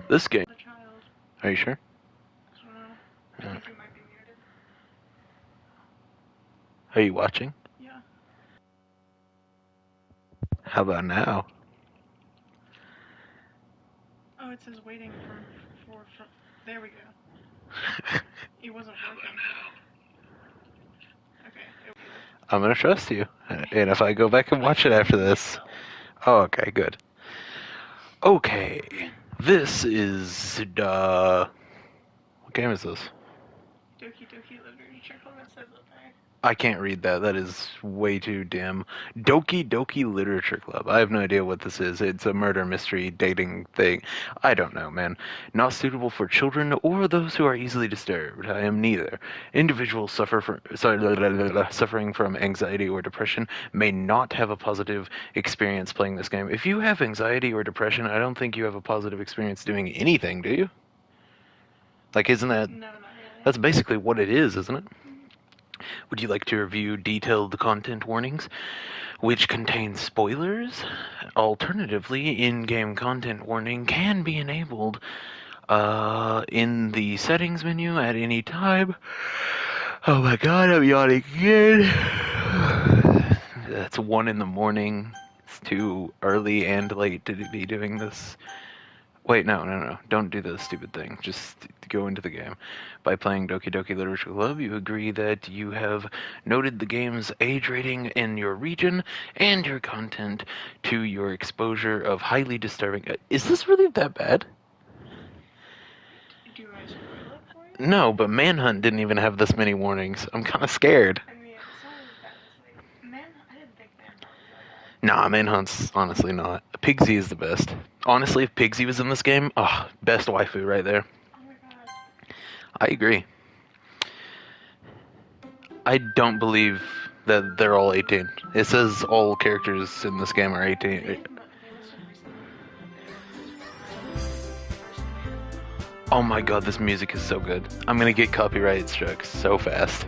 This game. The child. Are you sure? I don't know. I Yeah. think you might be muted. Are you watching? Yeah. How about now? Oh, it says waiting for there we go. It wasn't working. Okay, it worked. I'm gonna trust you. And if I go back and watch it after this. Oh, okay, good. Okay. This is, what game is this? Ddlc Literature Club, it says up there. I can't read that. That is way too dim. Ddlc Literature Club. I have no idea what this is. It's a murder mystery dating thing. I don't know, man. Not suitable for children or those who are easily disturbed. I am neither. Individuals suffering from anxiety or depression may not have a positive experience playing this game. If you have anxiety or depression, I don't think you have a positive experience doing anything, do you? Like, isn't that... No, not really. That's basically what it is, isn't it? Mm-hmm. Would you like to review detailed content warnings, which contain spoilers? Alternatively, in-game content warning can be enabled in the settings menu at any time. Oh my god, I'm yawning again. That's 1 in the morning. It's too early and late to be doing this. Wait, no. Don't do the stupid thing. Just go into the game. By playing Ddlc Literature Club, you agree that you have noted the game's age rating in your region and your content to your exposure of highly disturbing... Is this really that bad? Do I spoil it for you? No, but Manhunt didn't even have this many warnings. I'm kind of scared. I mean, it's not as bad as, like, I didn't think Manhunt was that bad. Nah, Manhunt's honestly not. Pigsy is the best. Honestly, if Pigsy was in this game, best waifu right there. Oh my god. I agree. I don't believe that they're all 18. It says all characters in this game are 18. They listed recently that they were first man. Oh my god, this music is so good. I'm gonna get copyright struck so fast.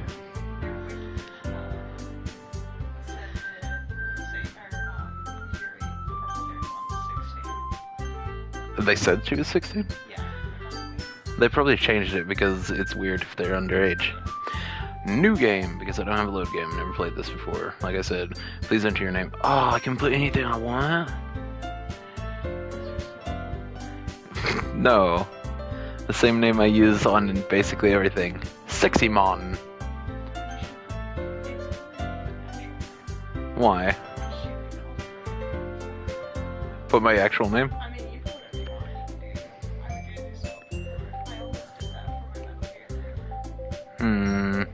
They said she was 16? Yeah. They probably changed it because it's weird if they're underage. New game, because I don't have a load game. I've never played this before. Like I said, please enter your name. Oh, I can put anything I want? No. The same name I use on basically everything. Sexymon. Why? Put my actual name? I mean, you can put whatever you want. I would do this before. I almost did that for my Metal Gear.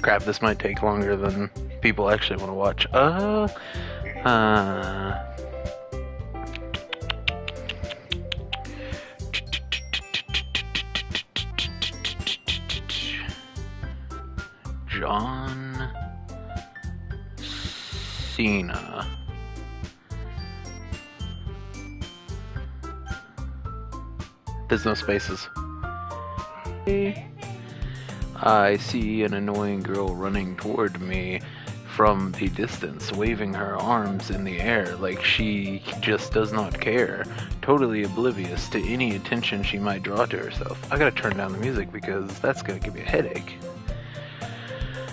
Crap, this might take longer than people actually want to watch. John Cena. There's no spaces. I see an annoying girl running toward me from the distance, waving her arms in the air like she just does not care, totally oblivious to any attention she might draw to herself. I gotta turn down the music because that's gonna give me a headache.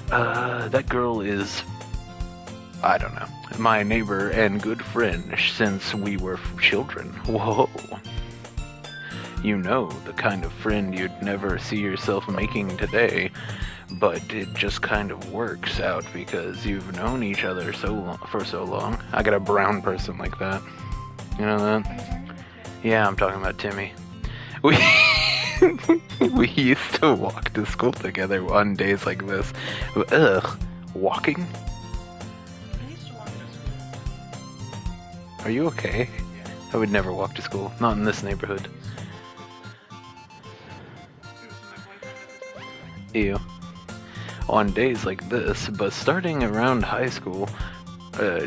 That girl is, I don't know, my neighbor and good friend since we were children. Whoa. You know, the kind of friend you'd never see yourself making today, but it just kind of works out because you've known each other for so long. I got a brown person like that. You know that? Yeah, I'm talking about Timmy. We used to walk to school together on days like this. Ugh, walking? I used to walk to school. Are you okay? Yeah. I would never walk to school, not in this neighborhood. Ew. On days like this, but starting around high school,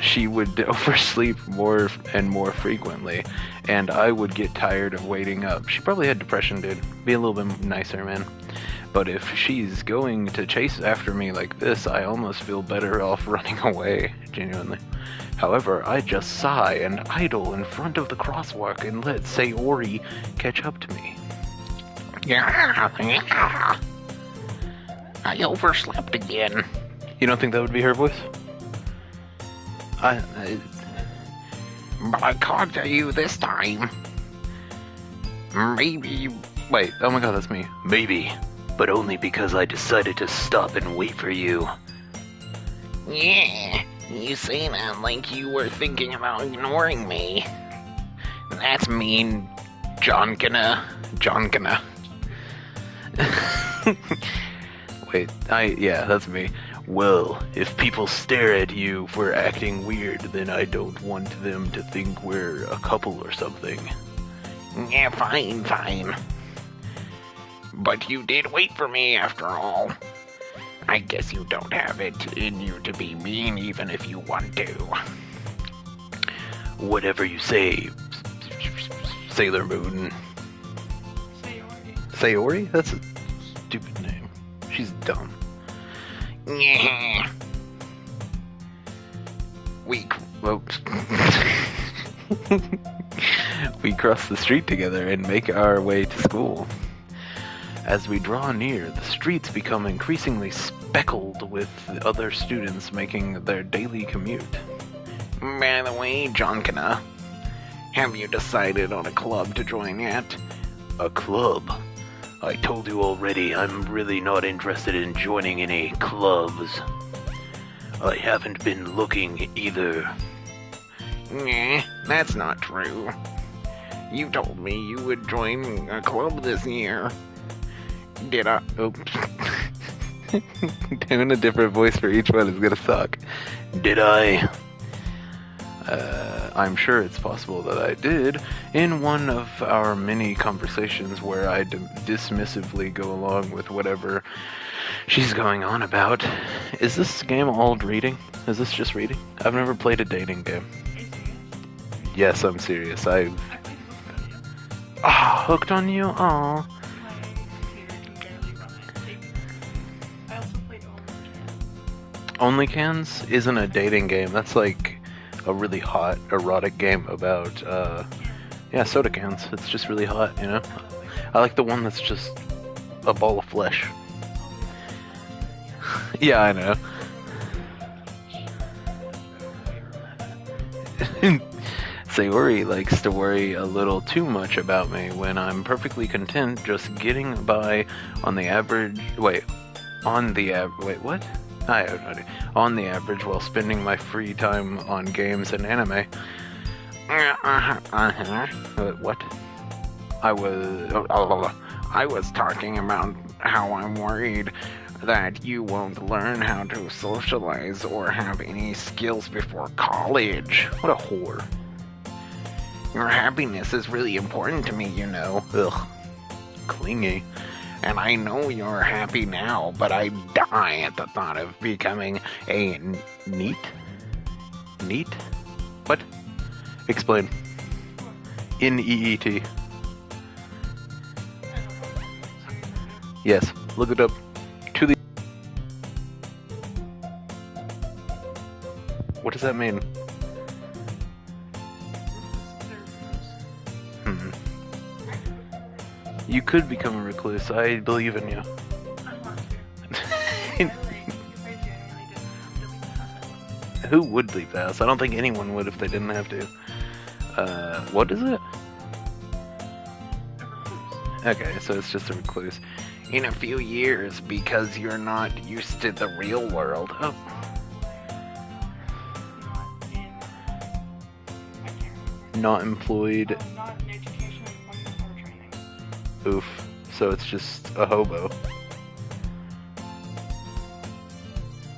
she would oversleep more and more frequently, and I would get tired of waiting up. She probably had depression, dude. Be a little bit nicer, man. But But if she's going to chase after me like this, I almost feel better off running away, genuinely. However, I just sigh and idle in front of the crosswalk and let Sayori catch up to me. Yeah, yeah. I overslept again. You don't think that would be her voice? I But I caught you this time. Maybe. Wait, oh my god, that's me. Maybe, but only because I decided to stop and wait for you. Yeah, you say that like you were thinking about ignoring me. That's mean, John gonna. Wait, yeah, that's me. Well, if people stare at you for acting weird, then I don't want them to think we're a couple or something. Yeah, fine. But you did wait for me after all. I guess you don't have it in you to be mean even if you want to. Whatever you say, Sailor Moon. Sayori? That's a stupid name. She's dumb. Yeah. We cross the street together and make our way to school. As we draw near, the streets become increasingly speckled with other students making their daily commute. By the way, Jonkana, have you decided on a club to join yet? A club? I told you already, I'm really not interested in joining any clubs. I haven't been looking either. Nah, that's not true. You told me you would join a club this year. Did I? Oops. Doing a different voice for each one is gonna suck. Did I? I'm sure it's possible that I did. In one of our many conversations where I dismissively go along with whatever she's going on about. Is this game all reading? Is this just reading? I've never played a dating game. Yes, I'm serious. Hooked on you? Aw. OnlyCans isn't a dating game. That's like a really hot erotic game about soda cans. It's just really hot, you know? I like the one that's just a ball of flesh. Yeah, I know. Sayori likes to worry a little too much about me when I'm perfectly content just getting by on the average. Wait, what? I have no idea. On the average, while spending my free time on games and anime. What? I was talking about how I'm worried that you won't learn how to socialize or have any skills before college. What a whore. Your happiness is really important to me, you know. Ugh. Clingy. And I know you're happy now, but I die at the thought of becoming a Neat? What? Explain. N-E-E-T. Yes, look it up. To the... What does that mean? You could become a recluse. I believe in you. Who would leave the house? I don't think anyone would if they didn't have to. What is it? Okay, so it's just a recluse. In a few years, because you're not used to the real world. Oh. Not employed. Not in education, employment, or training. Oof. So it's just a hobo.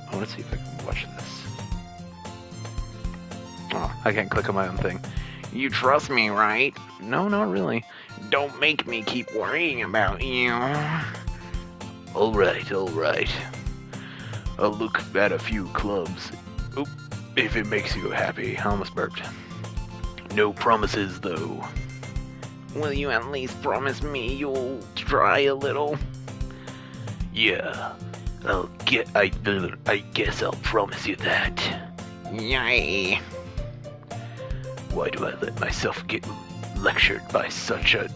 I want to see if I can watch this. Oh, I can't click on my own thing. You trust me, right? No, not really. Don't make me keep worrying about you. Alright. I'll look at a few clubs. Oop, if it makes you happy. I almost burped. No promises, though. Will you at least promise me you'll try a little? Yeah, I guess I'll promise you that. Yay. Why do I let myself get lectured by such a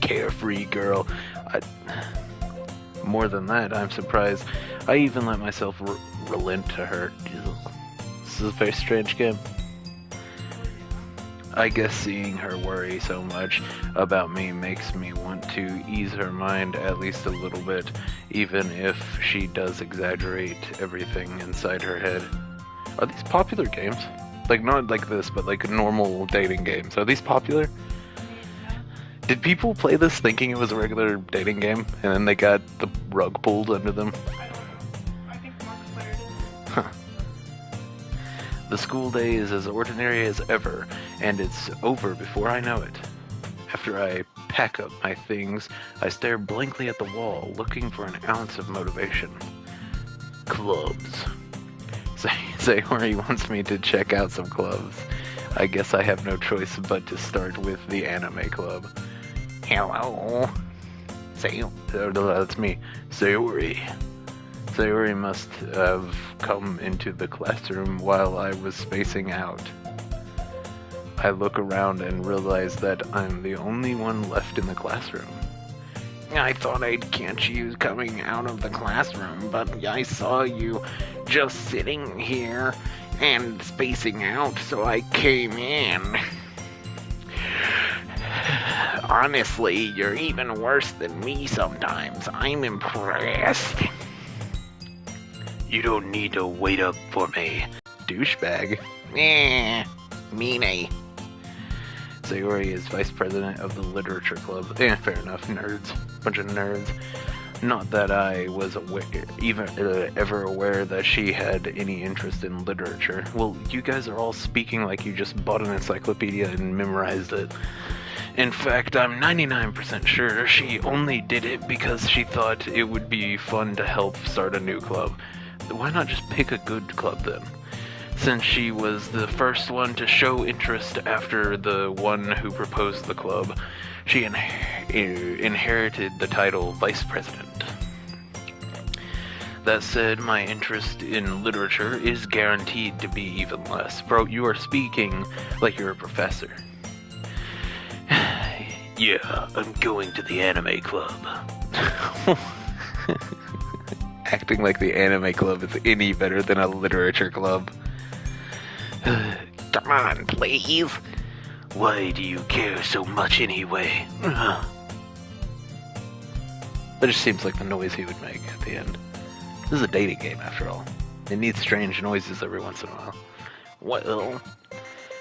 carefree girl? I, more than that, I'm surprised I even let myself relent to her. This is a very strange game. I guess seeing her worry so much about me makes me want to ease her mind at least a little bit, even if she does exaggerate everything inside her head. Are these popular games? Like, not like this, but like normal dating games. Are these popular? Maybe. Did people play this thinking it was a regular dating game, and then they got the rug pulled under them? I don't know. I think Mark played it. Huh. The school day is as ordinary as ever, and it's over before I know it. After I pack up my things, I stare blankly at the wall, looking for an ounce of motivation. Clubs. Sayori wants me to check out some clubs. I guess I have no choice but to start with the anime club. Hello. That's me. Sayori. Sayori must have come into the classroom while I was spacing out. I look around and realize that I'm the only one left in the classroom. I thought I'd catch you coming out of the classroom, but I saw you just sitting here and spacing out, so I came in. Honestly, you're even worse than me sometimes. I'm impressed. You don't need to wait up for me, douchebag. Meanie. Sayori is vice president of the literature club. Fair enough, nerds. Bunch of nerds. Not that I was ever aware that she had any interest in literature. Well, you guys are all speaking like you just bought an encyclopedia and memorized it. In fact, I'm 99% sure she only did it because she thought it would be fun to help start a new club. Why not just pick a good club then? Since she was the first one to show interest after the one who proposed the club, she inherited the title vice president. That said, my interest in literature is guaranteed to be even less. Bro, you are speaking like you're a professor. Yeah, I'm going to the anime club. Acting like the anime club is any better than a literature club. Come on, please. Why do you care so much anyway? That just seems like the noise he would make at the end. This is a dating game after all. It needs strange noises every once in a while. Well,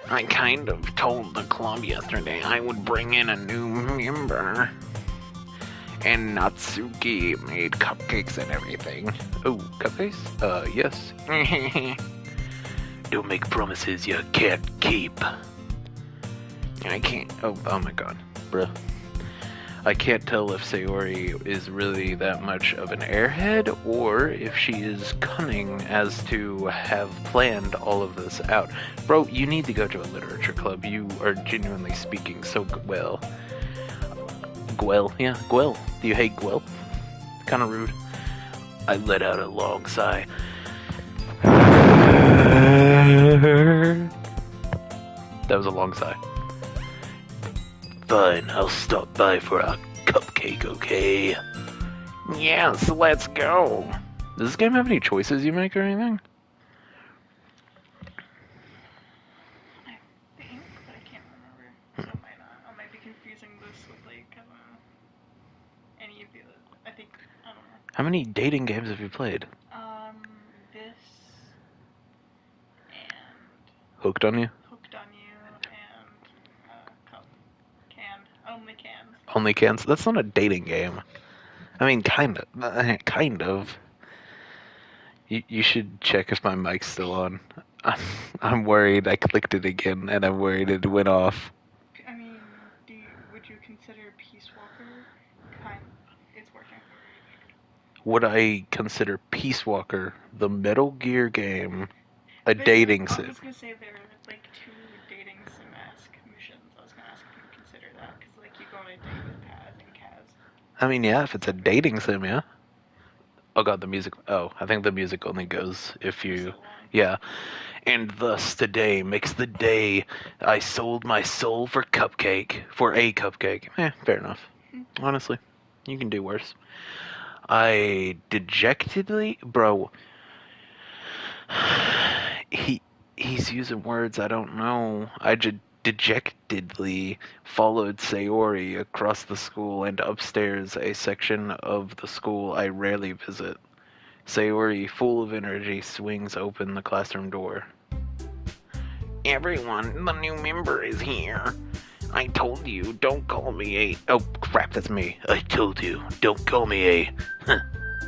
I kind of told the club yesterday I would bring in a new member. And Natsuki made cupcakes and everything. Oh, cupcakes? Yes. Don't make promises you can't keep. I can't. Oh my god, bruh. I can't tell if Sayori is really that much of an airhead or if she is cunning as to have planned all of this out. Bro, you need to go to a literature club. You are genuinely speaking so well. Gwell, yeah, Gwell. Do you hate Gwell? Kind of rude. I let out a long sigh. That was a long sigh. Fine, I'll stop by for a cupcake, okay? Yes, let's go. Does this game have any choices you make or anything? I think, but I can't remember. So it might not. I might be confusing this with like any of the other. I think I don't know. How many dating games have you played? This and Hooked on You? Hooked on You and Cup Canned. Only Cans. Only Cans? That's not a dating game. I mean, kind of. Kind of. You should check if my mic's still on. I'm worried I clicked it again, and I'm worried it went off. I mean, would you consider Peace Walker it's working. Would I consider Peace Walker, the Metal Gear game, a There- dating I sim? was gonna say there are like 2 dating sim-esque missions. I was gonna ask if you would consider that because like you go on a date with Paz and Kaz. I mean, yeah, if it's a dating sim, yeah. Oh god, the music. Oh, I think the music only goes if you. So long. Yeah. And thus today makes the day I sold my soul for a cupcake. Fair enough. Honestly, you can do worse. I dejectedly, bro. He he's using words I don't know. I dejectedly followed Sayori across the school and upstairs a section of the school I rarely visit. Sayori, full of energy, swings open the classroom door. Everyone, the new member is here. I told you, don't call me a. Oh crap, that's me. I told you, don't call me a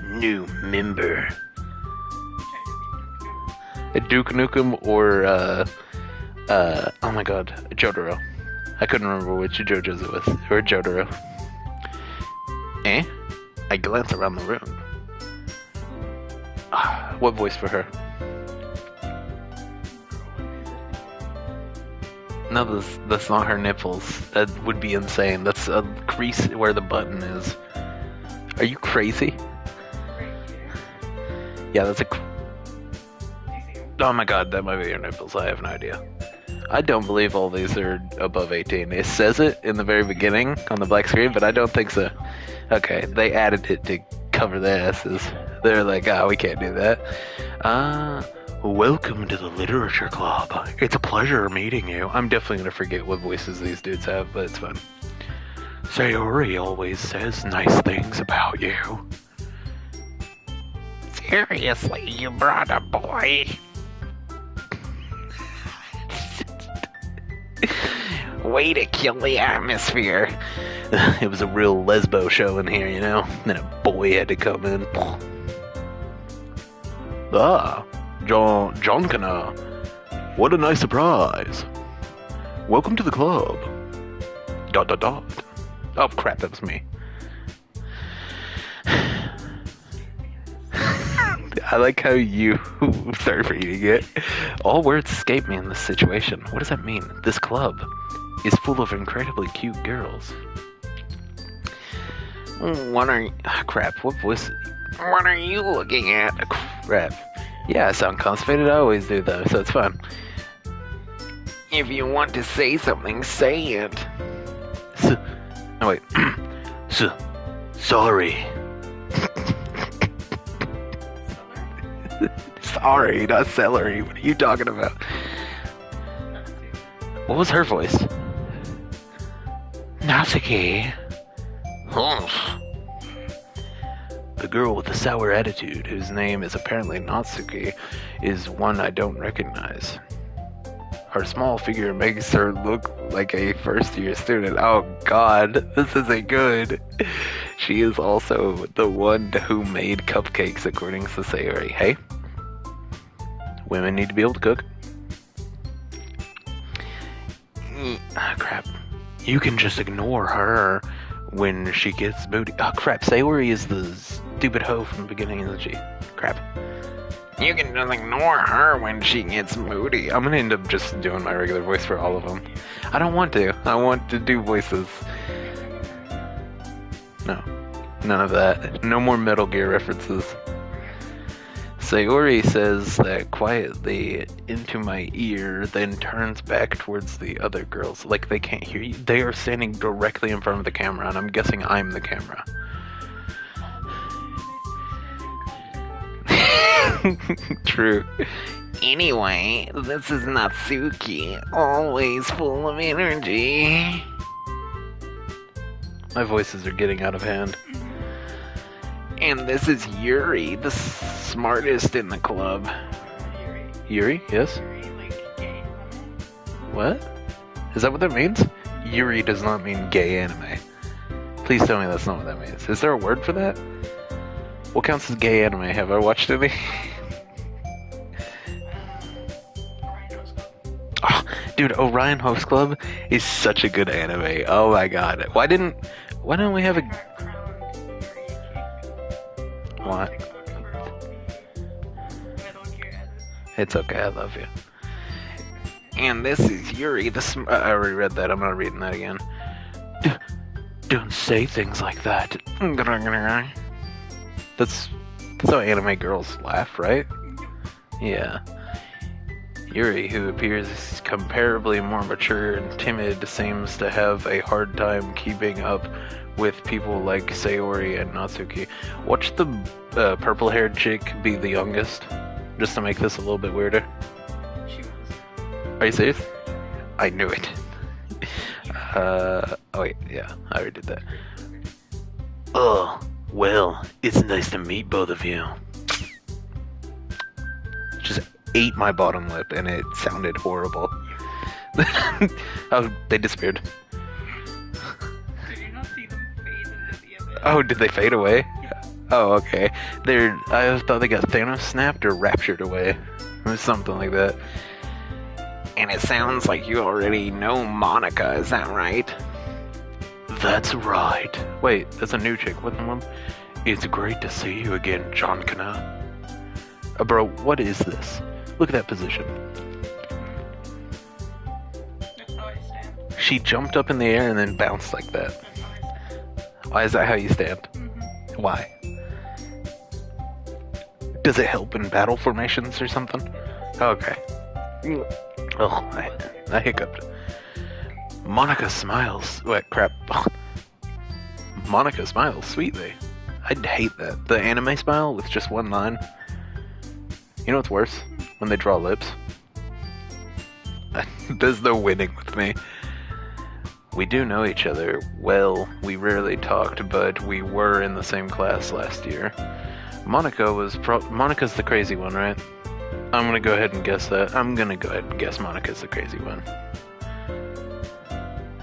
new member. A Duke Nukem or oh my god, Jotaro. I couldn't remember which JoJo's it was. Or Jotaro. Eh? I glance around the room. What voice for her? No, that's not her nipples. That would be insane. That's a crease where the button is. Are you crazy? Yeah, that's a. Oh my god, that might be your nipples. I have no idea. I don't believe all these are above 18. It says it in the very beginning on the black screen, but I don't think so. Okay, they added it to cover their asses. They're like, we can't do that. Welcome to the Literature Club. It's a pleasure meeting you. I'm definitely gonna forget what voices these dudes have, but it's fun. Sayori always says nice things about you. Seriously, you brought a boy? Way to kill the atmosphere. It was a real lesbo show in here, you know? Then a boy had to come in. John Cana. What a nice surprise. Welcome to the club. ... Oh crap, that was me. I like how you start reading it. All words escape me in this situation. What does that mean? This club is full of incredibly cute girls. What are you... crap, what voice? What are you looking at? Crap. Yeah, I sound constipated. I always do though, so it's fun. If you want to say something, say it. Oh wait. Sorry. Sorry, not celery. What are you talking about? What was her voice? Natsuki. The girl with the sour attitude, whose name is apparently Natsuki, is one I don't recognize. Her small figure makes her look like a first-year student. Oh god, this isn't good. She is also the one who made cupcakes, according to Sayori. Hey? Women need to be able to cook. Crap. You can just ignore her when she gets moody. Oh crap, Sayori is the stupid hoe from the beginning, isn't she? Crap. You can just ignore her when she gets moody. I'm gonna end up just doing my regular voice for all of them. I don't want to. I want to do voices. No. None of that. No more Metal Gear references. Sayori says that quietly into my ear, then turns back towards the other girls. Like they can't hear you. They are standing directly in front of the camera, and I'm guessing I'm the camera. True. Anyway, this is Natsuki, always full of energy. My voices are getting out of hand. And this is Yuri, the smartest in the club. Yuri? Yes? What? Is that what that means? Yuri does not mean gay anime. Please tell me that's not what that means. Is there a word for that? What counts as gay anime? Have I watched any? Oh, dude, Orion Host Club is such a good anime. Oh my god. Why didn't we have a... What? It's okay, I love you. And this is Yuri, I already read that, I'm not reading that again. Don't say things like that. That's That's how anime girls laugh, right? Yeah. Yuri, who appears comparably more mature and timid, seems to have a hard time keeping up with people like Sayori and Natsuki. Watch the purple-haired chick be the youngest, just to make this a little bit weirder. She was. Are you serious? I knew it. Oh wait, yeah, I already did that. Oh, well, it's nice to meet both of you. Just ate my bottom lip and it sounded horrible. Oh, they disappeared. Did you not see them fade into the abyss? Oh, did they fade away? Oh, okay. I thought they got Thanos snapped or raptured away. It was something like that. And it sounds like you already know Monica, is that right? That's right. Wait, that's a new chick. What's the one? It's great to see you again, John Cana. Bro, what is this? Look at that position. That's how I stand. She jumped up in the air and then bounced like that. That's how I stand. Why is that how you stand? Mm-hmm. Why? Does it help in battle formations or something? Okay. Oh, I hiccuped. Monica smiles. What crap? Monica smiles sweetly. I'd hate that. The anime smile with just one line. You know what's worse? When they draw lips. There's no winning with me. We do know each other. Well, we rarely talked, but we were in the same class last year. Monica's the crazy one, right? I'm gonna go ahead and guess that. I'm gonna go ahead and guess Monica's the crazy one.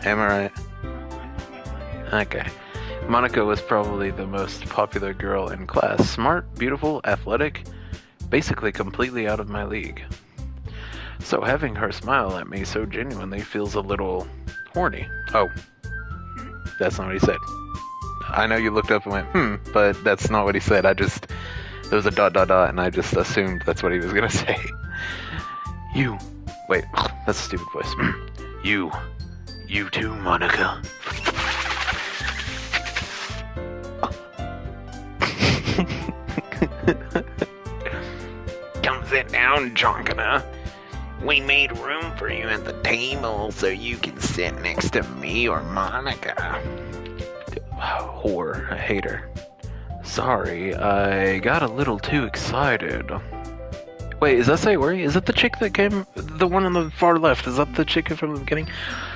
Am I right? Okay. Monica was probably the most popular girl in class. Smart, beautiful, athletic, basically completely out of my league. So having her smile at me so genuinely feels a little horny. Oh, that's not what he said. I know you looked up and went, but that's not what he said. There was a ... and I just assumed that's what he was gonna say. Wait, that's a stupid voice. You too, Monica. Come sit down, Jonkana. We made room for you at the table so you can sit next to me or Monica. Whore, I hate her. Sorry, I got a little too excited. Wait, is that Sayori? Is that the chick that came? The one on the far left? Is that the chick from the beginning?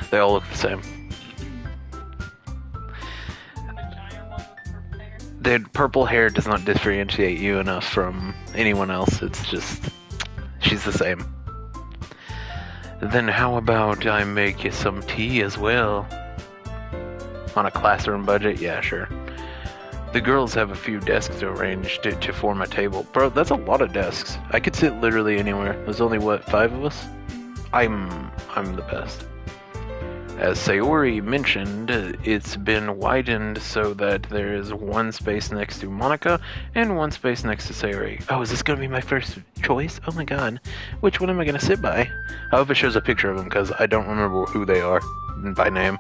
They all look the same. The giant one with the purple hair. The purple hair does not differentiate you enough from anyone else. It's just, she's the same. Then how about I make you some tea as well? On a classroom budget? Yeah, sure. The girls have a few desks arranged to form a table. Bro, that's a lot of desks. I could sit literally anywhere. There's only, what, 5 of us? I'm the best. As Sayori mentioned, it's been widened so that there is one space next to Monica and one space next to Sayori. Oh, is this going to be my first choice? Oh my god. Which one am I going to sit by? I hope it shows a picture of them because I don't remember who they are by name.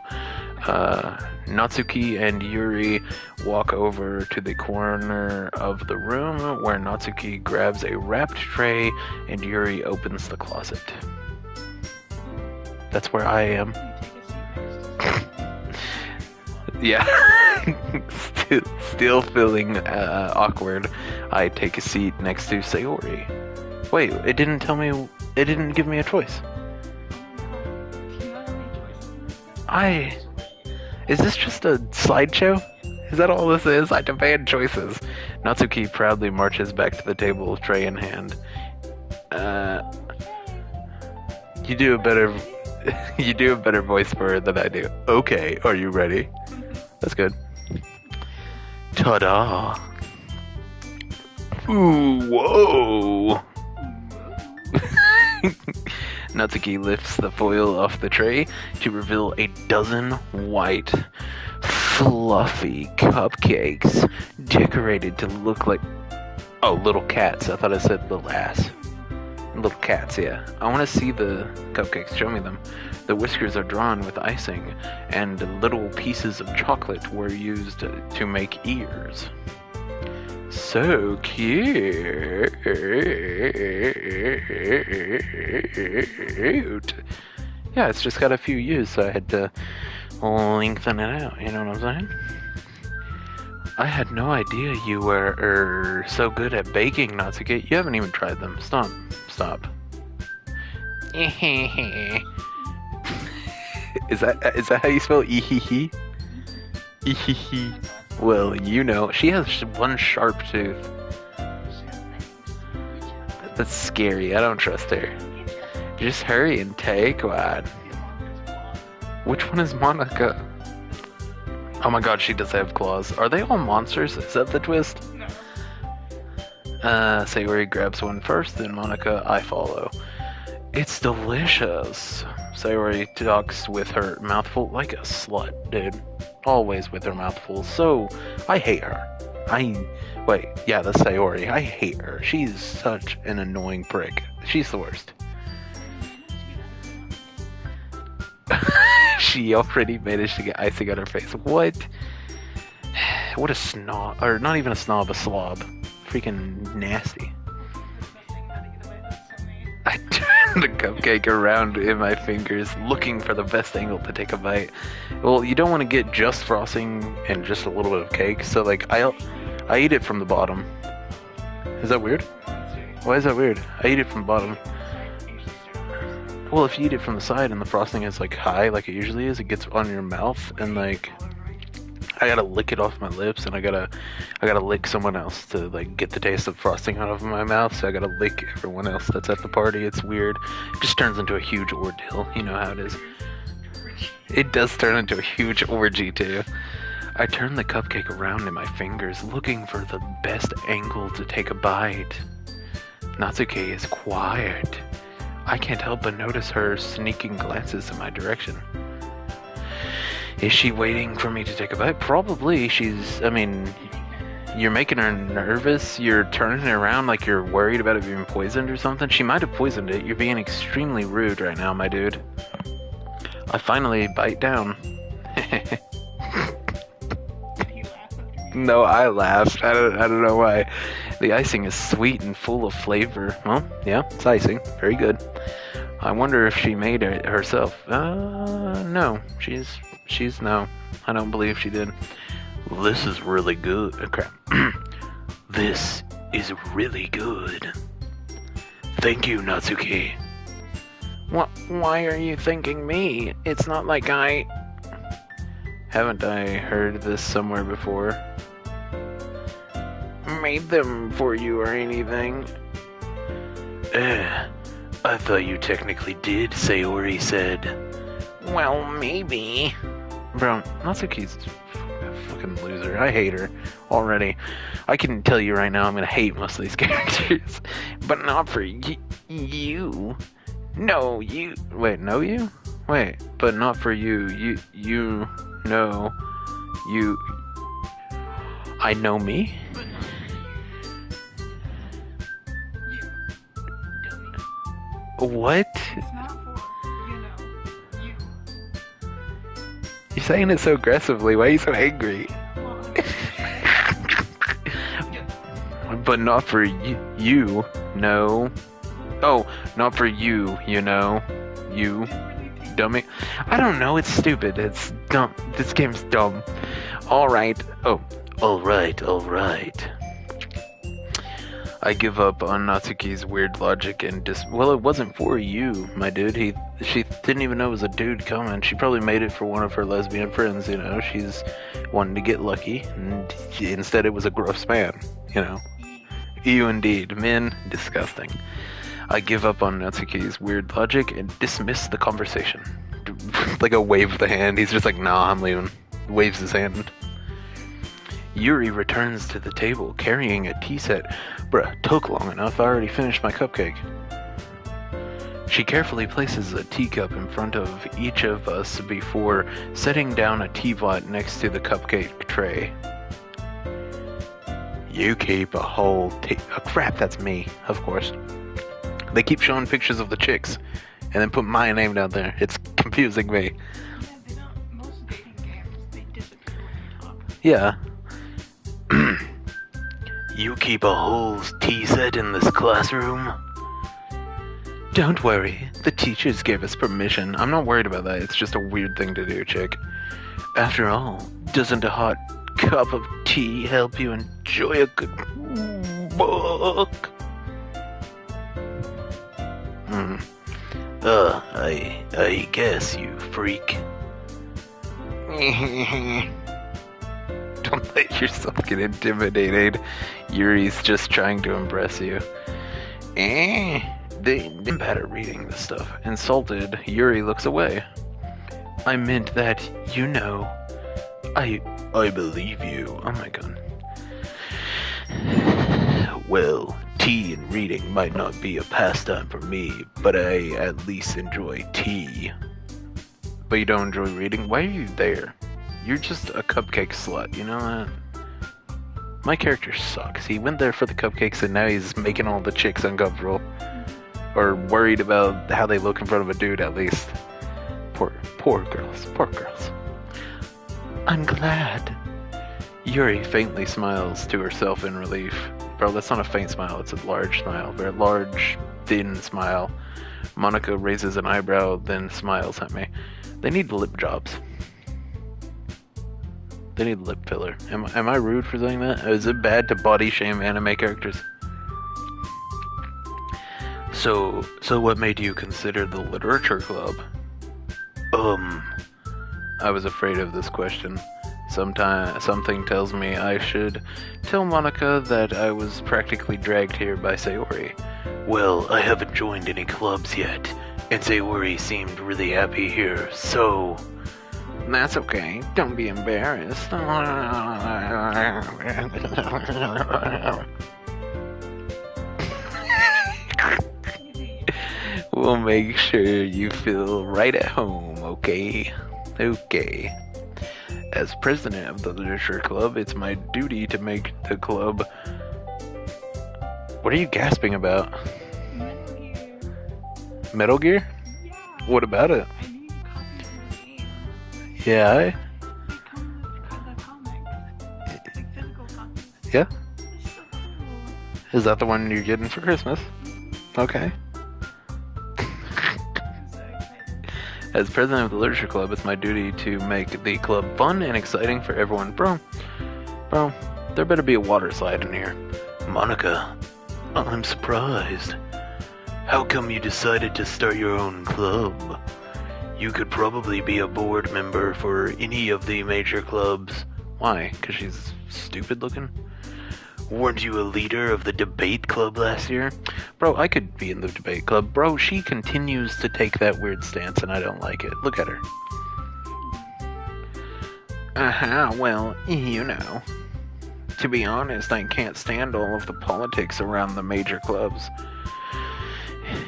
Natsuki and Yuri walk over to the corner of the room where Natsuki grabs a wrapped tray and Yuri opens the closet. That's where I am. You take a seat next to Yeah. Still feeling awkward. I take a seat next to Sayori. Wait, it didn't tell me. It didn't give me a choice. Do you not have any choices? Is this just a slideshow? Is that all this is? I demand choices. Natsuki proudly marches back to the table, tray in hand. You do a better voice for her than I do. Okay, are you ready? That's good. Ta-da! Ooh, whoa! Natsuki lifts the foil off the tray to reveal a dozen white, fluffy cupcakes decorated to look like... Oh, little cats. I thought I said little ass. Little cats, yeah. I want to see the cupcakes. Show me them. The whiskers are drawn with icing, and little pieces of chocolate were used to make ears. So cute. Yeah, it's just got a few U's, so I had to lengthen it out, you know what I'm saying? I had no idea you were so good at baking, Natsuki. You haven't even tried them. Stop. Stop. Is that how you spell ehehe? Ehehe. Well, you know, she has one sharp tooth. That's scary. I don't trust her. Just hurry and take one. Which one is Monica? Oh my god, she does have claws. Are they all monsters? Is that the twist? No. Sayori grabs one first, then Monica, I follow. It's delicious. Sayori talks with her mouth full like a slut, dude. Always with her mouth full. So, I hate her. Wait, yeah, that's Sayori. I hate her. She's such an annoying prick. She's the worst. She already managed to get icing on her face. What? What a snob. Or not even a snob, a slob. Freaking nasty. I turned the cupcake around in my fingers, looking for the best angle to take a bite. Well, you don't want to get just frosting and just a little bit of cake, so like I eat it from the bottom. Is that weird? Why is that weird? I eat it from the bottom. Well, if you eat it from the side and the frosting is like high, like it usually is, it gets on your mouth, and like I gotta lick it off my lips, and I gotta lick someone else to like get the taste of frosting out of my mouth. So I gotta lick everyone else that's at the party. It's weird. It just turns into a huge ordeal. You know how it is. It does turn into a huge orgy too. I turn the cupcake around in my fingers, looking for the best angle to take a bite. Natsuki is quiet. I can't help but notice her sneaking glances in my direction. Is she waiting for me to take a bite? Probably. You're making her nervous. You're turning it around like you're worried about it being poisoned or something. She might have poisoned it. You're being extremely rude right now, my dude. I finally bite down. No, I laughed. I don't know why. The icing is sweet and full of flavor. Well, yeah, it's icing. Very good. I wonder if she made it herself. No. She's no. I don't believe she did. This is really good. Crap. This is really good. Thank you, Natsuki. Why are you thanking me? It's not like I... Haven't I heard this somewhere before? Made them for you or anything? I thought you technically did, Sayori said. Well, maybe. Bro, Natsuki's a fucking loser. I hate her already. I can tell you right now I'm gonna hate most of these characters. But not for you. No, you... Wait, no you? Wait, but not for you. You know... You... I know me? What? It's not for, you. You're saying it so aggressively. Why are you so angry? But not for you, no. Oh, not for you, you know. You, dummy. I don't know, it's stupid. It's dumb. This game's dumb. Alright. Oh, alright. I give up on Natsuki's weird logic and well, it wasn't for you, my dude. She didn't even know it was a dude coming. She probably made it for one of her lesbian friends, you know. She's wanting to get lucky, and instead it was a gross man, you know. You indeed. Men, disgusting. I give up on Natsuki's weird logic and dismiss the conversation. Like a wave of the hand. He's just like, nah, I'm leaving. Waves his hand. Yuri returns to the table carrying a tea set. Bruh, took long enough. I already finished my cupcake. She carefully places a teacup in front of each of us before setting down a teapot next to the cupcake tray. You keep a whole oh crap, that's me, of course. They keep showing pictures of the chicks and then put my name down there. It's confusing me. Yeah, they don't. Most dating games, they disappear when you talk. Yeah. You keep a whole tea set in this classroom? Don't worry, the teachers gave us permission. I'm not worried about that, it's just a weird thing to do, chick. After all, doesn't a hot cup of tea help you enjoy a good book? I guess, you freak. Don't let yourself get intimidated. Yuri's just trying to impress you. I'm bad at reading this stuff. Insulted, Yuri looks away. I meant that, you know. I believe you. Oh my god. Well, tea and reading might not be a pastime for me, but I at least enjoy tea. But you don't enjoy reading? Why are you there? You're just a cupcake slut, you know that? My character sucks. He went there for the cupcakes and now he's making all the chicks uncomfortable. Or worried about how they look in front of a dude, at least. Poor girls. I'm glad. Yuri faintly smiles to herself in relief. Bro, that's not a faint smile, it's a large smile. Very large, thin smile. Monica raises an eyebrow, then smiles at me. They need lip jobs. They need lip filler. Am I rude for saying that? Is it bad to body shame anime characters? So what made you consider the literature club? I was afraid of this question. Something tells me I should tell Monica that I was practically dragged here by Sayori. Well, I haven't joined any clubs yet, and Sayori seemed really happy here, so... That's okay. Don't be embarrassed. We'll make sure you feel right at home, okay? Okay. As president of the literature club, it's my duty to make the club... What are you gasping about? Metal Gear. Metal Gear? Yeah. What about it? I need copies of the game. Yeah, They come with the comics. Like physical copies. yeah? It's so cool. Is that the one you're getting for Christmas? Okay. I'm so excited. As president of the literature club, it's my duty to make the club fun and exciting for everyone. Bro, there better be a water slide in here. Monica, I'm surprised. How come you decided to start your own club? You could probably be a board member for any of the major clubs. Why? Because she's stupid looking? Weren't you a leader of the debate club last year? Bro, I could be in the debate club. Bro, she continues to take that weird stance and I don't like it. Look at her. Well, you know. To be honest, I can't stand all of the politics around the major clubs.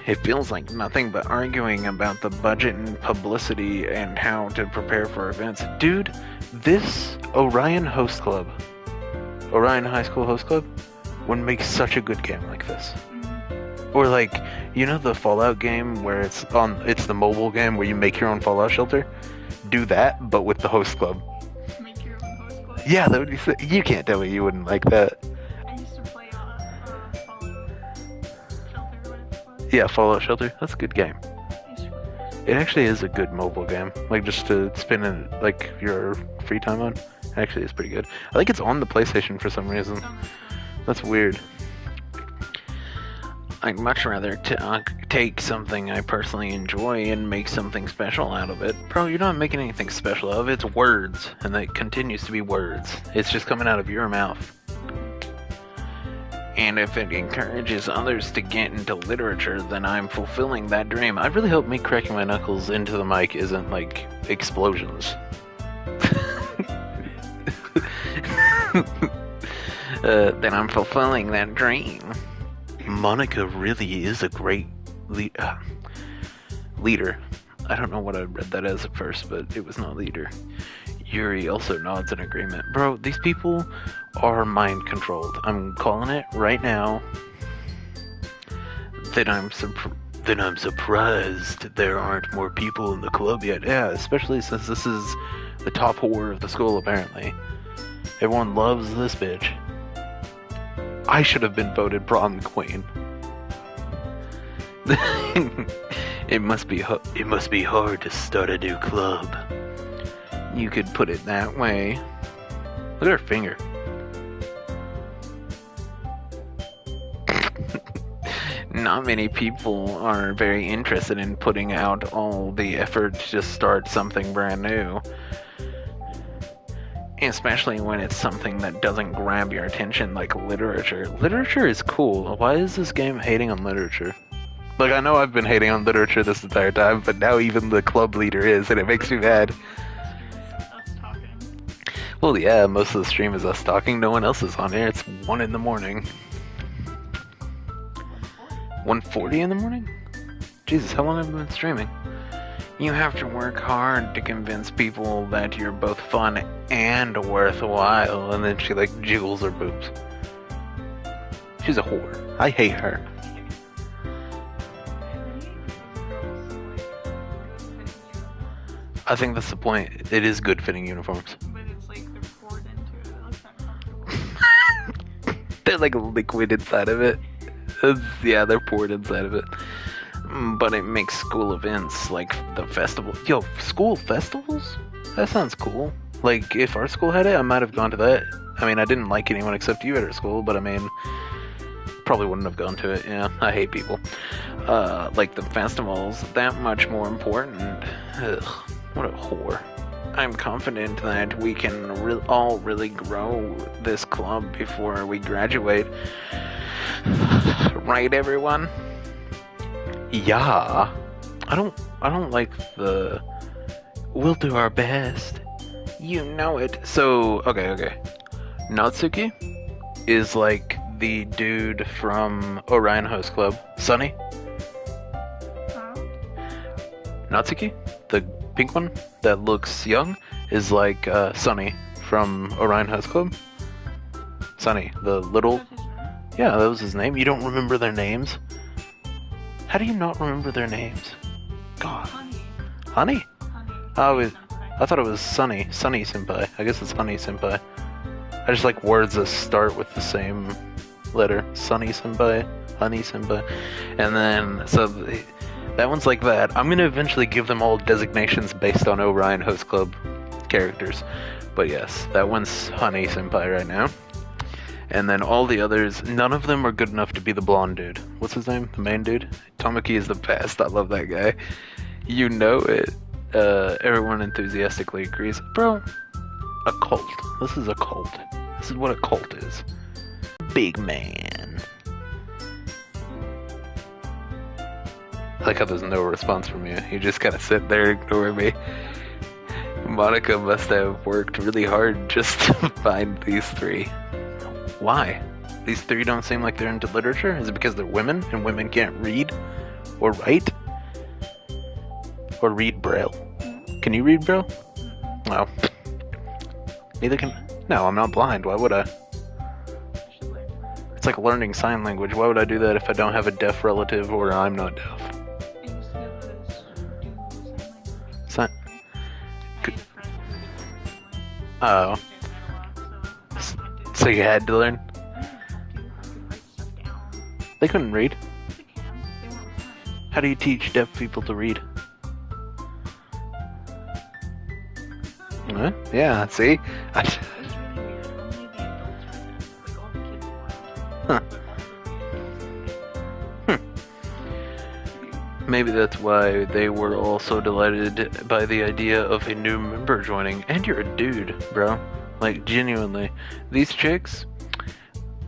It feels like nothing but arguing about the budget and publicity and how to prepare for events. Dude, this Orion Host Club, Orion High School Host Club, would make such a good game like this. Or like, you know the Fallout game where it's the mobile game where you make your own Fallout shelter? Do that, but with the host club. Make your own host club. Yeah, that would be sick. You can't tell me you wouldn't like that. I used to play Fallout Shelter, what it's called. Yeah, Fallout Shelter, that's a good game. I used to play that. It actually is a good mobile game, like just to spend in like your free time on. Actually, it's pretty good. I think it's on the PlayStation for some reason. Oh, that's cool. That's weird. I'd much rather take something I personally enjoy and make something special out of it. Bro, you're not making anything special out of it. It's words, and that continues to be words. It's just coming out of your mouth. And if it encourages others to get into literature, then I'm fulfilling that dream. I really hope me cracking my knuckles into the mic isn't like explosions. Then I'm fulfilling that dream. Monica really is a great leader. I don't know what I read that as at first, but it was not leader. Yuri also nods in agreement. Bro, these people are mind controlled. I'm calling it right now. Then I'm surprised there aren't more people in the club yet. Yeah, especially since this is the top whore of the school, apparently. Everyone loves this bitch. I should have been voted prom queen. It must be hard to start a new club. You could put it that way. Look at her finger. Not many people are very interested in putting out all the effort to just start something brand new. Especially when it's something that doesn't grab your attention, like literature. Literature is cool. Why is this game hating on literature? Like, I know I've been hating on literature this entire time, but now even the club leader is, and it makes me mad. Us talking. Well, yeah, most of the stream is us talking. No one else is on here. It's 1 in the morning. 1:40 in the morning? Jesus, how long have I been streaming? You have to work hard to convince people that you're both fun and worthwhile, and then she, like, jiggles her boobs. She's a whore. I hate her. I think that's the point. It is good fitting uniforms. But it's like they're poured into it. It looks uncomfortable. They're like liquid inside of it. Yeah, they're poured inside of it. But it makes school events like the festival. Yo, school festivals? That sounds cool. Like, if our school had it, I might have gone to that. I mean, I didn't like anyone except you at our school, but I mean, probably wouldn't have gone to it. Yeah, I hate people. Like the festivals, that much more important. Ugh, what a whore. I'm confident that we can all really grow this club before we graduate. Right, everyone? Yeah. I don't like the we'll do our best. You know it. So, okay. Natsuki is like the dude from Orion Host Club. Sunny? Huh? Natsuki? The pink one that looks young is like Sunny from Orion Host Club. Sunny, the little... That's his name? Yeah, that was his name. You don't remember their names? How do you not remember their names? God. Honey. Honey? Honey. Oh, Senpai. I thought it was Sunny. Sunny Senpai. I guess it's Honey Senpai. I just like words that start with the same letter. Sunny Senpai. Honey Senpai. And then, so that one's like that. I'm gonna eventually give them all designations based on Orion Host Club characters. But yes, that one's Honey Senpai right now. And then all the others, none of them are good enough to be the blonde dude. What's his name? The main dude? Tamaki is the best. I love that guy. You know it. Everyone enthusiastically agrees. Bro, a cult. This is a cult. This is what a cult is. Big man. I like how there's no response from you. You just kind of sit there ignoring me. Monica must have worked really hard just to find these three. Why? These three don't seem like they're into literature? Is it because they're women and women can't read or write? Or read Braille? Can you read Braille? No. Neither can... No, I'm not blind. Why would I? It's like learning sign language. Why would I do that if I don't have a deaf relative or I'm not deaf? Sign... Oh. So you had to learn? They couldn't read. How do you teach deaf people to read? Huh? Yeah, see? Huh. Maybe that's why they were all so delighted by the idea of a new member joining. And you're a dude, bro. Like, genuinely. These chicks,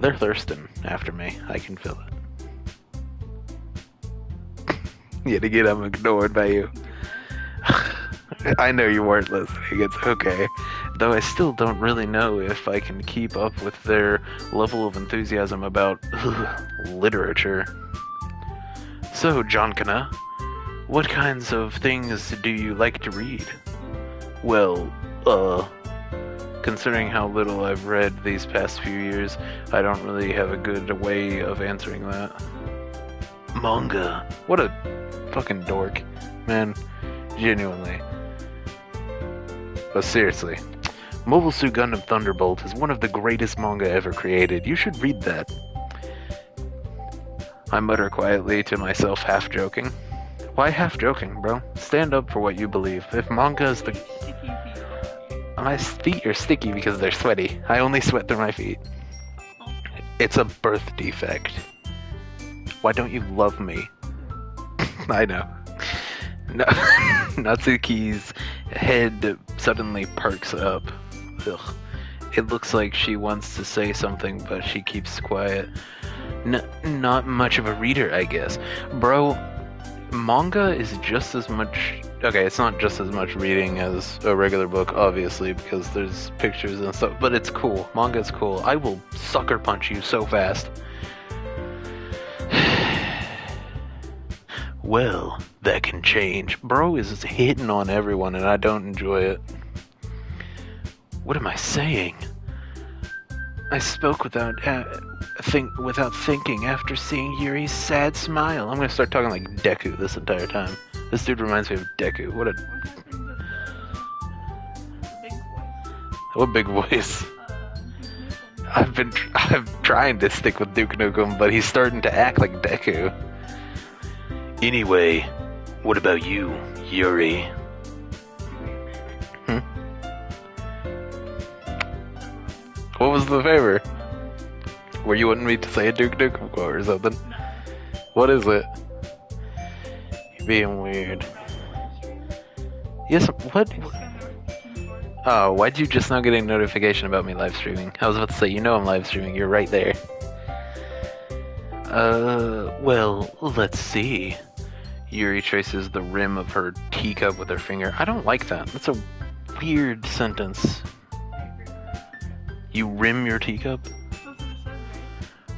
they're thirsting after me. I can feel it. Yet again, I'm ignored by you. I know you weren't listening. It's okay. Though I still don't really know if I can keep up with their level of enthusiasm about literature. So, Jonkana, what kinds of things do you like to read? Well, considering how little I've read these past few years, I don't really have a good way of answering that. Manga. What a fucking dork. Man, genuinely. But seriously, Mobile Suit Gundam Thunderbolt is one of the greatest manga ever created. You should read that. I mutter quietly to myself, half joking. Why half joking, bro? Stand up for what you believe. If manga is the... Sticky feet are My feet are sticky because they're sweaty. I only sweat through my feet. on you. It's a birth defect. Why don't you love me? I know. No. Natsuki's head suddenly perks up. Ugh. It looks like she wants to say something, but she keeps quiet. Not much of a reader, I guess. Bro, manga is just as much... Okay, it's not just as much reading as a regular book, obviously, because there's pictures and stuff, but it's cool. Manga is cool. I will sucker punch you so fast. Well, that can change. Bro is hitting on everyone and I don't enjoy it. What am I saying? I spoke without thinking after seeing Yuri's sad smile. I'm gonna start talking like Deku this entire time. This dude reminds me of Deku. What happened to the big voice? What big voice. Duke Nukem. I'm trying to stick with Duke Nukem, but he's starting to act like Deku. Anyway, what about you, Yuri? What was the favor? Were you wanting me to say a Duke Nukem quote or something? No. What is it? You're being weird. Yes, what? Oh, why'd you just not get a notification about me live streaming? I was about to say, you know I'm live streaming, you're right there. Well, let's see. Yuri traces the rim of her teacup with her finger. I don't like that. That's a weird sentence. You rim your teacup?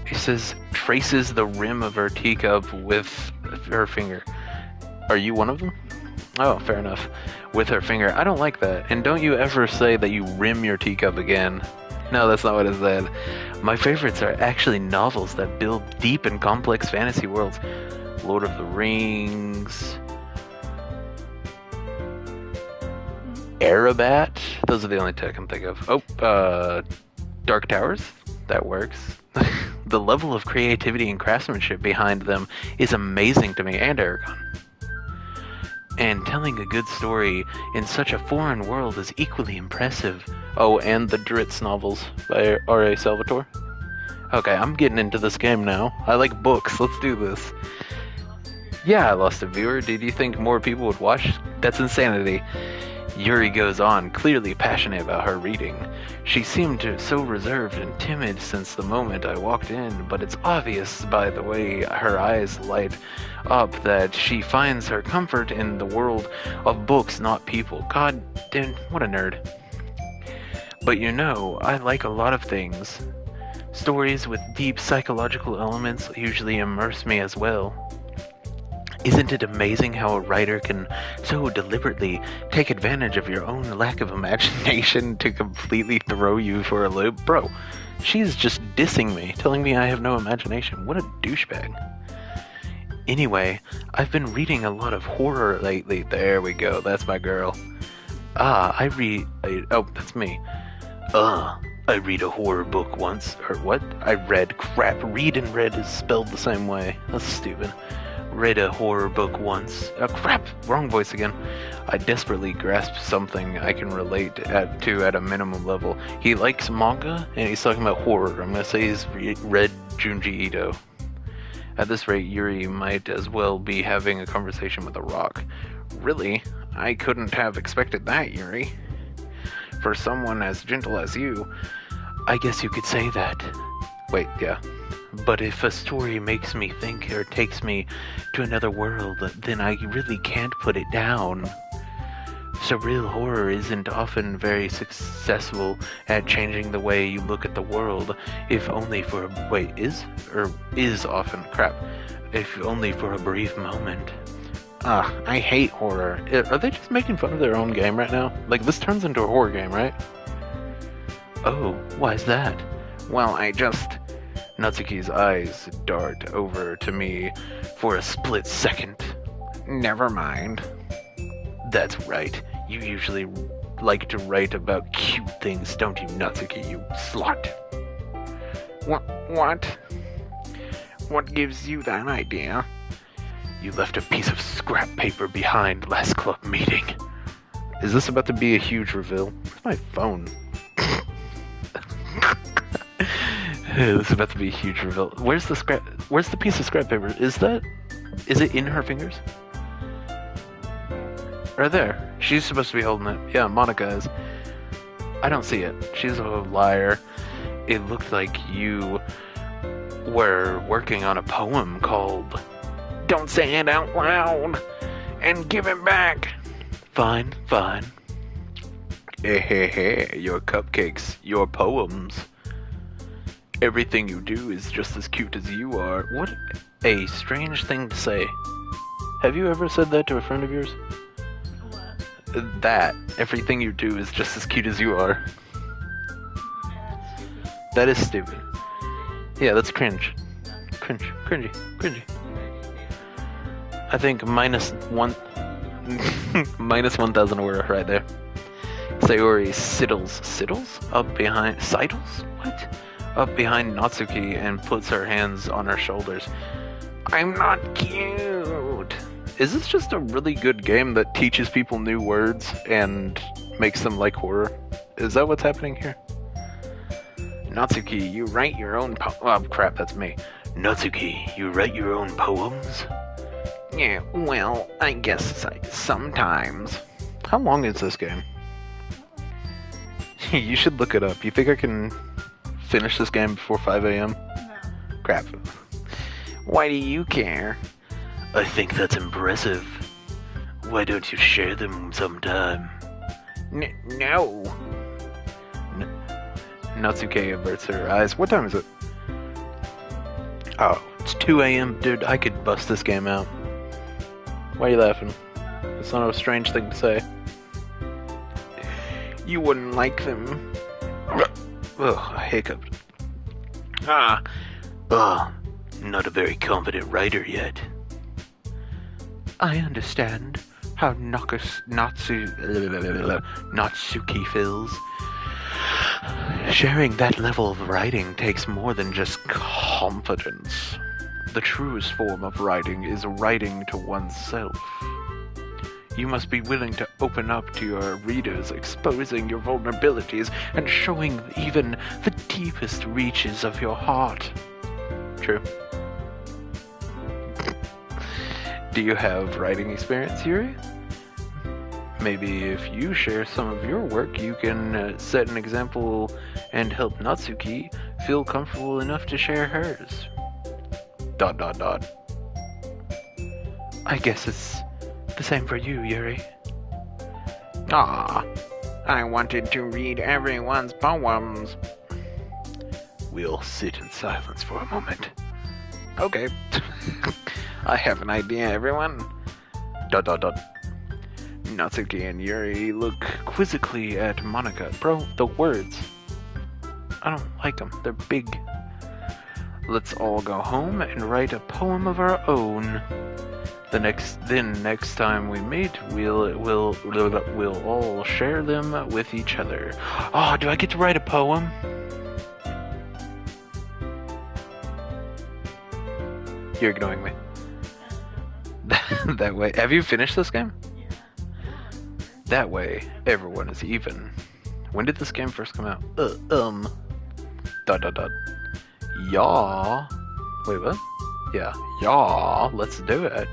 It says traces the rim of her teacup with her finger. Are you one of them? Oh, fair enough. With her finger. I don't like that. And don't you ever say that you rim your teacup again. No, that's not what it said. My favorites are actually novels that build deep and complex fantasy worlds. Lord of the Rings, Arabat. Those are the only two I can think of. Oh, Dark Towers. That works. The level of creativity and craftsmanship behind them is amazing to me, and Aragon. And telling a good story in such a foreign world is equally impressive. Oh, and the Dritz novels by R.A. Salvatore. Okay, I'm getting into this game now. I like books. Let's do this. Yeah, I lost a viewer. Did you think more people would watch? That's insanity. Yuri goes on, clearly passionate about her reading. She seemed so reserved and timid since the moment I walked in, but it's obvious by the way her eyes light up that she finds her comfort in the world of books, not people. God damn, what a nerd. But you know, I like a lot of things. Stories with deep psychological elements usually immerse me as well. Isn't it amazing how a writer can so deliberately take advantage of your own lack of imagination to completely throw you for a loop? Bro, she's just dissing me, telling me I have no imagination. What a douchebag. Anyway, I've been reading a lot of horror lately. There we go, that's my girl. Oh, that's me. I read a horror book once. Or what? I read. Crap, read and read is spelled the same way. That's stupid. Read a horror book once. Oh crap, wrong voice again. I desperately grasped something I can relate to at a minimum level. He likes manga, and he's talking about horror. I'm gonna say he's read Junji Ito. At this rate, Yuri might as well be having a conversation with a rock. Really? I couldn't have expected that, Yuri. For someone as gentle as you, I guess you could say that. Wait, yeah. But if a story makes me think or takes me to another world, then I really can't put it down. Surreal horror isn't often very successful at changing the way you look at the world, if only for a... Wait, is often... Crap. If only for a brief moment. I hate horror. Are they just making fun of their own game right now? Like, this turns into a horror game, right? Oh, why is that? Well, Natsuki's eyes dart over to me for a split second. Never mind. That's right. You usually like to write about cute things, don't you, Natsuki, you slut? What? What gives you that idea? You left a piece of scrap paper behind last club meeting. Is this about to be a huge reveal? Where's my phone? This is about to be a huge reveal. Where's the piece of scrap paper? Is it in her fingers? Right there. She's supposed to be holding it. Yeah, Monica is. I don't see it. She's a liar. It looked like you were working on a poem called Don't Say It Out Loud and Give It Back. Fine. Hey, your cupcakes, your poems. Everything you do is just as cute as you are. What a strange thing to say. Have you ever said that to a friend of yours? What? That everything you do is just as cute as you are. Yeah, that's stupid. That is stupid. Yeah, that's cringe. Cringy. I think minus 1,000 were right there. Sayori siddles up behind sidles? What? Up behind Natsuki and puts her hands on her shoulders. I'm not cute. Is this just a really good game that teaches people new words and makes them like horror? Is that what's happening here? Natsuki, you write your own Oh crap, that's me. Natsuki, you write your own poems? Yeah, well, I guess sometimes. How long is this game? You should look it up. You think I can finish this game before 5 a.m.? No. Crap. Why do you care? I think that's impressive. Why don't you share them sometime? No. Natsuki averts her eyes. What time is it? Oh, it's 2 a.m. Dude, I could bust this game out. Why are you laughing? It's not a strange thing to say. You wouldn't like them. Ugh, I hiccuped. Ah, Not a very confident writer yet. I understand how Natsuki feels. Sharing that level of writing takes more than just confidence. The truest form of writing is writing to oneself. You must be willing to open up to your readers, exposing your vulnerabilities and showing even the deepest reaches of your heart. True. Do you have writing experience, Yuri? Maybe if you share some of your work, you can set an example and help Natsuki feel comfortable enough to share hers. ... I guess it's the same for you, Yuri. ah, I wanted to read everyone's poems. We'll sit in silence for a moment. Okay. I have an idea, everyone. ... Natsuki and Yuri look Quizzically at Monica. Bro, the words. I don't like them. They're big. Let's all go home and write a poem of our own. Next time we meet, we'll all share them with each other. Oh, do I get to write a poem? You're ignoring me. That way. Have you finished this game? Yeah. That way, everyone is even. When did this game first come out? ... Yaw. Wait, what? Yeah. Yaw. Let's do it.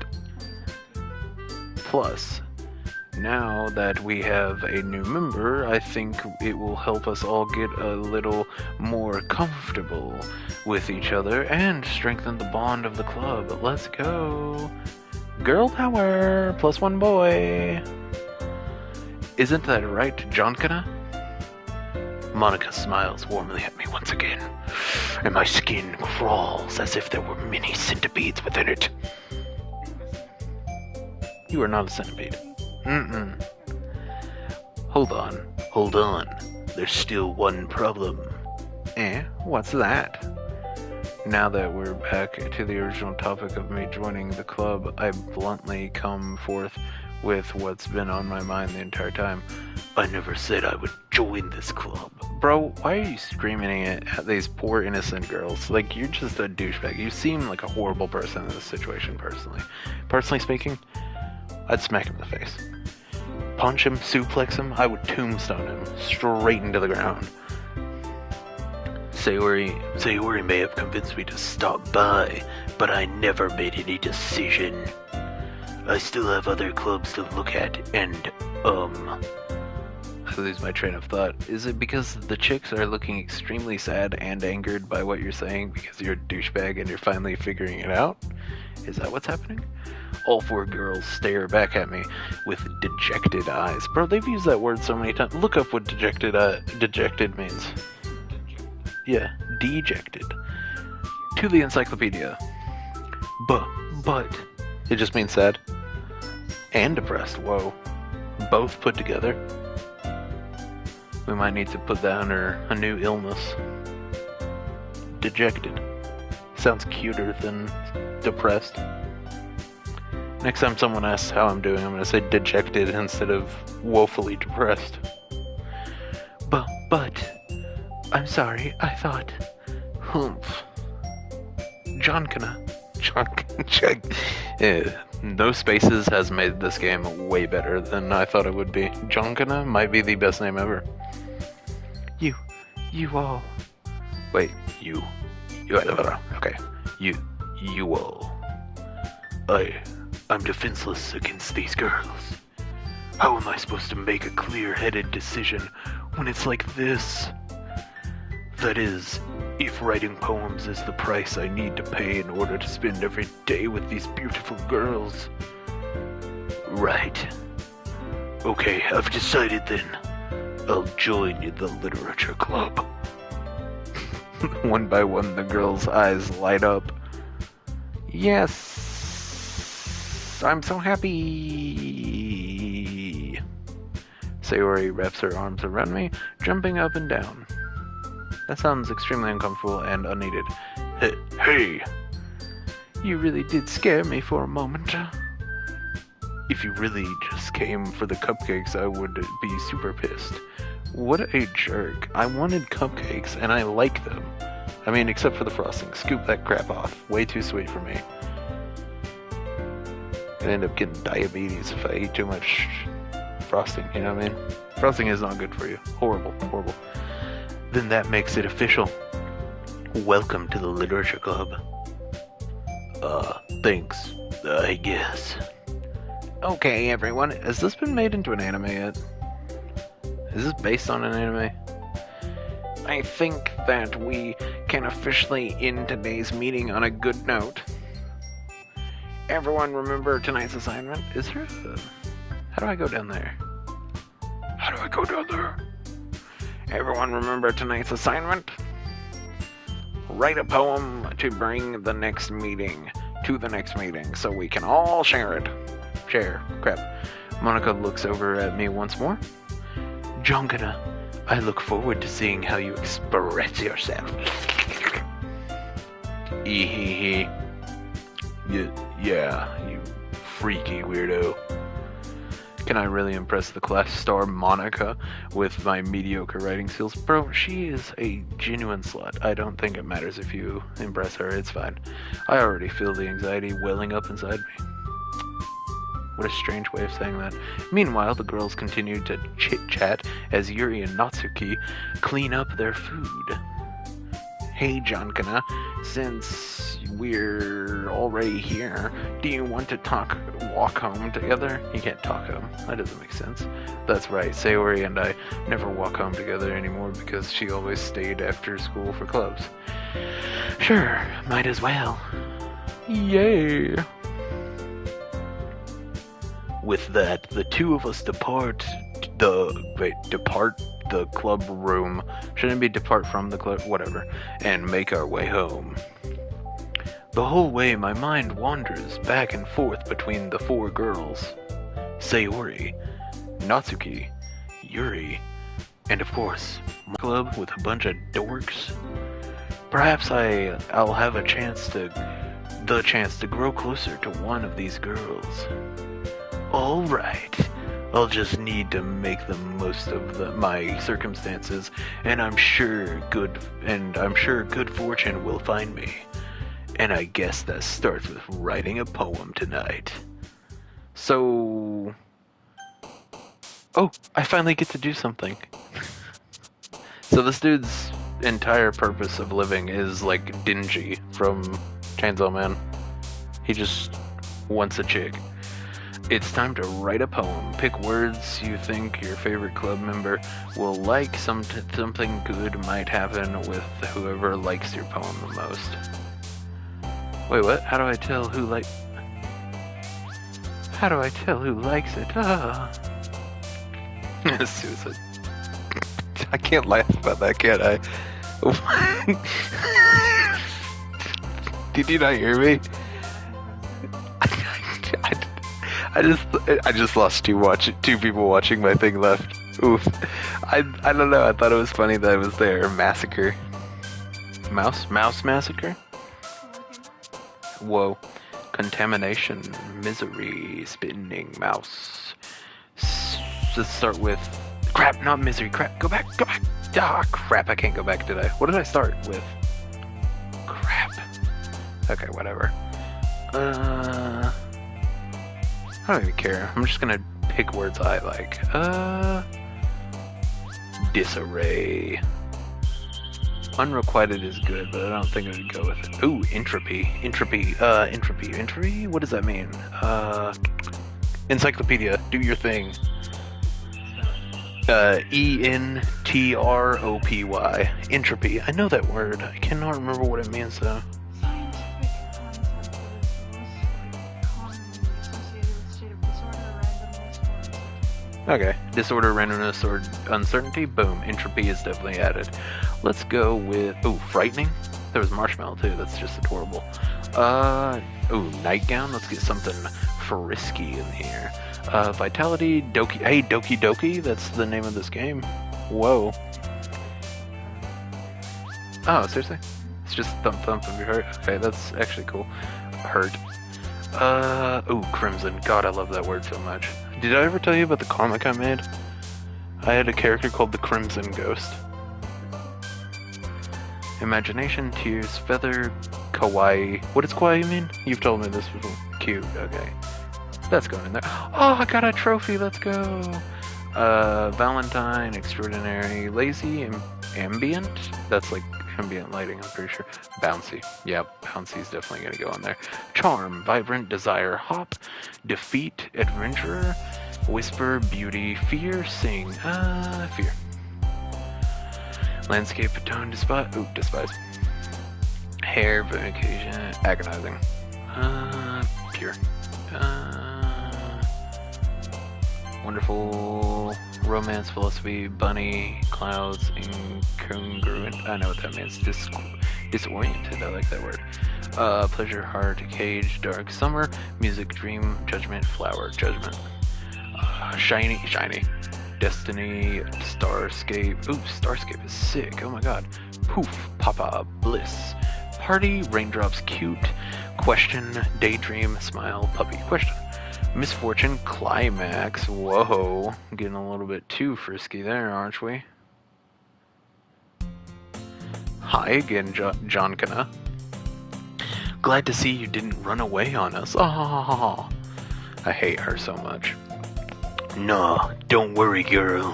Plus, now that we have a new member, I think it will help us all get a little more comfortable with each other and strengthen the bond of the club. Let's go. Girl power. +1 boy. Isn't that right, Jonkana? Monica smiles warmly at me once again, and my skin crawls as if there were many centipedes within it. You are not a centipede. Hold on. There's still one problem. What's that? Now that we're back to the original topic of me joining the club, I bluntly come forth with what's been on my mind the entire time. I never said I would join this club. Bro, why are you screaming it at these poor innocent girls? Like, you're just a douchebag. You seem like a horrible person in this situation, personally. Personally speaking, I'd smack him in the face. Punch him, suplex him, I would tombstone him straight into the ground. Sayori may have convinced me to stop by, but I never made any decision. I still have other clubs to look at, and, I lose my train of thought. Is it because the chicks are looking extremely sad and angered by what you're saying because you're a douchebag and you're finally figuring it out? Is that what's happening? All four girls stare back at me with dejected eyes. Bro, they've used that word so many times. Look up what dejected means. Yeah, dejected. To the encyclopedia. But, it just means sad. And depressed, whoa. Both put together. We might need to put that under a new illness. Dejected. Sounds cuter than depressed. Next time someone asks how I'm doing, I'm going to say dejected instead of woefully depressed. But, I'm sorry, I thought, humph. No spaces has made this game way better than I thought it would be. Jonkana might be the best name ever. You all. Wait, you. Okay. You all. I'm defenseless against these girls. How am I supposed to make a clear-headed decision when it's like this? That is, if writing poems is the price I need to pay in order to spend every day with these beautiful girls. Right. Okay, I've decided then. I'll join the literature club. One by one, the girls' eyes light up. Yes, I'm so happy. Sayori wraps her arms around me, jumping up and down. That sounds extremely uncomfortable and unneeded. Hey! You really did scare me for a moment. If you really just came for the cupcakes, I would be super pissed. What a jerk. I wanted cupcakes, and I like them. I mean, except for the frosting. Scoop that crap off. Way too sweet for me. I'd end up getting diabetes if I eat too much frosting, you know what I mean? Frosting is not good for you. Horrible, horrible. Then that makes it official. Welcome to the Literature Club. Thanks, I guess. Okay, everyone, has this been made into an anime yet? Is this based on an anime? I think that we can officially end today's meeting on a good note. Everyone remember tonight's assignment? Is there a... How do I go down there? How do I go down there? Everyone remember tonight's assignment? Write a poem to bring the next meeting to the next meeting so we can all share it. Share. Crap. Monica looks over at me once more. Jonkana, I look forward to seeing how you express yourself. Ehehe. Yeah, you freaky weirdo. Can I really impress the class star Monica with my mediocre writing skills? Bro, she is a genuine slut. I don't think it matters if you impress her, it's fine. I already feel the anxiety welling up inside me. What a strange way of saying that. Meanwhile, the girls continue to chit-chat as Yuri and Natsuki clean up their food. Hey, Jonkana, since we're already here, do you want to walk home together? You can't talk home. That doesn't make sense. That's right, Sayori and I never walk home together anymore because she always stayed after school for clubs. Sure, might as well. Yay! With that, the two of us depart the club room. Shouldn't be depart from the club, whatever, and make our way home. The whole way, my mind wanders back and forth between the four girls. Sayori, Natsuki, Yuri, and of course, my club with a bunch of dorks. Perhaps I'll have the chance to grow closer to one of these girls. All right. I'll just need to make the most of my circumstances, and I'm sure good fortune will find me. And I guess that starts with writing a poem tonight. So, oh, I finally get to do something. So this dude's entire purpose of living is like Dingy from Chainsaw Man. He just wants a chick. It's time to write a poem. Pick words you think your favorite club member will like. Something good might happen with whoever likes your poem the most. Wait, what? How do I tell who likes it? Suicide. I can't laugh about that, can I? Did you not hear me? I just lost two people watching my thing left. Oof. I don't know. I thought it was funny that it was there. Massacre. Mouse massacre. Whoa. Contamination, misery, spinning mouse. Let's start with crap, not misery. Crap. Go back. Ah, crap. I can't go back, did I? What did I start with? Crap. Okay, whatever. I don't even care. I'm just gonna pick words I like. Disarray. Unrequited is good, but I don't think I would go with it. Ooh, entropy. Entropy. What does that mean? Encyclopedia. Do your thing. ENTROPY. Entropy. I know that word. I cannot remember what it means though. Okay, disorder, randomness, or uncertainty. Boom, entropy is definitely added. Let's go with frightening. There was marshmallow too. That's just adorable. Nightgown. Let's get something frisky in here. Vitality, Doki. Hey, Doki Doki. That's the name of this game. Whoa. Oh, seriously? It's just thump thump of your heart. Okay, that's actually cool. Hurt. Crimson. God, I love that word so much. Did I ever tell you about the comic I made? I had a character called the Crimson Ghost. Imagination, tears, feather, kawaii. What does kawaii mean? You've told me this was cute. Okay. That's going in there. Oh, I got a trophy. Let's go. Valentine, extraordinary, lazy, ambient. That's like ambient lighting, I'm pretty sure. Bouncy. Yep, bouncy's definitely gonna go in there. Charm, vibrant, desire, hop, defeat, adventurer, whisper, beauty, fear, sing. Fear. Landscape, tone, despise. Hair, vacation, agonizing. Pure. Wonderful, romance, philosophy, bunny, clouds, incongruent. I know what that means. Disoriented. I like that word. Pleasure, heart, cage, dark, summer, music, dream, judgment, flower, judgment. Shiny. Destiny, Starscape. Ooh, Starscape is sick. Oh my god. Poof, Papa, bliss. Party, raindrops, cute. Question, daydream, smile, puppy. Question. Misfortune, climax. Whoa, getting a little bit too frisky there, aren't we? Hi again, John Cana. Glad to see you didn't run away on us. Oh, I hate her so much. No, don't worry, girl.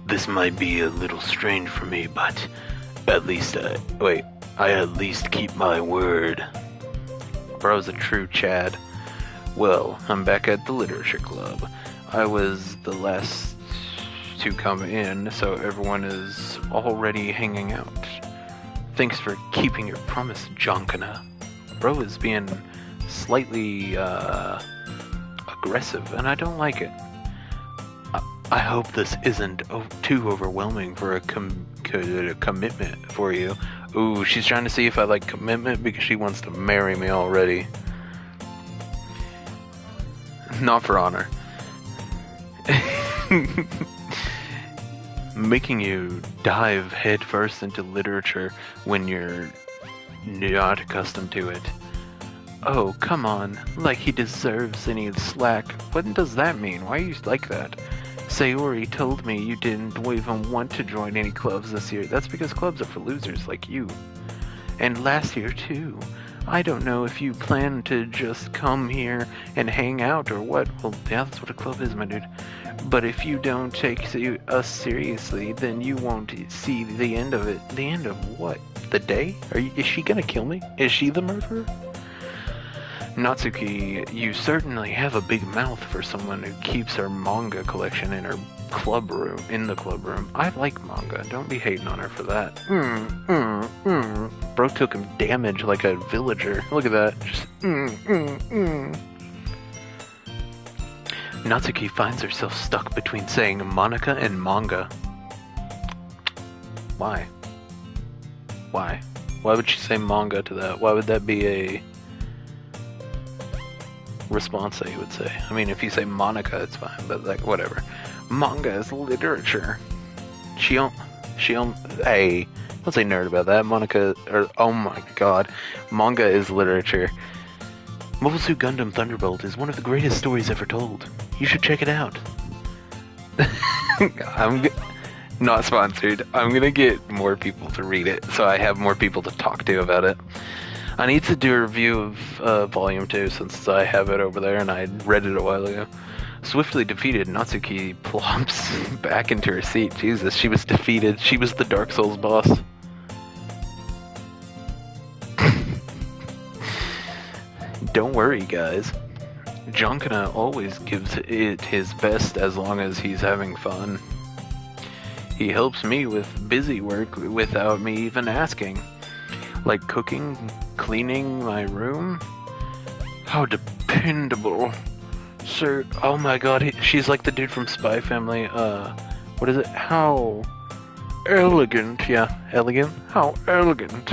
This might be a little strange for me, but at least I at least keep my word. Bro's a true Chad. Well, I'm back at the literature club. I was the last to come in, so everyone is already hanging out. Thanks for keeping your promise, Jonkana. Bro is being slightly aggressive, and I don't like it. I hope this isn't too overwhelming for a commitment for you. Ooh, she's trying to see if I like commitment because she wants to marry me already. Not for honor. Making you dive headfirst into literature when you're not accustomed to it. Oh, come on. Like he deserves any slack. What does that mean? Why are you like that? Sayori told me you didn't even want to join any clubs this year. That's because clubs are for losers like you. And last year, too. I don't know if you plan to just come here and hang out or what. Well, yeah, that's what a club is, my dude. But if you don't take us seriously, then you won't see the end of it. The end of what? The day? Is she gonna kill me? Is she the murderer? Natsuki, you certainly have a big mouth for someone who keeps her manga collection in her club room. In the club room, I like manga. Don't be hating on her for that. Bro took him damage like a villager. Look at that. Just Natsuki finds herself stuck between saying Monica and manga. Why? Why? Why would she say manga to that? Why would that be a response that you would say? I mean, if you say Monica, it's fine, but like, whatever. Manga is literature. Hey, don't say nerd about that. Monica, oh my god. Manga is literature. Mobile Suit Gundam Thunderbolt is one of the greatest stories ever told. You should check it out. Not sponsored. I'm gonna get more people to read it, so I have more people to talk to about it. I need to do a review of Volume 2 since I have it over there and I read it a while ago. Swiftly defeated, Natsuki plops back into her seat. Jesus, she was defeated. She was the Dark Souls boss. Don't worry, guys. Jonkana always gives it his best as long as he's having fun. He helps me with busy work without me even asking. Like cooking, cleaning my room. How dependable. Sir, oh my god, she's like the dude from Spy Family. What is it? How elegant. Yeah, elegant? How elegant.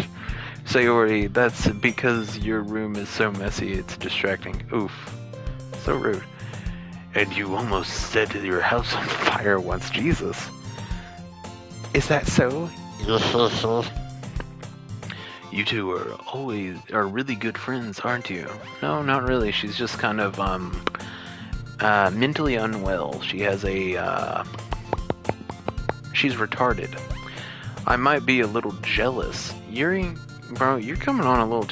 Sayori, that's because your room is so messy, it's distracting. Oof. So rude. And you almost set your house on fire once, Jesus. Is that so? You two are really good friends, aren't you? No, not really. She's just kind of, mentally unwell. She has she's retarded. I might be a little jealous. Yuri, bro, you're coming on a little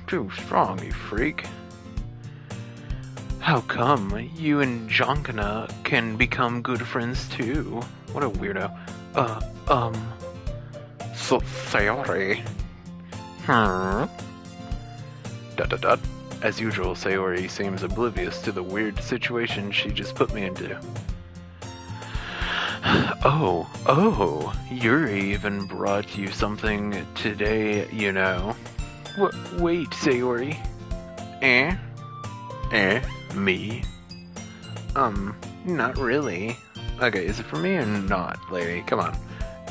too strong, you freak. How come you and Jonkana can become good friends too? What a weirdo. So, Sayori. Dot. As usual, Sayori seems oblivious to the weird situation she just put me into. Oh, Yuri even brought you something today, you know. Wait, Sayori. Me? Not really. Okay, is it for me or not, lady? Come on.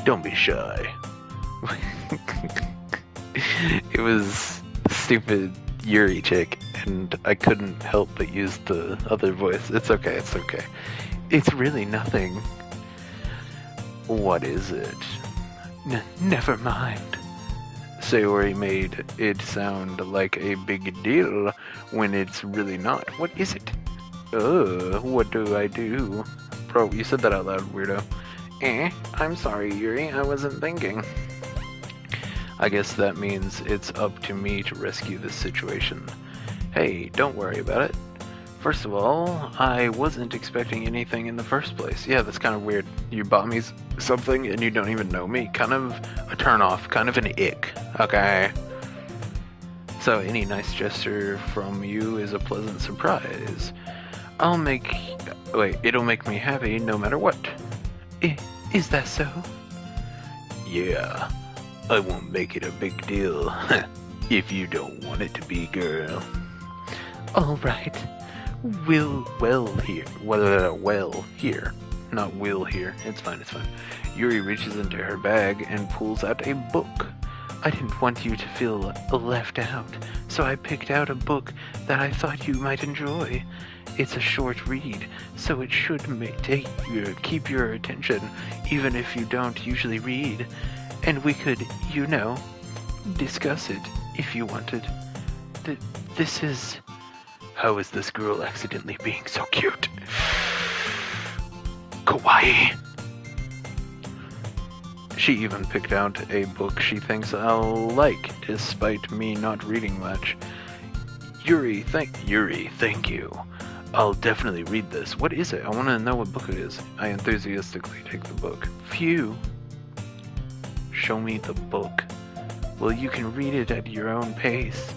Don't be shy. It was stupid Yuri chick, and I couldn't help but use the other voice. It's okay. It's really nothing. What is it? Never mind. Sayori made it sound like a big deal when it's really not. What is it? What do I do? Bro, you said that out loud, weirdo. I'm sorry, Yuri, I wasn't thinking. I guess that means it's up to me to rescue this situation. Hey, don't worry about it. First of all, I wasn't expecting anything in the first place. Yeah, that's kind of weird. You bought me something and you don't even know me. Kind of a turn-off, kind of an ick. Okay. So any nice gesture from you is a pleasant surprise. It'll make me happy no matter what. Is that so? Yeah. I won't make it a big deal. If you don't want it to be, girl. Alright. Well here. Not will here. It's fine. Yuri reaches into her bag and pulls out a book. I didn't want you to feel left out, so I picked out a book that I thought you might enjoy. It's a short read, so it should keep your attention, even if you don't usually read. And we could, discuss it if you wanted. th this is... How is this girl accidentally being so cute? Kawaii. She even picked out a book she thinks I'll like, despite me not reading much. Yuri, thank you. I'll definitely read this. What is it? I want to know what book it is. I enthusiastically take the book. Phew. Show me the book. Well, you can read it at your own pace.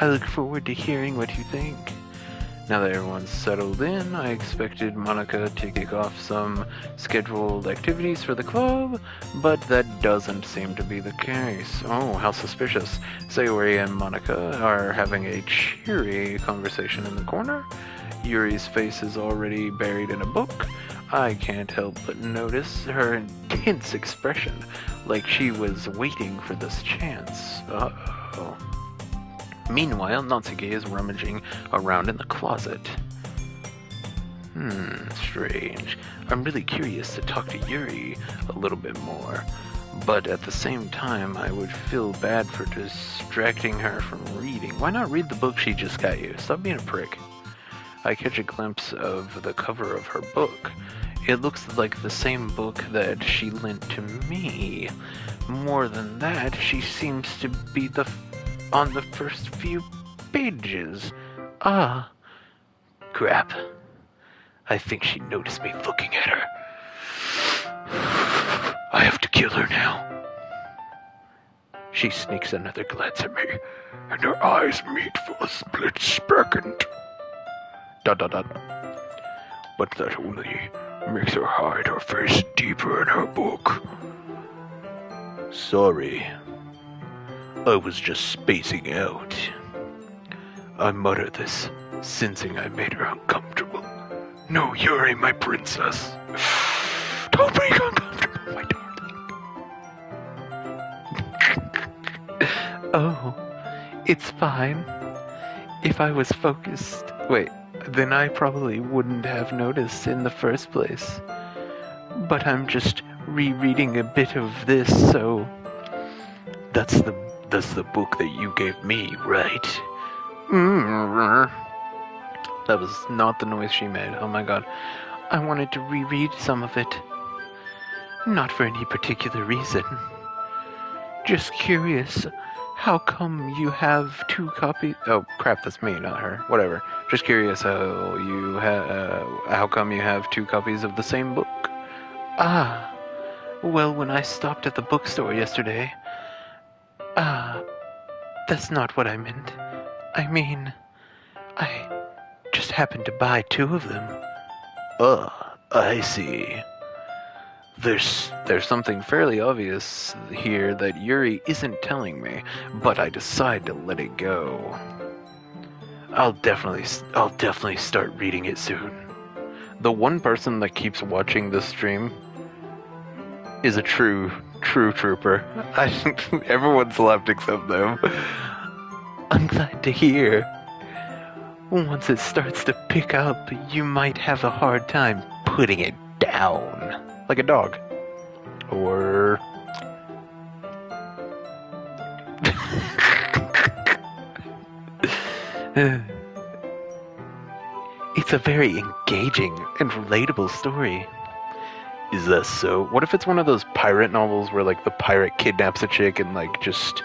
I look forward to hearing what you think. Now that everyone's settled in, I expected Monica to kick off some scheduled activities for the club, but that doesn't seem to be the case. Oh, how suspicious. Sayori and Monica are having a cheery conversation in the corner. Yuri's face is already buried in a book. I can't help but notice her intense expression, like she was waiting for this chance. Uh-oh. Meanwhile, Natsuki is rummaging around in the closet. Strange. I'm really curious to talk to Yuri a little bit more, but at the same time, I would feel bad for distracting her from reading. Why not read the book she just got you? Stop being a prick. I catch a glimpse of the cover of her book. It looks like the same book that she lent to me. More than that, she seems to be on the first few pages. Ah, crap. I think she noticed me looking at her. I have to kill her now. She sneaks another glance at me, and her eyes meet for a split second. ... But that only makes her hide her face deeper in her book. Sorry. I was just spacing out. I mutter this, sensing I made her uncomfortable. No, Yuri, my princess. Don't make her uncomfortable, my darling. Oh, it's fine. If I was focused... Wait, then I probably wouldn't have noticed in the first place. But I'm just rereading a bit of this, so... That's the book that you gave me, right? That was not the noise she made. Oh my god. I wanted to reread some of it. Not for any particular reason. Just curious. How come you have 2 copies? Oh crap, that's me, not her. Whatever. Just curious how come you have 2 copies of the same book? Ah. Well, when I stopped at the bookstore yesterday... that's not what I meant. I mean, I just happened to buy 2 of them. I see. There's something fairly obvious here that Yuri isn't telling me, but I decide to let it go. I'll definitely start reading it soon. The one person that keeps watching this stream is a true trooper. Everyone's left except them. I'm glad to hear. Once it starts to pick up, you might have a hard time putting it down. Like a dog. Or... It's a very engaging and relatable story. Is that so? What if it's one of those pirate novels where, like, the pirate kidnaps a chick and, like, just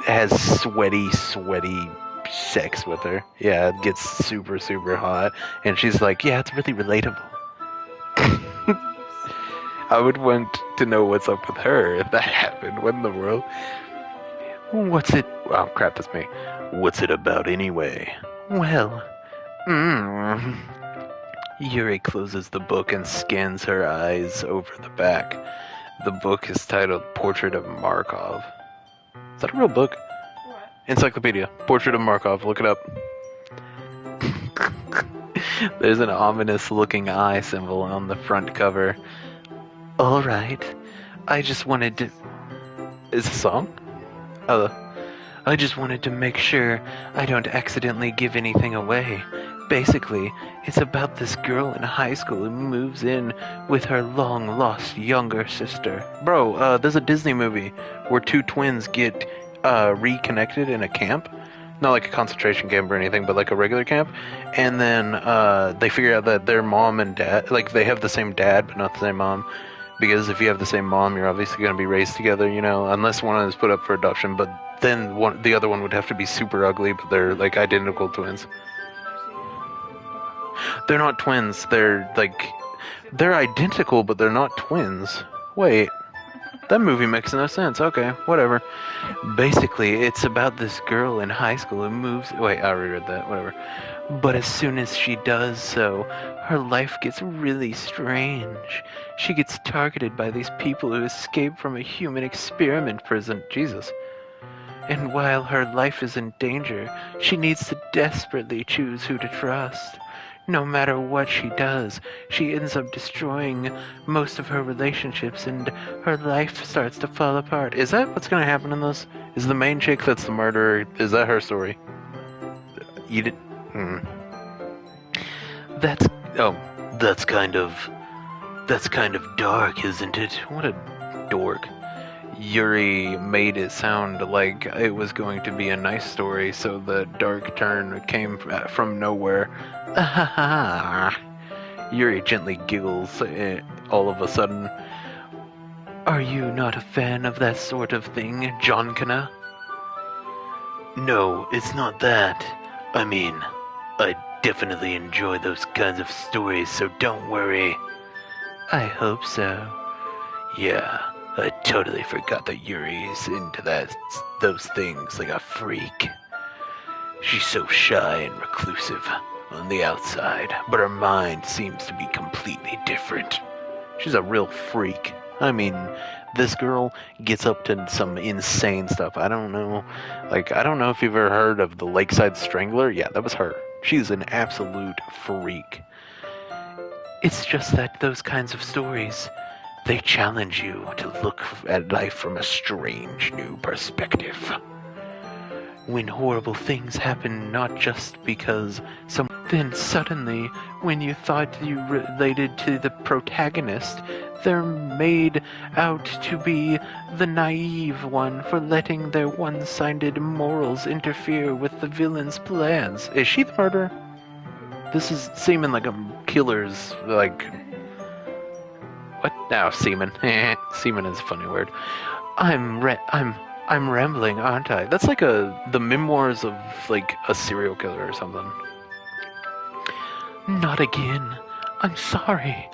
has sweaty sex with her? Yeah, it gets super hot. And she's like, yeah, it's really relatable. I would want to know what's up with her if that happened. What in the world? What's it... Oh, crap, that's me. What's it about anyway? Well... Yuri closes the book and scans her eyes over the back. The book is titled Portrait of Markov. Is that a real book? What? Encyclopedia. Portrait of Markov. Look it up. There's an ominous looking eye symbol on the front cover. Alright. I just wanted to... Is it a song? I just wanted to make sure I don't accidentally give anything away. Basically, it's about this girl in high school who moves in with her long-lost younger sister. Bro, there's a Disney movie where 2 twins get reconnected in a camp. not like a concentration camp or anything, but like a regular camp. And then they figure out that their mom and dad, like they have the same dad but not the same mom. Because if you have the same mom, you're obviously going to be raised together, you know, unless one is put up for adoption. But then the other one would have to be super ugly, but they're like identical twins. They're not twins. They're identical, but they're not twins. Wait, that movie makes no sense. Okay, whatever. Basically, it's about this girl in high school who moves. Wait, I reread that. Whatever. But as soon as she does so, her life gets really strange. She gets targeted by these people who escaped from a human experiment prison. Jesus. And while her life is in danger, she needs to desperately choose who to trust. No matter what she does, she ends up destroying most of her relationships and her life starts to fall apart. Is that what's going to happen in this? Is the main chick that's the murderer, is that her story? You did... That's... Oh, that's kind of dark, isn't it? What a dork. Yuri made it sound like it was going to be a nice story, so the dark turn came from nowhere. Yuri gently giggles all of a sudden. Are you not a fan of that sort of thing, Johnkana? No, it's not that. I mean, I definitely enjoy those kinds of stories, so don't worry. I hope so. Yeah, I totally forgot that Yuri's into those things like a freak. She's so shy and reclusive on the outside, but her mind seems to be completely different. She's a real freak. I mean, this girl gets up to some insane stuff. I don't know if you've ever heard of the Lakeside Strangler. Yeah, that was her. She's an absolute freak. It's just that those kinds of stories, they challenge you to look at life from a strange new perspective. When horrible things happen not just because then suddenly, when you thought you related to the protagonist, they're made out to be the naive one for letting their one-sided morals interfere with the villain's plans. Is she the murderer? This is seeming like a killer's, like... What? Now, semen. Semen is a funny word. I'm rambling, aren't I? That's like the memoirs of, like, a serial killer or something. Not again. I'm sorry.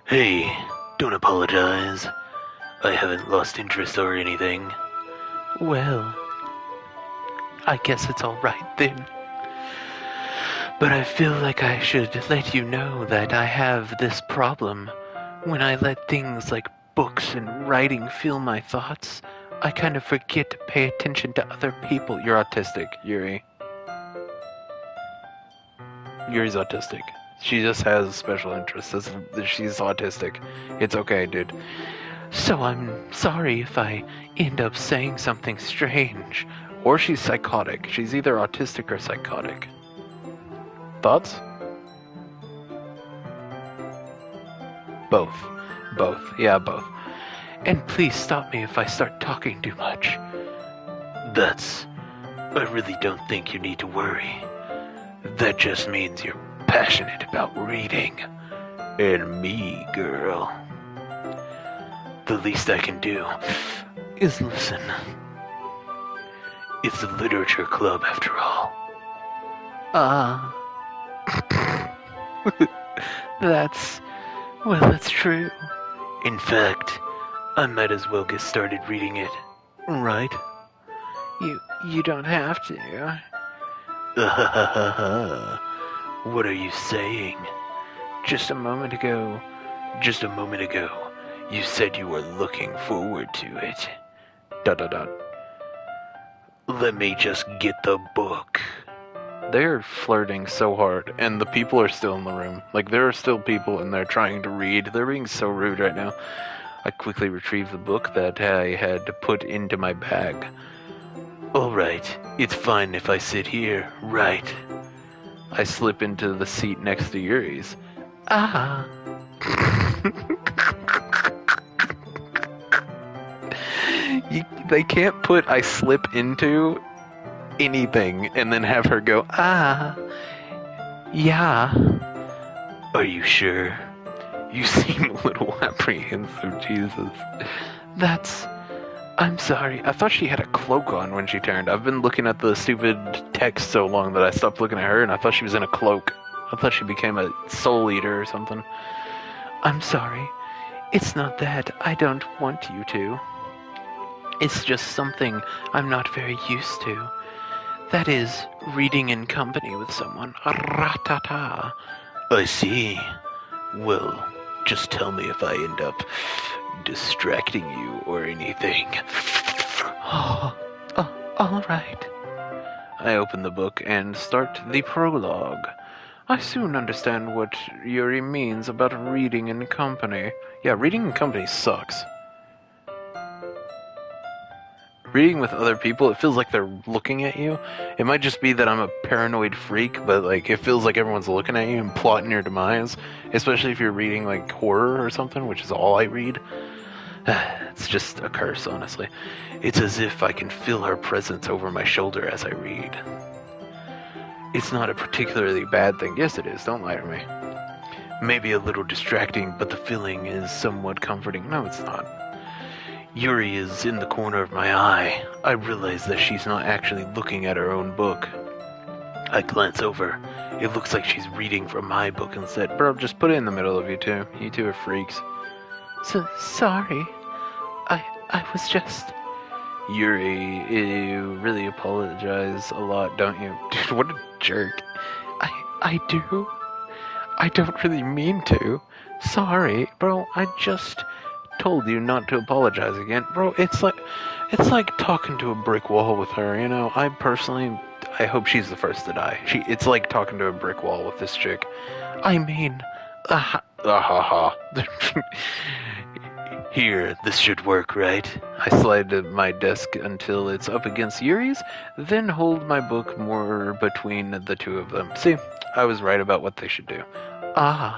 Hey, don't apologize. I haven't lost interest or anything. Well, I guess it's alright then. But I feel like I should let you know that I have this problem. When I let things like books and writing fill my thoughts, I kind of forget to pay attention to other people. You're autistic, Yuri. Yuri's autistic. She just has special interests. She's autistic. It's okay, dude. So I'm sorry if I end up saying something strange. Or she's psychotic. She's either autistic or psychotic. Thoughts? Both. Both. Yeah, both. And please stop me if I start talking too much. I really don't think you need to worry. That just means you're passionate about reading. And me, girl. The least I can do is listen. It's a literature club after all. That's true. In fact, I might as well get started reading it. Right? You don't have to. What are you saying? Just a moment ago, you said you were looking forward to it. ... Let me just get the book. They're flirting so hard, and the people are still in the room. Like, there are still people in there trying to read. They're being so rude right now. I quickly retrieved the book that I had put into my bag. Alright, it's fine if I sit here, right? I slip into the seat next to Yuri's. Ah. They can't put I slip into anything and then have her go, ah, yeah. Are you sure? You seem a little apprehensive, Jesus. That's. I'm sorry. I thought she had a cloak on when she turned. I've been looking at the stupid text so long that I stopped looking at her and I thought she was in a cloak. I thought she became a soul eater or something. I'm sorry. It's not that. I don't want you to. It's just something I'm not very used to. That is, reading in company with someone. Ratata. I see. Well, just tell me if I end up distracting you or anything. Oh, all right. I open the book and start the prologue. I soon understand what Yuri means about reading in company. Yeah, reading in company sucks. Reading with other people, it feels like they're looking at you. It might just be that I'm a paranoid freak, but like it feels like everyone's looking at you and plotting your demise. Especially if you're reading like horror or something, which is all I read. It's just a curse, honestly. It's as if I can feel her presence over my shoulder as I read. It's not a particularly bad thing. Yes, it is. Don't lie to me. Maybe a little distracting, but the feeling is somewhat comforting. No, it's not. Yuri is in the corner of my eye. I realize that she's not actually looking at her own book. I glance over. It looks like she's reading from my book instead. Bro, just put it in the middle of you two. You two are freaks. Sorry. I was just... Yuri, you really apologize a lot, don't you? Dude, what a jerk. I do. I don't really mean to. Sorry, bro, I just told you not to apologize again. Bro, it's like talking to a brick wall with her, you know? I hope she's the first to die. It's like talking to a brick wall with this chick. I mean, Here, this should work, right? I slide to my desk until it's up against Yuri's, then hold my book more between the two of them. See, I was right about what they should do. Ah,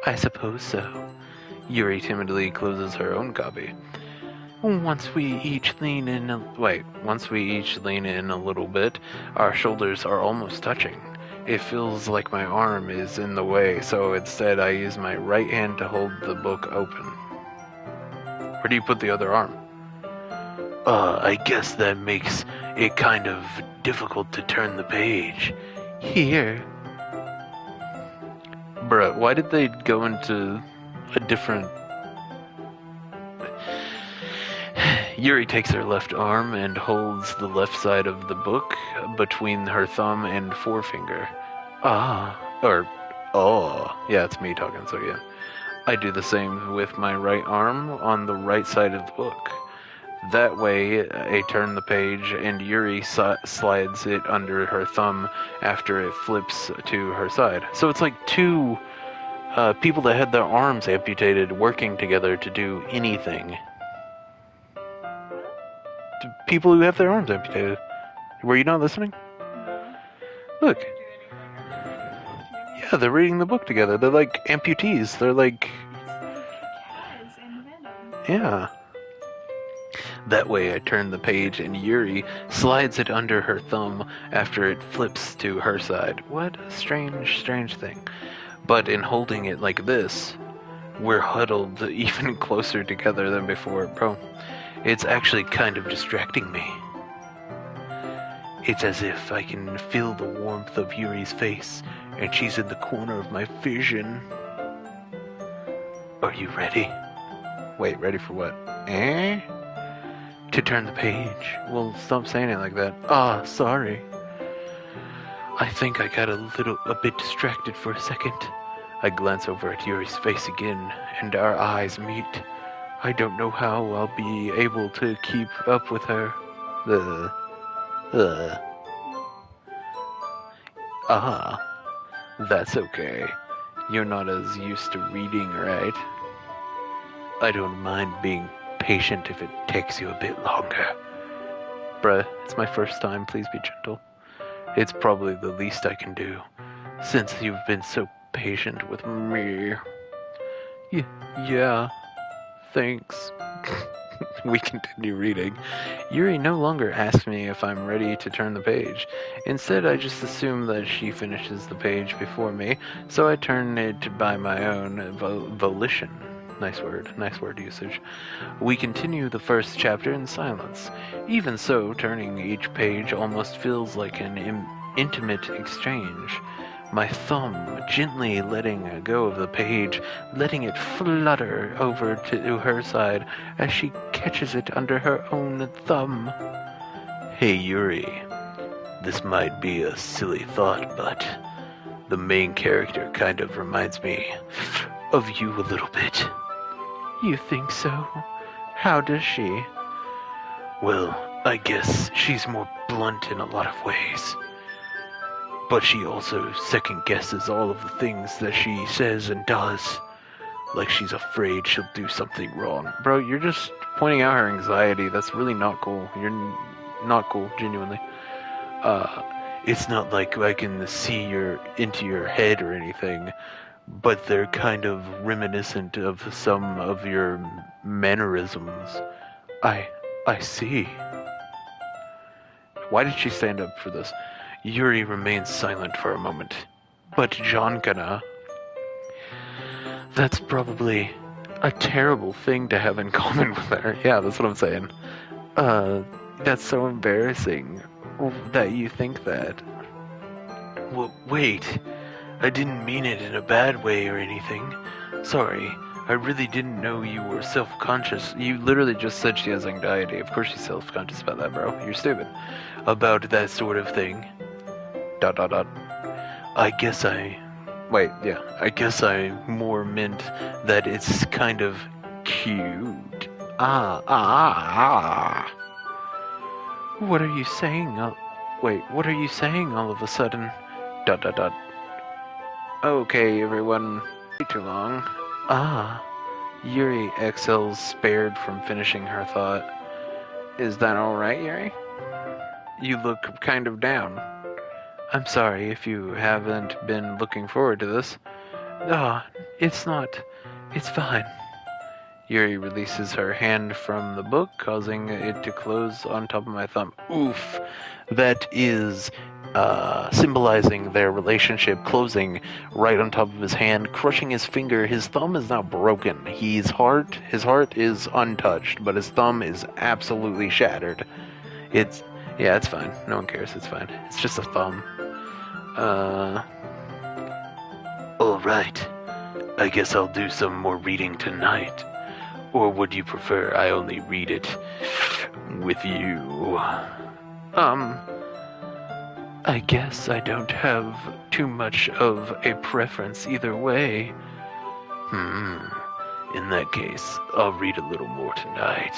I suppose so. Yuri timidly closes her own copy. Once we each lean in a little bit, our shoulders are almost touching. It feels like my arm is in the way, so instead I use my right hand to hold the book open. Where do you put the other arm? I guess that makes it kind of difficult to turn the page. Here. Bruh, why did they go into a different... Yuri takes her left arm and holds the left side of the book between her thumb and forefinger. Yeah, it's me talking, so yeah. I do the same with my right arm on the right side of the book. That way, I turn the page and Yuri slides it under her thumb after it flips to her side. So it's like two people that had their arms amputated working together to do anything. People who have their arms amputated. Were you not listening? No. Look. Do anything. Yeah, they're reading the book together. They're like amputees. They're like... Kaz and Venom. Yeah. That way I turn the page and Yuri slides it under her thumb after it flips to her side. What a strange thing. But in holding it like this, we're huddled even closer together than before. Bro, it's actually kind of distracting me. It's as if I can feel the warmth of Yuri's face, and she's in the corner of my vision. Are you ready? Wait, ready for what? To turn the page. Well, stop saying it like that. Sorry. I think I got a bit distracted for a second. I glance over at Yuri's face again, and our eyes meet. I don't know how I'll be able to keep up with her. That's okay. You're not as used to reading, right? I don't mind being patient if it takes you a bit longer. Bruh, it's my first time, please be gentle. It's probably the least I can do, since you've been so patient with me. Yeah, thanks. We continue reading. Yuri no longer asks me if I'm ready to turn the page. Instead, I just assume that she finishes the page before me, so I turn it by my own volition. Nice word usage. We continue the first chapter in silence. Even so, turning each page almost feels like an intimate exchange. My thumb gently letting go of the page, letting it flutter over to her side as she catches it under her own thumb. Hey Yuri, this might be a silly thought, but the main character kind of reminds me of you a little bit. You think so? How does she? Well, I guess she's more blunt in a lot of ways. But she also second guesses all of the things that she says and does. Like she's afraid she'll do something wrong. Bro, you're just pointing out her anxiety. That's really not cool. You're not cool, genuinely. It's not like I can see into your head or anything, but they're kind of reminiscent of some of your mannerisms. I see. Why did she stand up for this? Yuri remains silent for a moment. But Jonkana, that's probably a terrible thing to have in common with her. Yeah, that's what I'm saying. That's so embarrassing that you think that. Well, wait. I didn't mean it in a bad way or anything. Sorry. I really didn't know you were self-conscious. You literally just said she has anxiety. Of course she's self-conscious about that, bro. You're stupid. About that sort of thing. ... I guess I more meant that it's kind of cute. What are you saying? What are you saying all of a sudden? ... Okay, everyone. Way too long. Yuri exhales, spared from finishing her thought. Is that alright, Yuri? You look kind of down. I'm sorry if you haven't been looking forward to this. It's not. It's fine. Yuri releases her hand from the book, causing it to close on top of my thumb. Oof. That is symbolizing their relationship closing right on top of his hand, crushing his finger. His thumb is now broken. His heart is untouched, but his thumb is absolutely shattered. It's fine. No one cares. It's fine. It's just a thumb. Alright. I guess I'll do some more reading tonight. Or would you prefer I only read it with you? I guess I don't have too much of a preference either way. In that case, I'll read a little more tonight.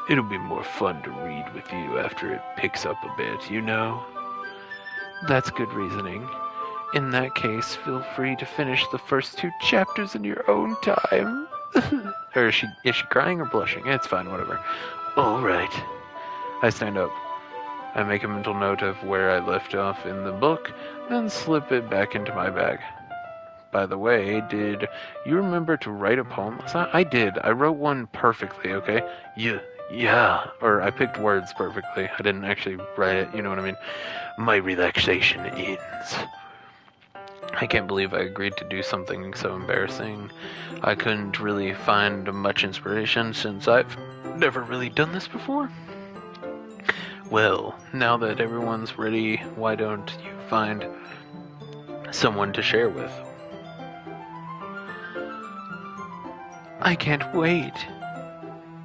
It'll be more fun to read with you after it picks up a bit, you know? That's good reasoning. In that case, feel free to finish the first 2 chapters in your own time. Or is she crying or blushing? It's fine, whatever. Alright. I stand up. I make a mental note of where I left off in the book, then slip it back into my bag. By the way, did you remember to write a poem last night? I did. I wrote one perfectly, okay? Yeah. Or I picked words perfectly. I didn't actually write it, you know what I mean? My relaxation ends. I can't believe I agreed to do something so embarrassing. I couldn't really find much inspiration since I've never really done this before. Well, now that everyone's ready, why don't you find someone to share with? I can't wait.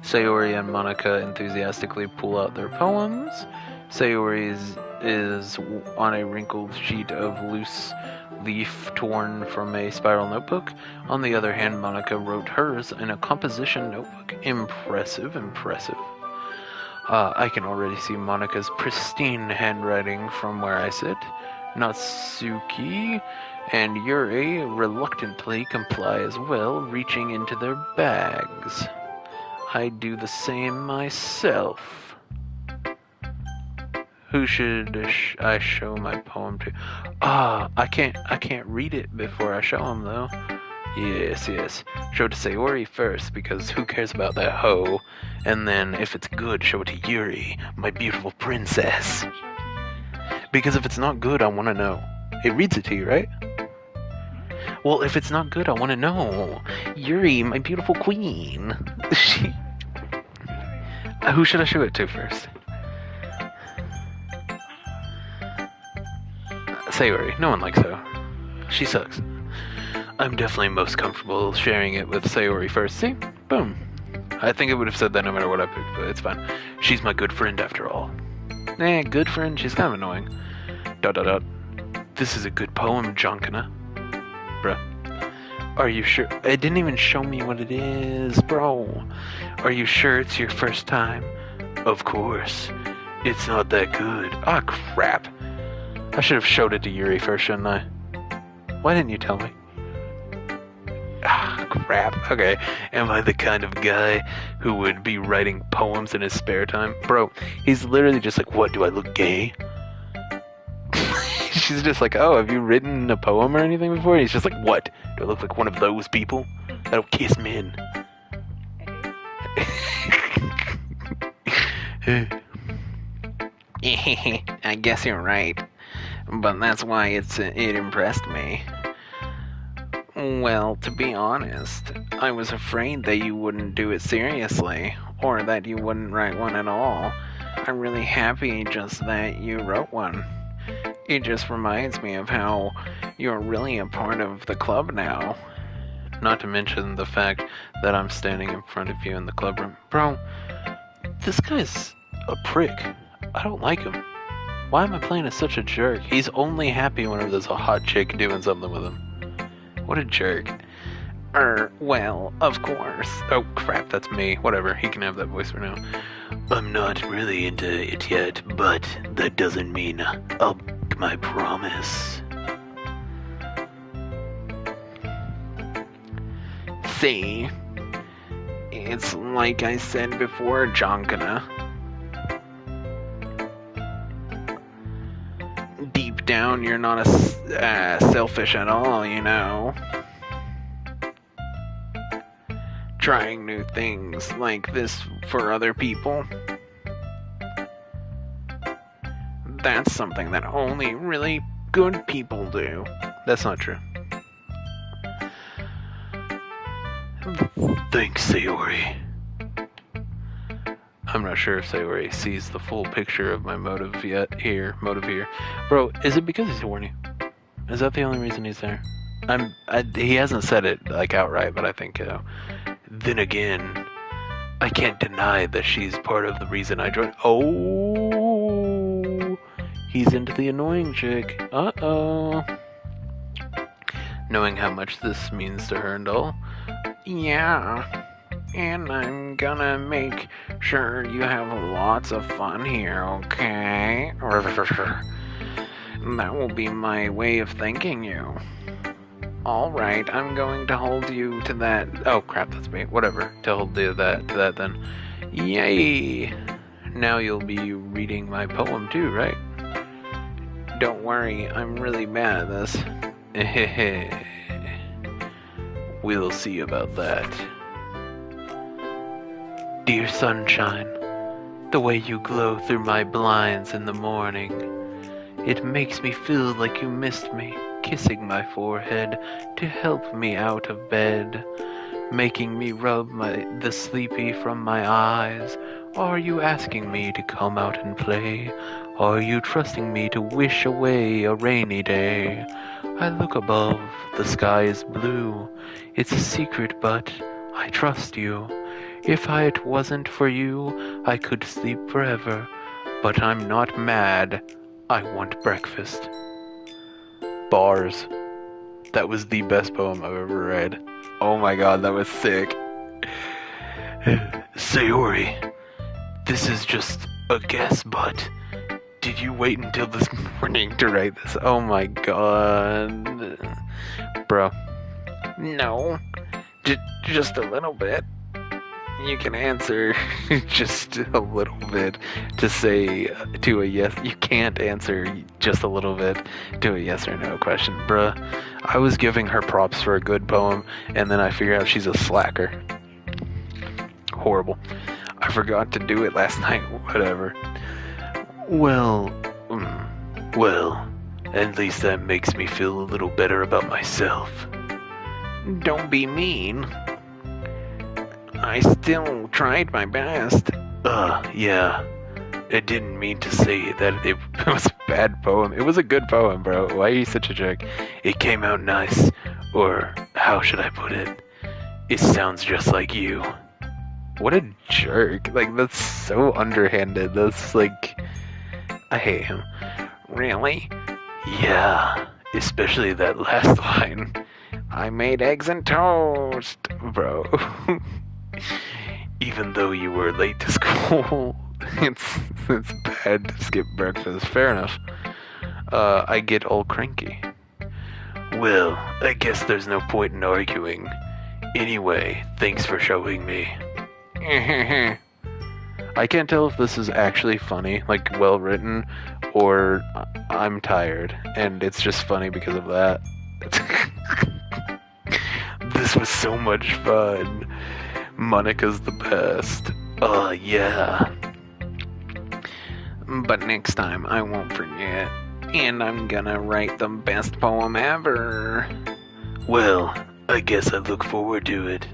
Sayori and Monica enthusiastically pull out their poems. Sayori is on a wrinkled sheet of loose leaf torn from a spiral notebook. On the other hand, Monica wrote hers in a composition notebook. Impressive. I can already see Monica's pristine handwriting from where I sit. Natsuki and Yuri reluctantly comply as well, reaching into their bags. I do the same myself. Who should I show my poem to? I can't read it before I show him, though. Yes, yes. Show it to Sayori first, because who cares about that hoe? And then, if it's good, show it to Yuri, my beautiful princess. Show it to Yuri first. Because if it's not good, I want to know. It reads it to you, right? Well, if it's not good, I want to know. Yuri, my beautiful queen. She. Who should I show it to first? Sayori. No one likes her. She sucks. I'm definitely most comfortable sharing it with Sayori first. See? Boom. I think it would have said that no matter what I picked, but it's fine. She's my good friend after all. Good friend? She's kind of annoying. ... This is a good poem, Jonkana. Bruh. Are you sure? It didn't even show me what it is, bro. Are you sure it's your first time? Of course. It's not that good. Ah, crap. I should have showed it to Yuri first, shouldn't I? Why didn't you tell me? Ah, crap. Okay. Am I the kind of guy who would be writing poems in his spare time? Bro, he's literally just like, what, do I look gay? She's just like, oh, have you written a poem or anything before? And he's just like, what? Do I look like one of those people that'll kiss men? I guess you're right. But that's why it impressed me. Well, to be honest, I was afraid that you wouldn't do it seriously, or that you wouldn't write one at all. I'm really happy just that you wrote one. It just reminds me of how you're really a part of the club now. Not to mention the fact that I'm standing in front of you in the club room. Bro, this guy's a prick. I don't like him. Why am I playing as such a jerk? He's only happy whenever there's a hot chick doing something with him. What a jerk. Well, of course. Oh, crap, that's me. Whatever, he can have that voice for now. I'm not really into it yet, but that doesn't mean I'll break my promise. See? It's like I said before, Jonkana. Deep down, you're not selfish at all, you know. Trying new things like this for other people. That's something that only really good people do. That's not true. Thanks, Sayori. I'm not sure if Sayori sees the full picture of my motive yet. Motive here. Bro, is it because he's horny? Is that the only reason he's there? He hasn't said it like outright, but I think then again, I can't deny that she's part of the reason I joined. Oh, he's into the annoying chick. Uh-oh. Knowing how much this means to her and all. Yeah. And I'm gonna make sure you have lots of fun here, okay? That will be my way of thanking you. Alright, I'm going to hold you to that. Oh crap, that's me. Whatever. To hold you to that then. Yay! Now you'll be reading my poem too, right? Don't worry, I'm really bad at this. We'll see about that. Dear sunshine, the way you glow through my blinds in the morning, it makes me feel like you missed me, kissing my forehead to help me out of bed, making me rub the sleepy from my eyes. Are you asking me to come out and play? Are you trusting me to wish away a rainy day? I look above, the sky is blue. It's a secret, but I trust you. If it wasn't for you, I could sleep forever. But I'm not mad. I want breakfast. Bars. That was the best poem I've ever read. Oh my god, that was sick. Sayori, this is just a guess, but did you wait until this morning to write this? Oh my god. Bro. No, just a little bit. You can answer just a little bit to say to a yes. You can't answer just a little bit to a yes or no question. Bruh, I was giving her props for a good poem, and then I figure out she's a slacker. Horrible. I forgot to do it last night. Whatever. Well, well, at least that makes me feel a little better about myself. Don't be mean. I still tried my best. Yeah. I didn't mean to say that it was a bad poem. It was a good poem, bro. Why are you such a jerk? It came out nice. Or, how should I put it? It sounds just like you. What a jerk. Like, that's so underhanded. That's like... I hate him. Really? Yeah. Especially that last line. I made eggs and toast. Bro. Even though you were late to school, it's bad to skip breakfast. Fair enough. I get all cranky. Well, I guess there's no point in arguing. Anyway, thanks for showing me. I can't tell if this is actually funny, like well written, or I'm tired, and it's just funny because of that. This was so much fun. Monica's the best. Yeah. But next time I won't forget. And I'm gonna write the best poem ever. Well, I guess I look forward to it.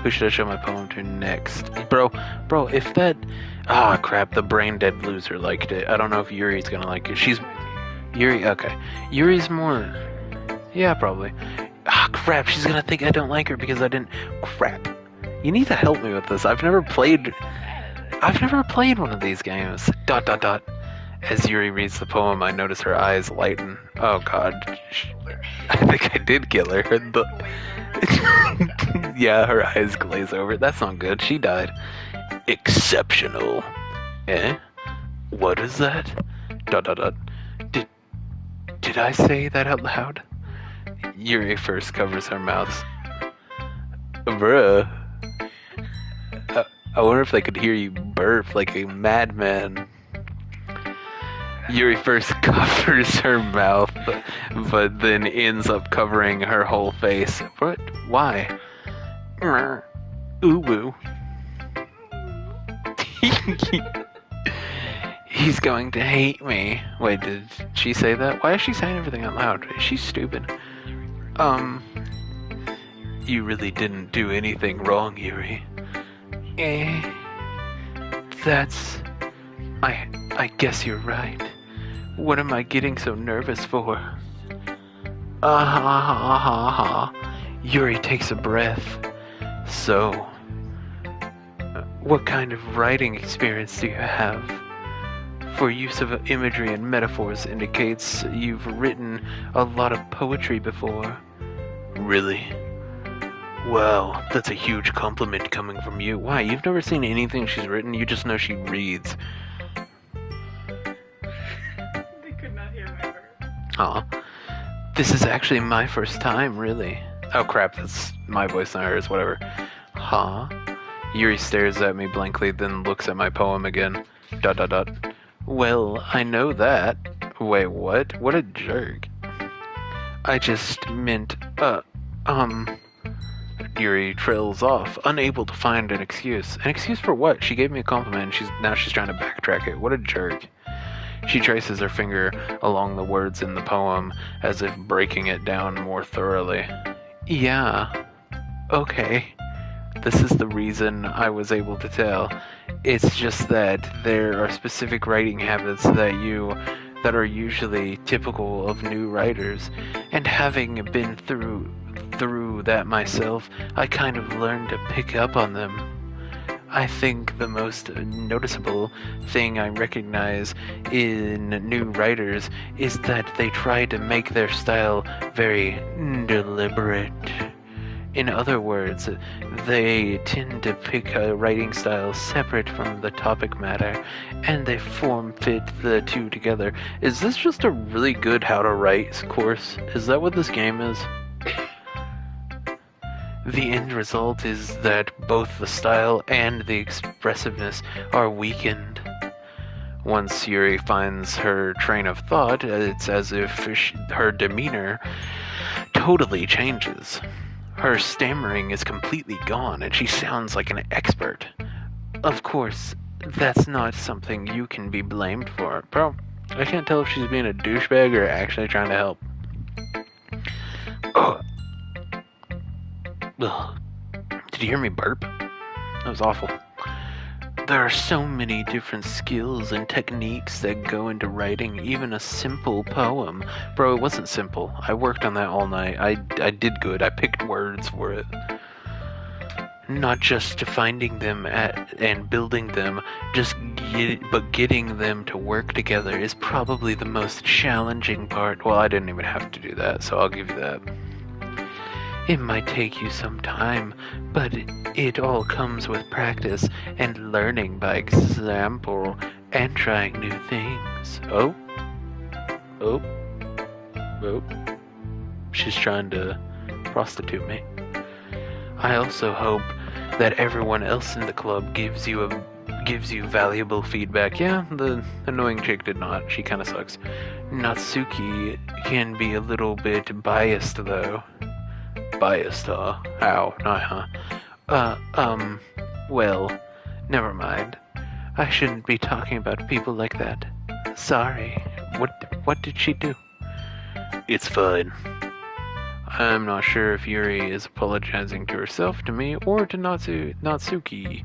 Who should I show my poem to next? Bro, if that... Ah, crap, the brain dead loser liked it. I don't know if Yuri's gonna like it. Yuri, okay. Yuri's more... Yeah, probably. Ah, crap, she's gonna think I don't like her because I didn't... Crap. You need to help me with this. I've never played one of these games. ... As Yuri reads the poem, I notice her eyes lighten. Oh god. I think I did kill her. Yeah, her eyes glaze over. That's not good. She died. Exceptional. Eh? What is that? ... Did I say that out loud? Yuri first covers her mouth. Bruh. I wonder if they could hear you burp like a madman. Yuri first covers her mouth, but then ends up covering her whole face. What? Why? Ooh woo. He's going to hate me. Wait, did she say that? Why is she saying everything out loud? Is she stupid? You really didn't do anything wrong, Yuri. That's... I guess you're right. What am I getting so nervous for? Yuri takes a breath. So, what kind of writing experience do you have? For use of imagery and metaphors indicates you've written a lot of poetry before. Really? Wow, that's a huge compliment coming from you. Why? You've never seen anything she's written, you just know she reads. They could not hear my words. Aw. This is actually my first time, really. Oh crap, that's my voice, not hers, whatever. Huh? Yuri stares at me blankly, then looks at my poem again. ... Well, I know that. Wait, what? What a jerk. I just meant, Yuri trails off, unable to find an excuse. An excuse for what? She gave me a compliment and now she's trying to backtrack it. What a jerk. She traces her finger along the words in the poem as if breaking it down more thoroughly. Yeah. Okay. This is the reason I was able to tell. It's just that there are specific writing habits that are usually typical of new writers, and having been through that myself, I kind of learned to pick up on them. I think the most noticeable thing I recognize in new writers is that they try to make their style very deliberate. In other words, they tend to pick a writing style separate from the topic matter, and they form-fit the two together. Is this just a really good how to write course? Is that what this game is? The end result is that both the style and the expressiveness are weakened. Once Yuri finds her train of thought, it's as if her demeanor totally changes. Her stammering is completely gone, and she sounds like an expert. Of course, that's not something you can be blamed for. Bro, I can't tell if she's being a douchebag or actually trying to help. Ugh. Ugh. Did you hear me burp? That was awful. There are so many different skills and techniques that go into writing even a simple poem. Bro, it wasn't simple. I worked on that all night. I did good. I picked words for it. Not just finding them and building them, but getting them to work together is probably the most challenging part. Well, I didn't even have to do that, so I'll give you that. It might take you some time, but it all comes with practice and learning by example and trying new things. Oh. She's trying to prostitute me. I also hope that everyone else in the club gives you valuable feedback. Yeah, the annoying chick did not. She kind of sucks. Natsuki can be a little bit biased though. Biased, huh? How? Not huh? Well, never mind. I shouldn't be talking about people like that. Sorry. What did she do? It's fine. I'm not sure if Yuri is apologizing to herself, to me, or to Natsuki.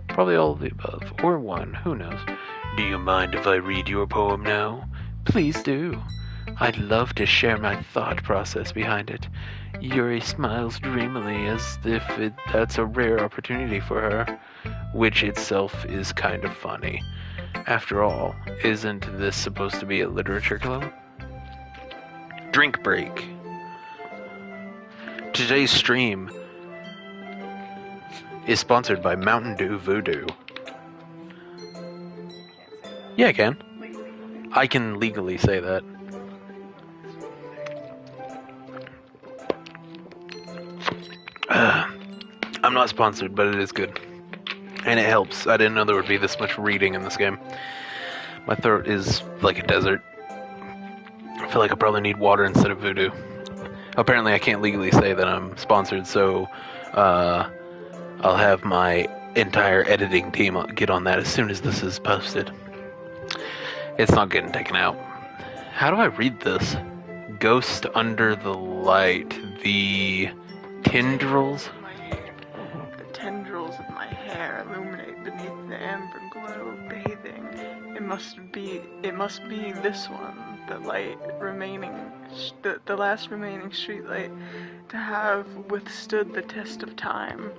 Probably all of the above, or one, who knows. Do you mind if I read your poem now? Please do. I'd love to share my thought process behind it. Yuri smiles dreamily as if that's a rare opportunity for her, which itself is kind of funny. After all, isn't this supposed to be a literature club? Drink break. Today's stream is sponsored by Mountain Dew Voodoo. Yeah, I can. I can legally say that. I'm not sponsored, but it is good. And it helps. I didn't know there would be this much reading in this game. My throat is like a desert. I feel like I probably need water instead of voodoo. Apparently I can't legally say that I'm sponsored, so I'll have my entire editing team get on that as soon as this is posted. It's not getting taken out. How do I read this? Ghost under the light. The tendrils? The tendrils of my hair illuminate beneath the amber glow, bathing. It must be this one, the light remaining, the last remaining streetlight to have withstood the test of time,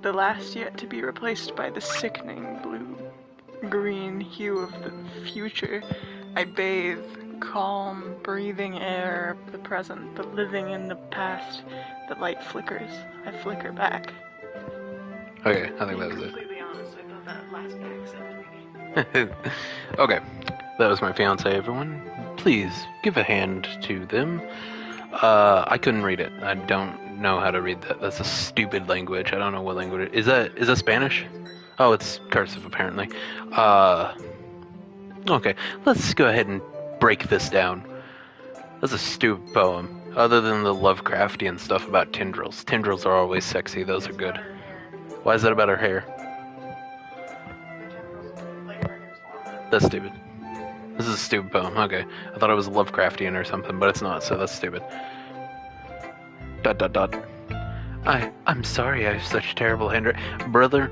the last yet to be replaced by the sickening blue-green hue of the future. I bathe, calm, breathing air of the present, the living in the past. The light flickers. I flicker back. Okay, I think that was it. Completely honest, I thought that last back said Okay, that was my fiance, everyone. Please give a hand to them. I couldn't read it. I don't know how to read that. That's a stupid language. I don't know what language it is. Is that Spanish? Oh, it's cursive apparently. Okay, let's go ahead and break this down. That's a stupid poem. Other than the Lovecraftian stuff about tendrils. Tendrils are always sexy. Those are good. Why is that about her hair? That's stupid. This is a stupid poem. Okay. I thought it was Lovecraftian or something, but it's not, so that's stupid. ... I'm sorry I have such terrible handwriting. Brother,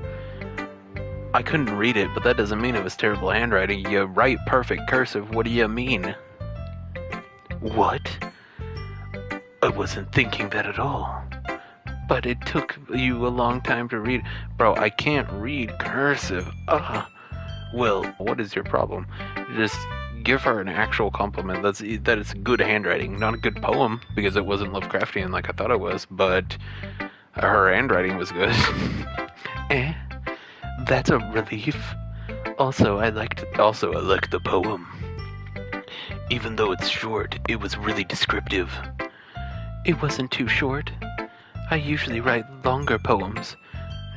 I couldn't read it, but that doesn't mean it was terrible handwriting. You write perfect cursive. What do you mean? What? I wasn't thinking that at all. But it took you a long time to read. Bro, I can't read cursive. Well, what is your problem? Just give her an actual compliment. That it's good handwriting, not a good poem, because it wasn't Lovecraftian like I thought it was, but her handwriting was good. That's a relief. Also, I liked the poem. Even though it's short, it was really descriptive. It wasn't too short. I usually write longer poems.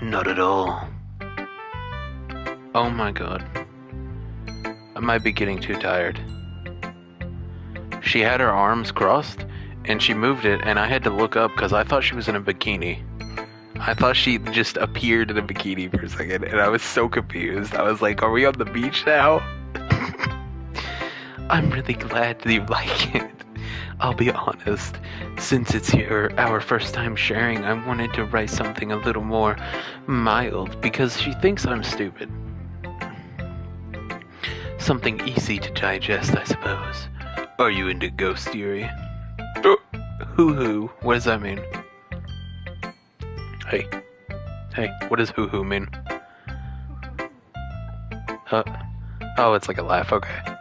Not at all. Oh my god. I might be getting too tired. She had her arms crossed, and she moved it, and I had to look up because I thought she was in a bikini. I thought she just appeared in a bikini for a second, and I was so confused. I was like, are we on the beach now? I'm really glad that you like it. I'll be honest, since it's our first time sharing, I wanted to write something a little more mild because she thinks I'm stupid. Something easy to digest, I suppose. Are you into ghost theory? Hoo-hoo, what does that mean? Hey, what does hoo-hoo mean? Oh, it's like a laugh, okay.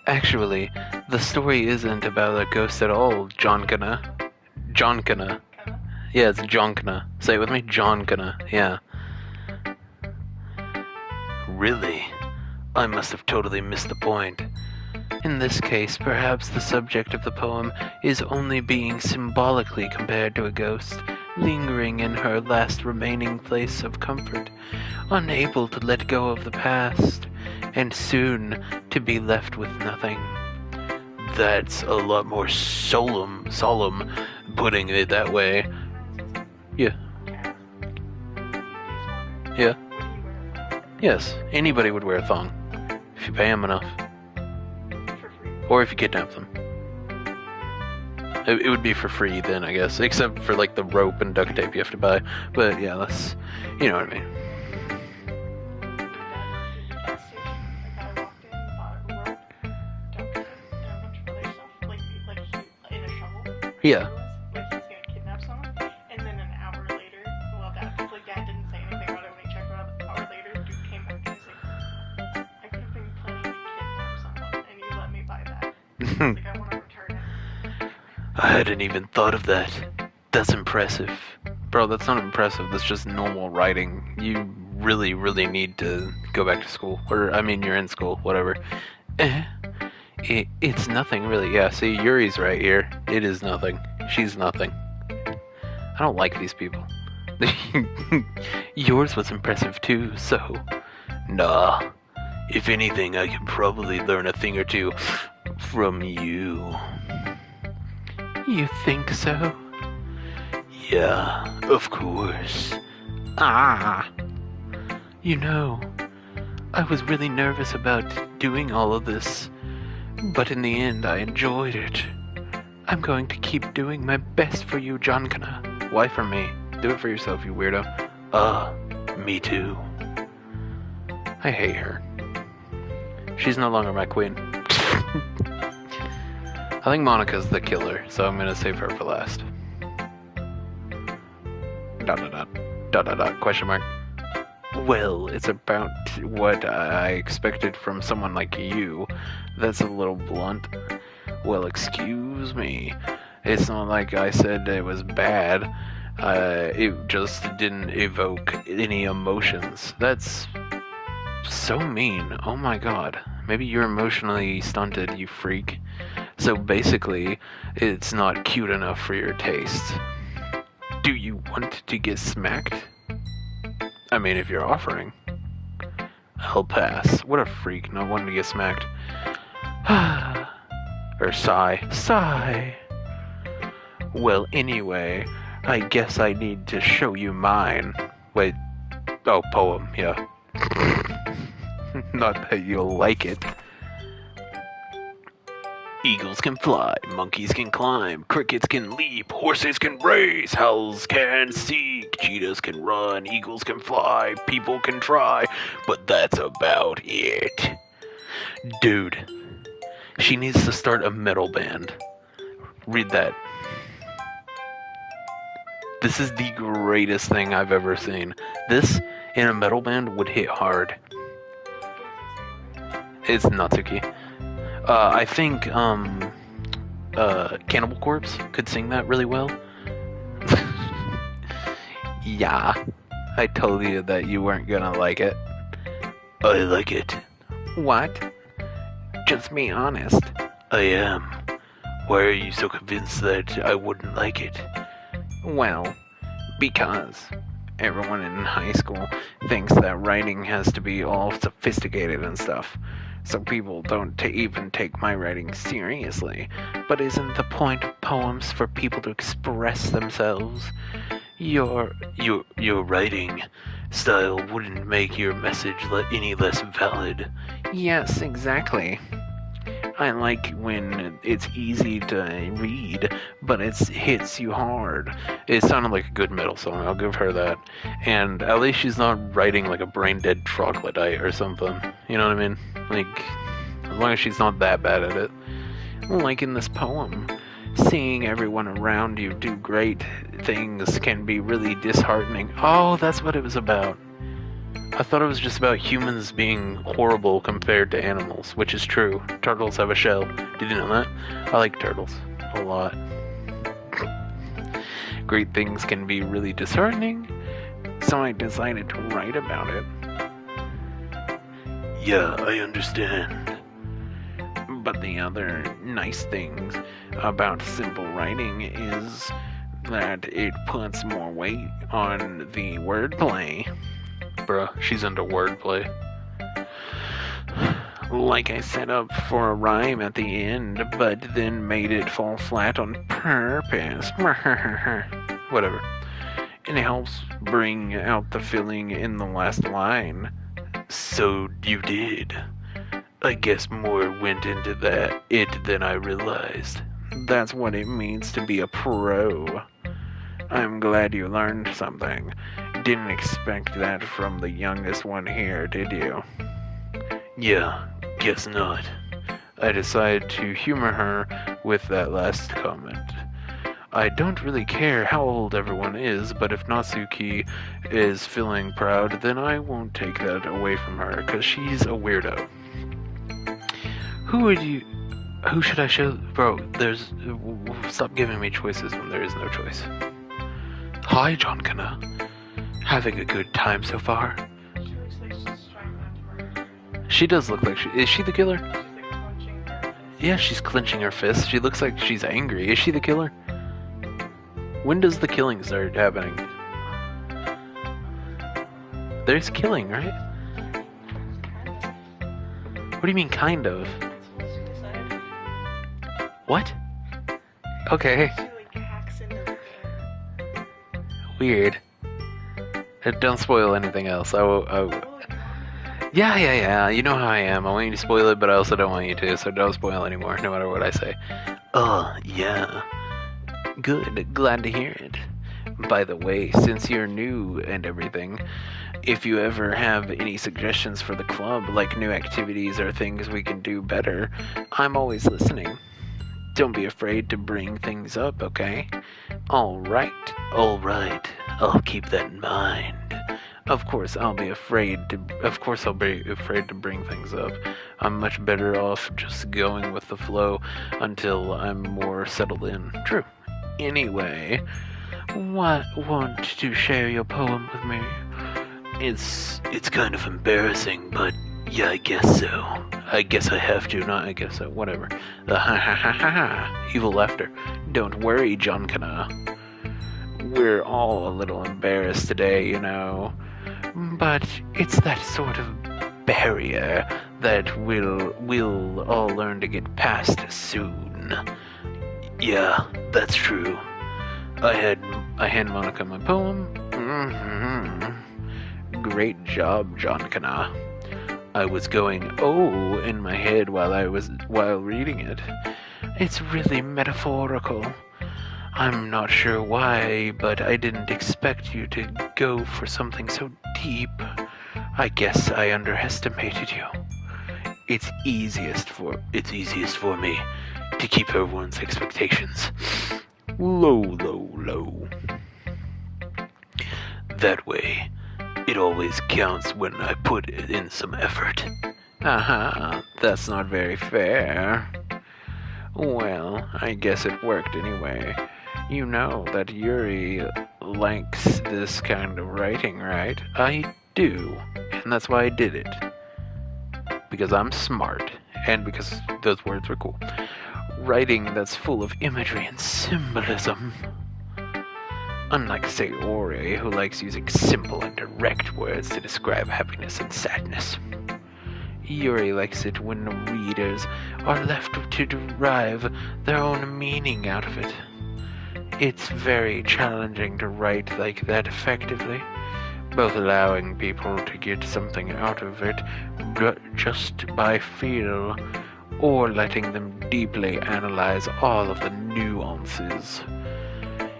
Actually, the story isn't about a ghost at all, Jonkana. Yeah, it's Jonkana. Say it with me, Jonkana, yeah. Really? I must have totally missed the point. In this case, perhaps the subject of the poem is only being symbolically compared to a ghost, lingering in her last remaining place of comfort, unable to let go of the past, and soon to be left with nothing. That's a lot more solemn, putting it that way. Yeah. Yeah. Yes, anybody would wear a thong, if you pay them enough. Or if you kidnap them. It would be for free then, I guess. Except for, like, the rope and duct tape you have to buy. But, yeah, that's... You know what I mean. Yeah. Like, he's gonna kidnap someone, and then an hour later, well, Dad didn't say anything about it when he checked him out. An hour later, dude came back and he's like, I could have been planning to kidnap someone, and you let me buy that. He's like, I want to return it. I hadn't even thought of that. That's impressive. Bro, that's not impressive. That's just normal writing. You really, really need to go back to school. Or, I mean, you're in school, whatever. It's nothing, really. Yeah, see, Yuri's right here. It is nothing. She's nothing. I don't like these people. Yours was impressive, too, so... Nah. If anything, I could probably learn a thing or two from you. You think so? Yeah, of course. Ah. You know, I was really nervous about doing all of this, but in the end I enjoyed it. I'm going to keep doing my best for you, Jonkana. Why for me? Do it for yourself, you weirdo. Me too. I hate her. She's no longer my queen. I think Monica's the killer, so I'm gonna save her for last. ... question mark. Well, it's about what I expected from someone like you. That's a little blunt. Well, excuse me. It's not like I said it was bad. It just didn't evoke any emotions. That's so mean. Oh my god. Maybe you're emotionally stunted, you freak. So basically, it's not cute enough for your taste. Do you want to get smacked? I mean, if you're offering. I'll pass. What a freak, not wanting to get smacked. Or sigh. Sigh. Well, anyway, I guess I need to show you mine. Wait. Oh, poem, yeah. Not that you'll like it. Eagles can fly, monkeys can climb, crickets can leap, horses can race, owls can seek, cheetahs can run, eagles can fly, people can try, but that's about it. Dude, she needs to start a metal band. Read that. This is the greatest thing I've ever seen. This in a metal band would hit hard. It's Natsuki. I think Cannibal Corpse could sing that really well. Yeah, I told you that you weren't gonna like it. I like it. What? Just be honest. I am. Why are you so convinced that I wouldn't like it? Well, Because everyone in high school thinks that writing has to be all sophisticated and stuff. So people don't even take my writing seriously. But isn't the point of poems for people to express themselves? Your writing style wouldn't make your message any less valid. Yes, exactly. I like when it's easy to read, but it hits you hard. It sounded like a good metal song, I'll give her that. And at least she's not writing like a brain dead troglodyte or something. You know what I mean? Like, as long as she's not that bad at it. Like in this poem, seeing everyone around you do great things can be really disheartening. Oh, that's what it was about. I thought it was just about humans being horrible compared to animals, which is true. Turtles have a shell. Did you know that? I like turtles a lot. Great things can be really disheartening, so I decided to write about it. Yeah, I understand. But the other nice things about simple writing is that it puts more weight on the wordplay. Bruh, she's into wordplay. Like I set up for a rhyme at the end, but then made it fall flat on purpose. Whatever. It helps bring out the feeling in the last line. So you did. I guess more went into it than I realized. That's what it means to be a pro. I'm glad you learned something. Didn't expect that from the youngest one here, did you? Yeah, guess not. I decided to humor her with that last comment. I don't really care how old everyone is, but if Natsuki is feeling proud, then I won't take that away from her, because she's a weirdo. Who should I show? Bro, stop giving me choices when there is no choice. Hi, John Kana. Having a good time so far? She looks like she's trying not to murder. She does look like is she the killer? She's like clenching her fist. Yeah, she's clenching her fist. She looks like she's angry. Is she the killer? When does the killing start happening? There's killing, right? What do you mean, kind of? It's suicide. What? Okay, She like hacks into the king. weird. Don't spoil anything else. Yeah. You know how I am. I want you to spoil it, but I also don't want you to, so don't spoil anymore, no matter what I say. Oh, yeah. Good. Glad to hear it. By the way, since you're new and everything, if you ever have any suggestions for the club, like new activities or things we can do better, I'm always listening. Don't be afraid to bring things up, okay? Alright. I'll keep that in mind. Of course I'll be afraid to bring things up. I'm much better off just going with the flow until I'm more settled in. True. Anyway, want to share your poem with me? It's kind of embarrassing, but yeah, I guess so. I guess I have to, not I guess so, whatever. The ha ha ha ha ha, evil laughter. Don't worry, John Kana. We're all a little embarrassed today, you know. But it's that sort of barrier that we'll all learn to get past soon. Yeah, that's true. I hand Monica my poem. Great job, John Kana. I was going oh in my head while reading it. It's really metaphorical. I'm not sure why, but I didn't expect you to go for something so deep. I guess I underestimated you. It's easiest for me to keep everyone's expectations low. That way, it always counts when I put in some effort. That's not very fair. Well, I guess it worked anyway. You know that Yuri likes this kind of writing, right? I do, and that's why I did it. Because I'm smart, and because those words were cool. Writing that's full of imagery and symbolism. Unlike Sayori, who likes using simple and direct words to describe happiness and sadness. Yuri likes it when the readers are left to derive their own meaning out of it. It's very challenging to write like that effectively, both allowing people to get something out of it just by feel, or letting them deeply analyze all of the nuances.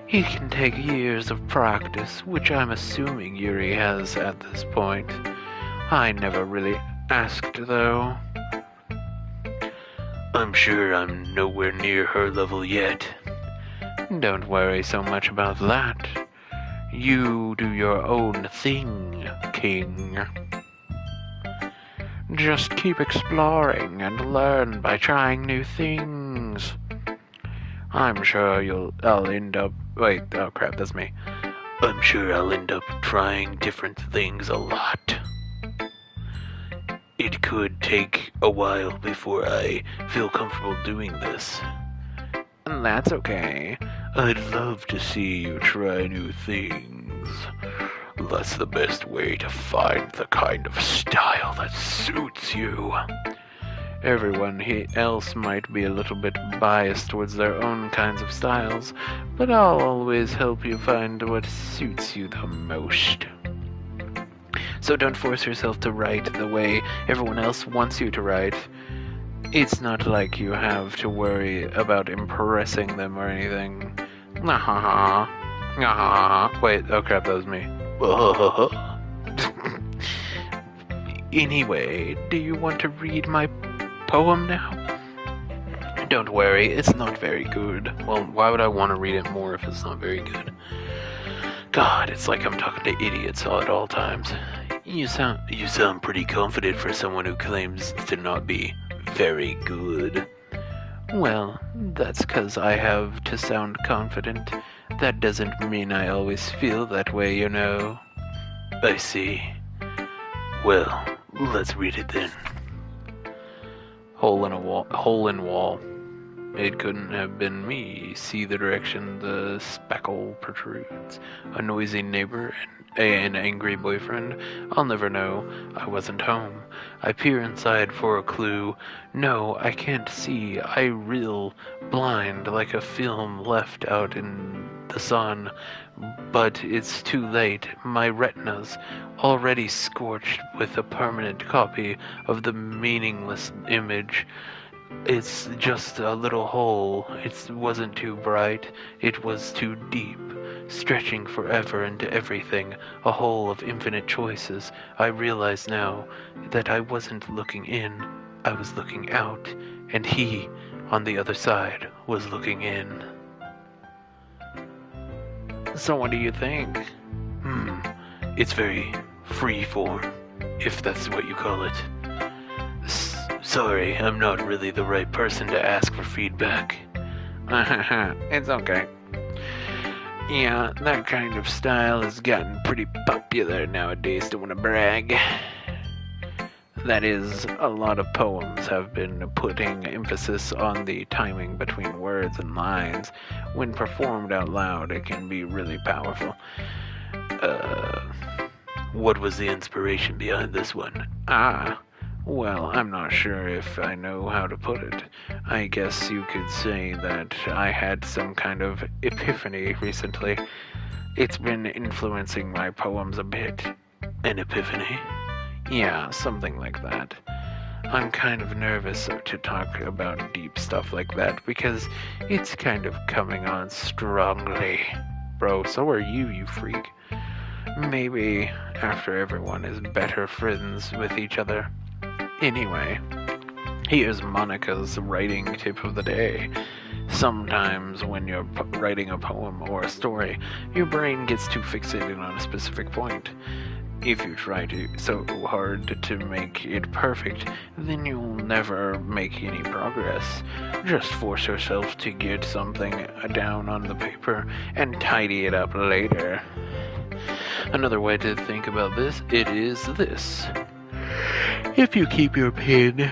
It can take years of practice, which I'm assuming Yuri has at this point. I never really asked, though. I'm sure I'm nowhere near her level yet. Don't worry so much about that. You do your own thing, King. Just keep exploring and learn by trying new things. I'm sure I'll end up... Wait, oh crap, that's me. I'm sure I'll end up trying different things a lot. It could take a while before I feel comfortable doing this. And that's okay. I'd love to see you try new things. That's the best way to find the kind of style that suits you. Everyone else might be a little bit biased towards their own kinds of styles, but I'll always help you find what suits you the most. So don't force yourself to write the way everyone else wants you to write. It's not like you have to worry about impressing them or anything. Wait, oh crap, that was me. Anyway, do you want to read my poem now? Don't worry, it's not very good. Well, why would I want to read it more if it's not very good? God, it's like I'm talking to idiots at all times. You sound pretty confident for someone who claims to not be very good. Well, that's 'cause I have to sound confident. That doesn't mean I always feel that way, you know. I see. Well, let's read it then. Hole in wall. It couldn't have been me. See the direction the spackle protrudes. A noisy neighbor and an angry boyfriend. I'll never know. I wasn't home. I peer inside for a clue. No, I can't see. I reel blind like a film left out in the sun. But it's too late. My retina's already scorched with a permanent copy of the meaningless image. It's just a little hole. It wasn't too bright. It was too deep, stretching forever into everything, a hole of infinite choices. I realize now that I wasn't looking in, I was looking out, and he, on the other side, was looking in. So what do you think? It's very free-form, if that's what you call it. Sorry, I'm not really the right person to ask for feedback. It's okay. Yeah, that kind of style has gotten pretty popular nowadays, don't want to brag. That is, a lot of poems have been putting emphasis on the timing between words and lines. When performed out loud, it can be really powerful. What was the inspiration behind this one? Well, I'm not sure if I know how to put it. I guess you could say that I had some kind of epiphany recently. It's been influencing my poems a bit. An epiphany? Yeah, something like that. I'm kind of nervous to talk about deep stuff like that because it's kind of coming on strongly. Bro, so are you, you freak. Maybe after everyone is better friends with each other. Anyway, here's Monica's writing tip of the day. Sometimes when you're writing a poem or a story, your brain gets too fixated on a specific point. If you try so hard to make it perfect, then you'll never make any progress. Just force yourself to get something down on the paper and tidy it up later. Another way to think about this, it is this. If you keep your pen...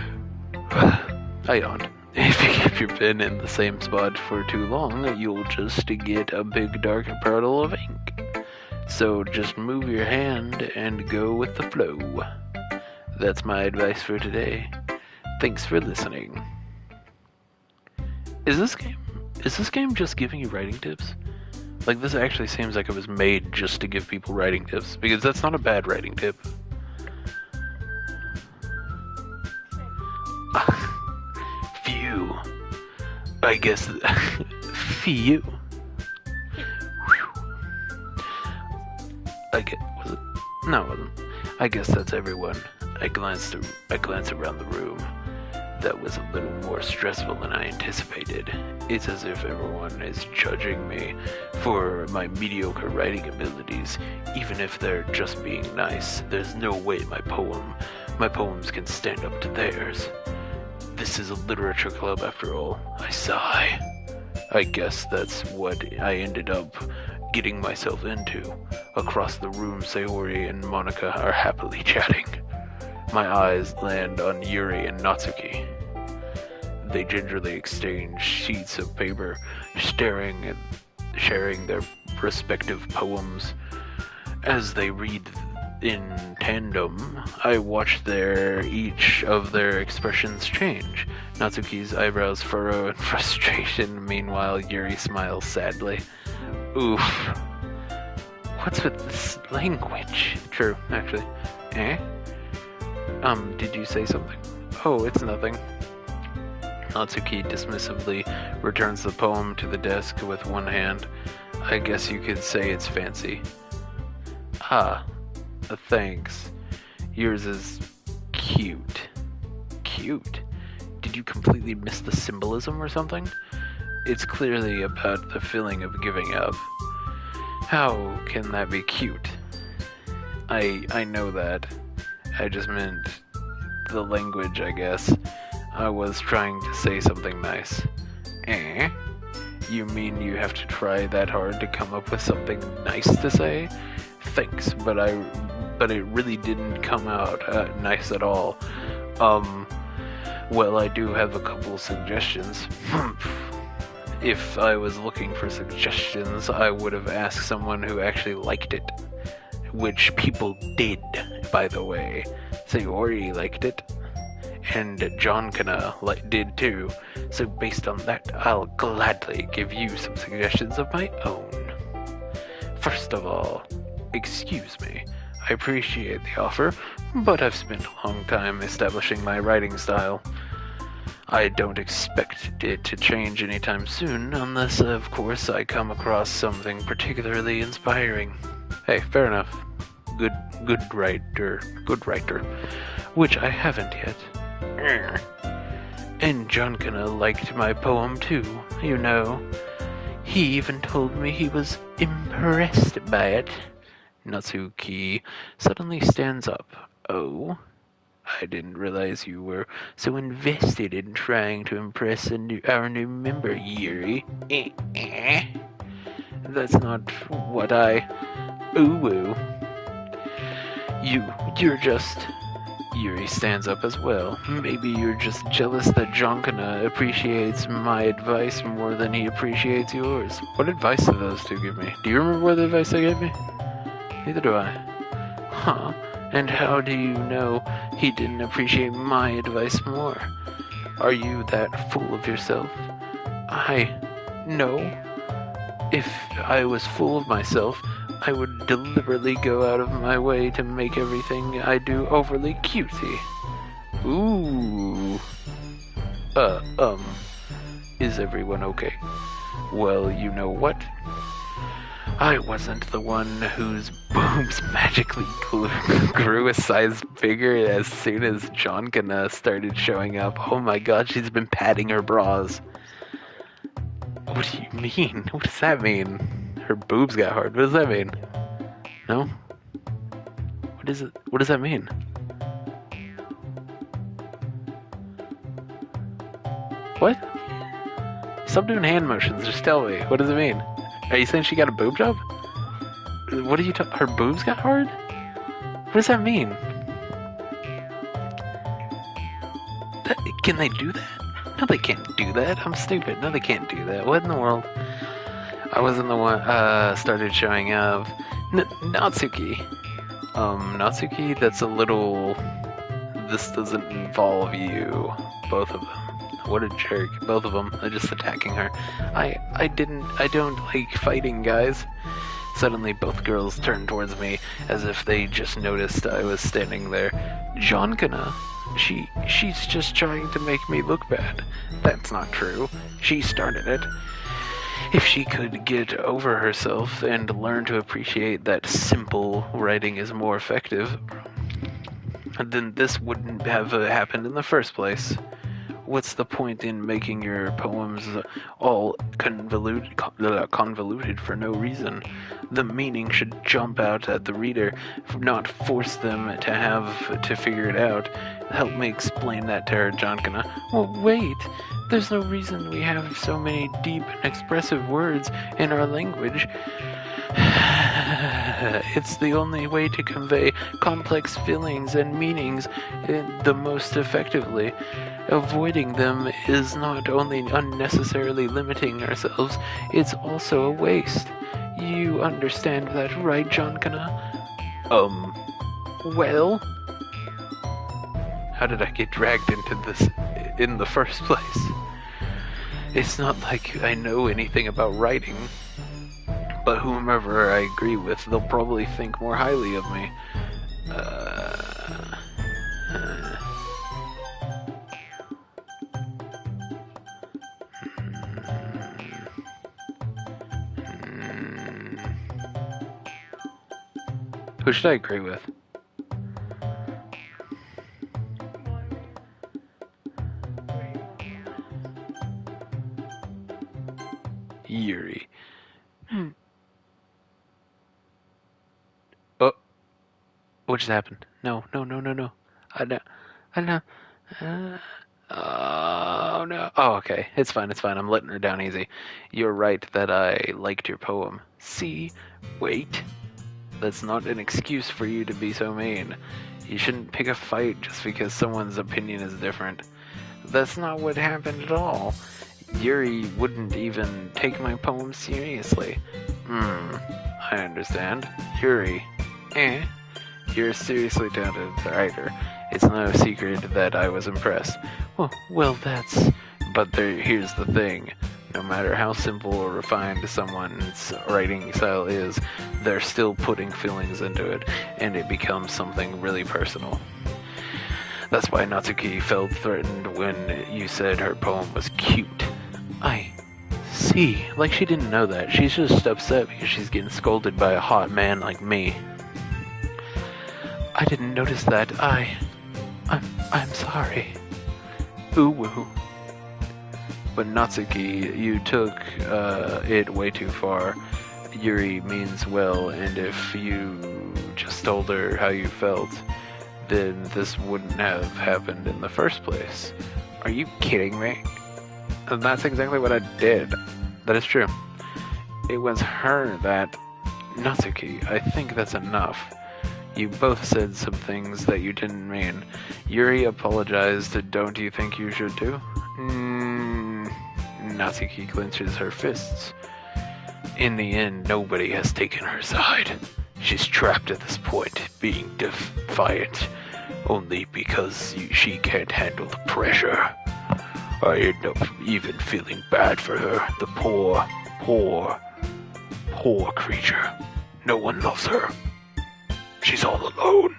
I yawned. If you keep your pen in the same spot for too long, you'll just get a big dark puddle of ink. So just move your hand and go with the flow. That's my advice for today. Thanks for listening. Is this game just giving you writing tips? Like, this actually seems like it was made just to give people writing tips, because that's not a bad writing tip. Phew. I guess. Phew. Was it? No, it wasn't. I guess that's everyone. I glanced around the room. That was a little more stressful than I anticipated. It's as if everyone is judging me for my mediocre writing abilities, even if they're just being nice. There's no way my poems can stand up to theirs. This is a literature club after all. I sigh. I guess that's what I ended up getting myself into. Across the room, Sayori and Monica are happily chatting. My eyes land on Yuri and Natsuki. They gingerly exchange sheets of paper, staring and sharing their respective poems. As they read in tandem, I watch each of their expressions change. Natsuki's eyebrows furrow in frustration, meanwhile Yuri smiles sadly. Oof. What's with this language? True, actually. Eh? Did you say something? Oh, it's nothing. Natsuki dismissively returns the poem to the desk with one hand. I guess you could say it's fancy. Ah, thanks. Yours is cute. Cute? Did you completely miss the symbolism or something? It's clearly about the feeling of giving up. How can that be cute? I know that. I just meant the language, I guess. I was trying to say something nice. Eh? You mean you have to try that hard to come up with something nice to say? Thanks, but it really didn't come out nice at all. Well, I do have a couple suggestions. If I was looking for suggestions, I would have asked someone who actually liked it. Which people did, by the way. Sayori liked it. And John did too. So based on that, I'll gladly give you some suggestions of my own. First of all, excuse me. I appreciate the offer, but I've spent a long time establishing my writing style. I don't expect it to change anytime soon, unless, of course, I come across something particularly inspiring. Hey, fair enough. Good writer. Which I haven't yet. And Jonkana liked my poem too, you know. He even told me he was impressed by it. Natsuki suddenly stands up. Oh? I didn't realize you were so invested in trying to impress our new member, Yuri. That's not what I... Ooh. You're just... Yuri stands up as well. Maybe you're just jealous that Jonkana appreciates my advice more than he appreciates yours. What advice did those two give me? Do you remember what advice they gave me? Neither do I. Huh? And how do you know he didn't appreciate my advice more? Are you that full of yourself? No. If I was full of myself, I would deliberately go out of my way to make everything I do overly cutesy. Ooh. Is everyone okay? Well, you know what? I wasn't the one whose boobs magically grew a size bigger as soon as Jonkana started showing up. Oh my god, she's been padding her bras. What do you mean? What does that mean? Her boobs got hard. What does that mean? No? What is it? What does that mean? What? Stop doing hand motions. Just tell me. What does it mean? Are you saying she got a boob job? What are you talking? Her boobs got hard? What does that mean? Can they do that? No, they can't do that. I'm stupid. No, they can't do that. What in the world? I wasn't the one, started showing up. Natsuki. Natsuki, that's a little... This doesn't involve you. Both of them. What a jerk. Both of them are just attacking her. I don't like fighting, guys. Suddenly, both girls turned towards me as if they just noticed I was standing there. Jonkana. She's just trying to make me look bad. That's not true. She started it. If she could get over herself and learn to appreciate that simple writing is more effective, then this wouldn't have happened in the first place. What's the point in making your poems all convoluted for no reason? The meaning should jump out at the reader, not force them to have to figure it out. Help me explain that to her, Jonkana. Well, wait. There's no reason we have so many deep and expressive words in our language. It's the only way to convey complex feelings and meanings the most effectively. Avoiding them is not only unnecessarily limiting ourselves, it's also a waste. You understand that, right, Jonkana? Well? How did I get dragged into this in the first place? It's not like I know anything about writing. But whomever I agree with, they'll probably think more highly of me. Who should I agree with? Yuri. Oh, what just happened? No. I know. Oh no. Oh, okay. It's fine. I'm letting her down easy. You're right that I liked your poem. See? Wait. That's not an excuse for you to be so mean. You shouldn't pick a fight just because someone's opinion is different. That's not what happened at all. Yuri wouldn't even take my poem seriously. I understand. Yuri. You're a seriously talented writer. It's no secret that I was impressed. Well, that's... But here's the thing. No matter how simple or refined someone's writing style is, they're still putting feelings into it, and it becomes something really personal. That's why Natsuki felt threatened when you said her poem was cute. I see. Like she didn't know that. She's just upset because she's getting scolded by a hot man like me. I didn't notice that. I'm sorry. Ooh-woo. But Natsuki, you took it way too far. Yuri means well, and if you just told her how you felt, then this wouldn't have happened in the first place. Are you kidding me? And that's exactly what I did. That is true. It was her that... Natsuki, I think that's enough. You both said some things that you didn't mean. Yuri apologized. Don't you think you should too? Natsuki clenches her fists. In the end, nobody has taken her side. She's trapped at this point, being defiant, only because she can't handle the pressure. I end up even feeling bad for her, the poor creature. No one loves her. She's all alone.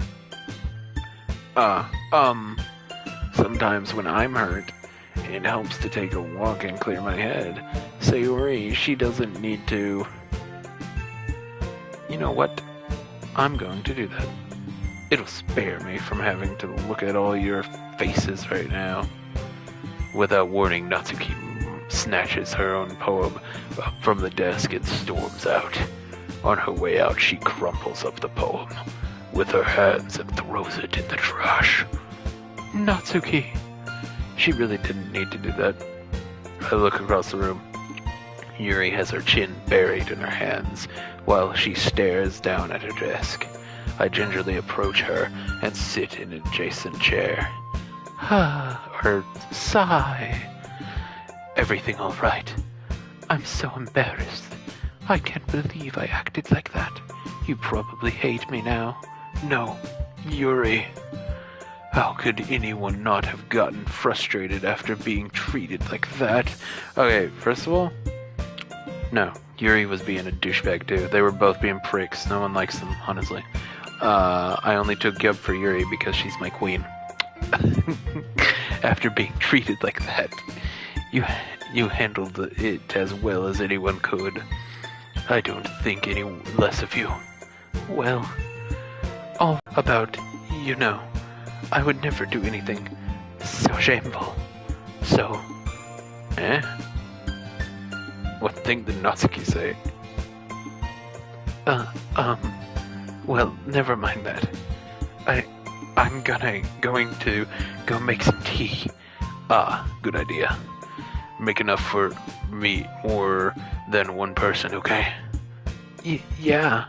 Sometimes when I'm hurt, it helps to take a walk and clear my head. Sayori, she doesn't need to... You know what? I'm going to do that. It'll spare me from having to look at all your faces right now. Without warning, Natsuki snatches her own poem from the desk and storms out. On her way out, she crumples up the poem with her hands and throws it in the trash. Natsuki! She really didn't need to do that. I look across the room. Yuri has her chin buried in her hands while she stares down at her desk. I gingerly approach her and sit in an adjacent chair. Or sigh. Everything all right? I'm so embarrassed. I can't believe I acted like that. You probably hate me now. No, Yuri. How could anyone not have gotten frustrated after being treated like that? Okay, first of all, no. Yuri was being a douchebag too. They were both being pricks. No one likes them, honestly. I only took Gub for Yuri because she's my queen. After being treated like that, you handled it as well as anyone could. I don't think any less of you. Well, all about, I would never do anything so shameful. So, What thing did Natsuki say? Well, never mind that. I'm going to go make some tea. Ah, good idea. Make enough for me, more than one person, okay? Yeah.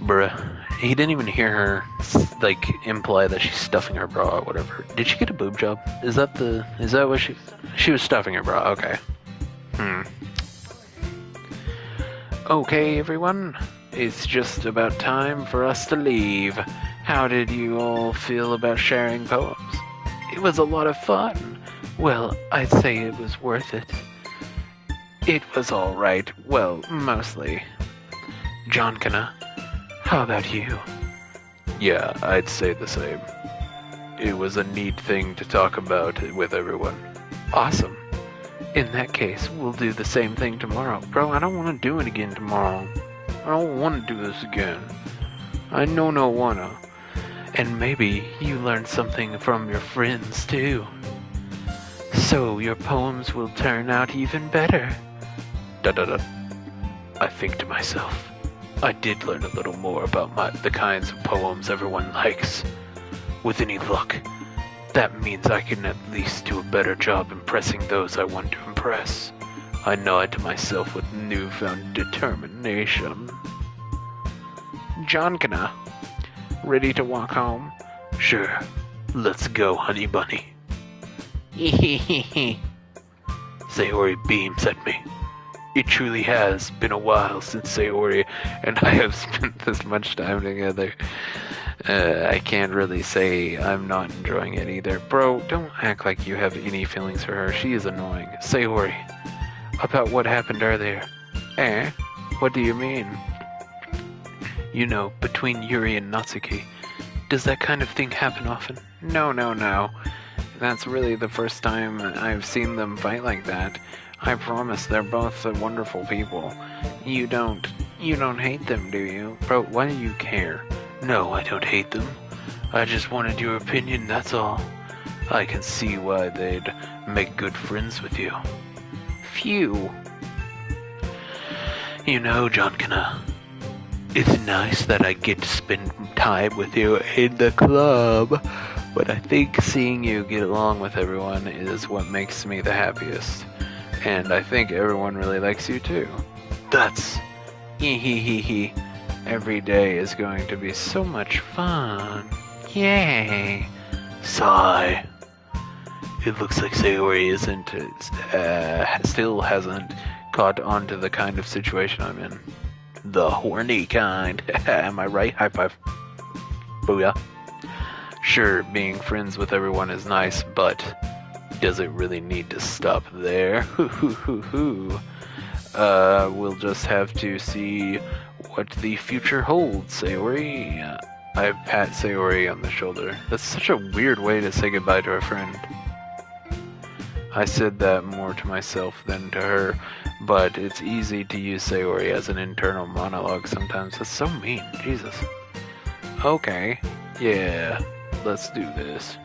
Bruh. He didn't even hear her, imply that she's stuffing her bra or whatever. Did she get a boob job? Is that what she was stuffing her bra, okay. Okay, everyone. It's just about time for us to leave. How did you all feel about sharing poems? It was a lot of fun. Well, I'd say it was worth it. It was alright. Well, mostly. Jonkana, how about you? Yeah, I'd say the same. It was a neat thing to talk about with everyone. Awesome. In that case, we'll do the same thing tomorrow. Bro, I don't want to do it again tomorrow. I don't want to do this again. I no wanna. And maybe you learned something from your friends too. So your poems will turn out even better. I think to myself, I did learn a little more about the kinds of poems everyone likes. With any luck, that means I can at least do a better job impressing those I want to impress. I nod to myself with newfound determination. Jonkana, ready to walk home? Sure. Let's go, honey bunny. Sayori beams at me. It truly has been a while since Sayori and I have spent this much time together. I can't really say I'm not enjoying it either. Bro, don't act like you have any feelings for her. She is annoying. Sayori, about what happened earlier. What do you mean? Between Yuri and Natsuki. Does that kind of thing happen often? No. That's really the first time I've seen them fight like that. I promise they're both wonderful people. You don't hate them, do you? Bro, why do you care? No, I don't hate them. I just wanted your opinion, that's all. I can see why they'd make good friends with you. Phew. Jonkana, it's nice that I get to spend time with you in the club, but I think seeing you get along with everyone is what makes me the happiest. And I think everyone really likes you too. That's Every day is going to be so much fun. Yay. Sigh. It looks like Sayori still hasn't caught on to the kind of situation I'm in. The horny kind. Am I right? High five. Booyah. Sure, being friends with everyone is nice, but does it really need to stop there? We'll just have to see what the future holds, Sayori. I pat Sayori on the shoulder. That's such a weird way to say goodbye to a friend. I said that more to myself than to her, but it's easy to use Sayori as an internal monologue sometimes. That's so mean, Jesus. Okay, yeah, let's do this.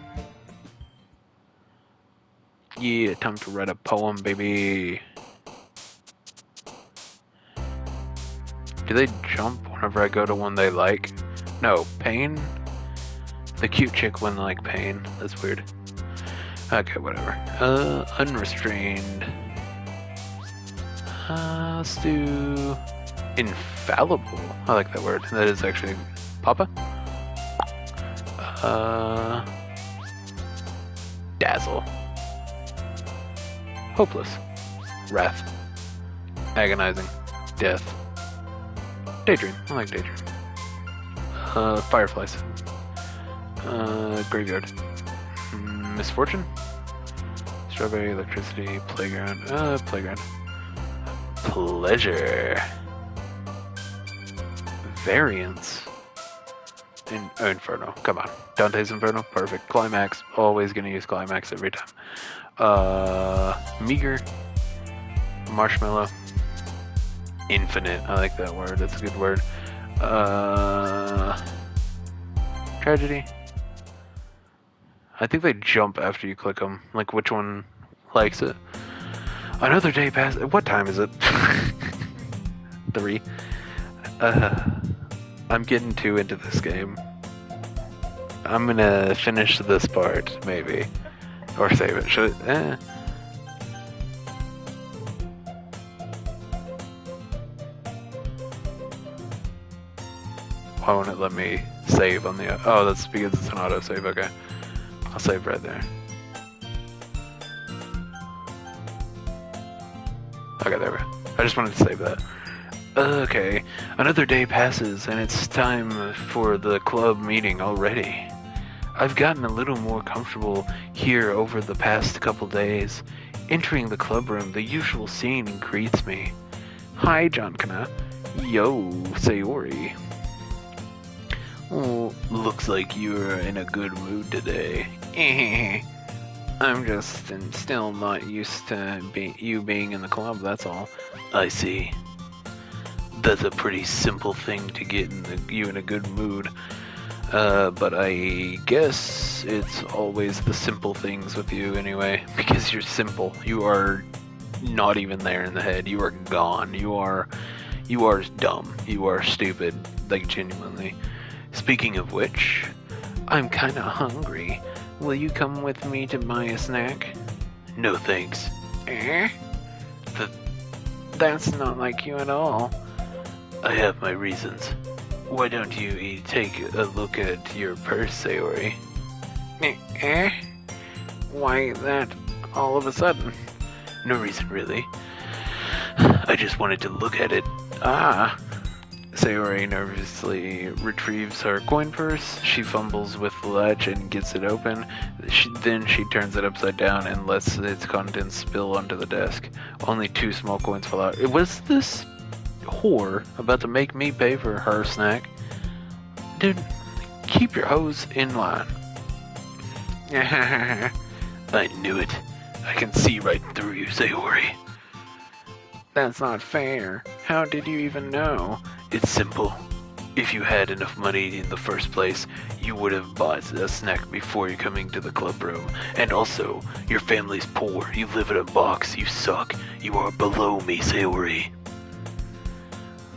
Yeah, time to write a poem, baby. Do they jump whenever I go to one they like? No, Pain? The cute chick wouldn't like Pain. That's weird. Okay, whatever. Unrestrained. Let's do infallible. I like that word. That is actually Papa. Dazzle. Hopeless. Wrath. Agonizing. Death. Daydream. I like Daydream. Fireflies. Graveyard. Misfortune. Strawberry, electricity, playground. Playground. Pleasure. Variance. Inferno. Come on. Dante's Inferno. Perfect. Climax. Always gonna use climax every time. Meager. Marshmallow. Infinite. I like that word. That's a good word. Tragedy. I think they jump after you click them. Like, which one likes it? Another day passes. What time is it? 3. I'm getting too into this game. I'm gonna finish this part, maybe. Or save it. Should it? Why won't it let me save on the... Oh, that's because it's an autosave. Okay. I'll save right there. Okay, there we go. I just wanted to save that. Okay, another day passes and it's time for the club meeting already. I've gotten a little more comfortable here over the past couple days. Entering the club room, the usual scene greets me. Hi, John Kana. Yo, Sayori. Oh, looks like you're in a good mood today. I'm just still not used to you being in the club, that's all. I see. That's a pretty simple thing to get you in a good mood. But I guess it's always the simple things with you anyway, because you're simple. You are not even there in the head. You are gone. You are dumb. You are stupid, like genuinely. Speaking of which, I'm kinda hungry. Will you come with me to buy a snack? No thanks. That's not like you at all. I have my reasons. Why don't you take a look at your purse, Sayori? Why that all of a sudden? No reason, really. I just wanted to look at it. Sayori nervously retrieves her coin purse. She fumbles with the latch and gets it open. Then she turns it upside down and lets its contents spill onto the desk. Only 2 small coins fall out. Was this whore about to make me pay for her snack? Dude, keep your hose in line. I knew it. I can see right through you, Sayori. That's not fair. How did you even know? It's simple. If you had enough money in the first place, you would have bought a snack before you coming to the club room. And also, your family's poor. You live in a box. You suck. You are below me, Sayori.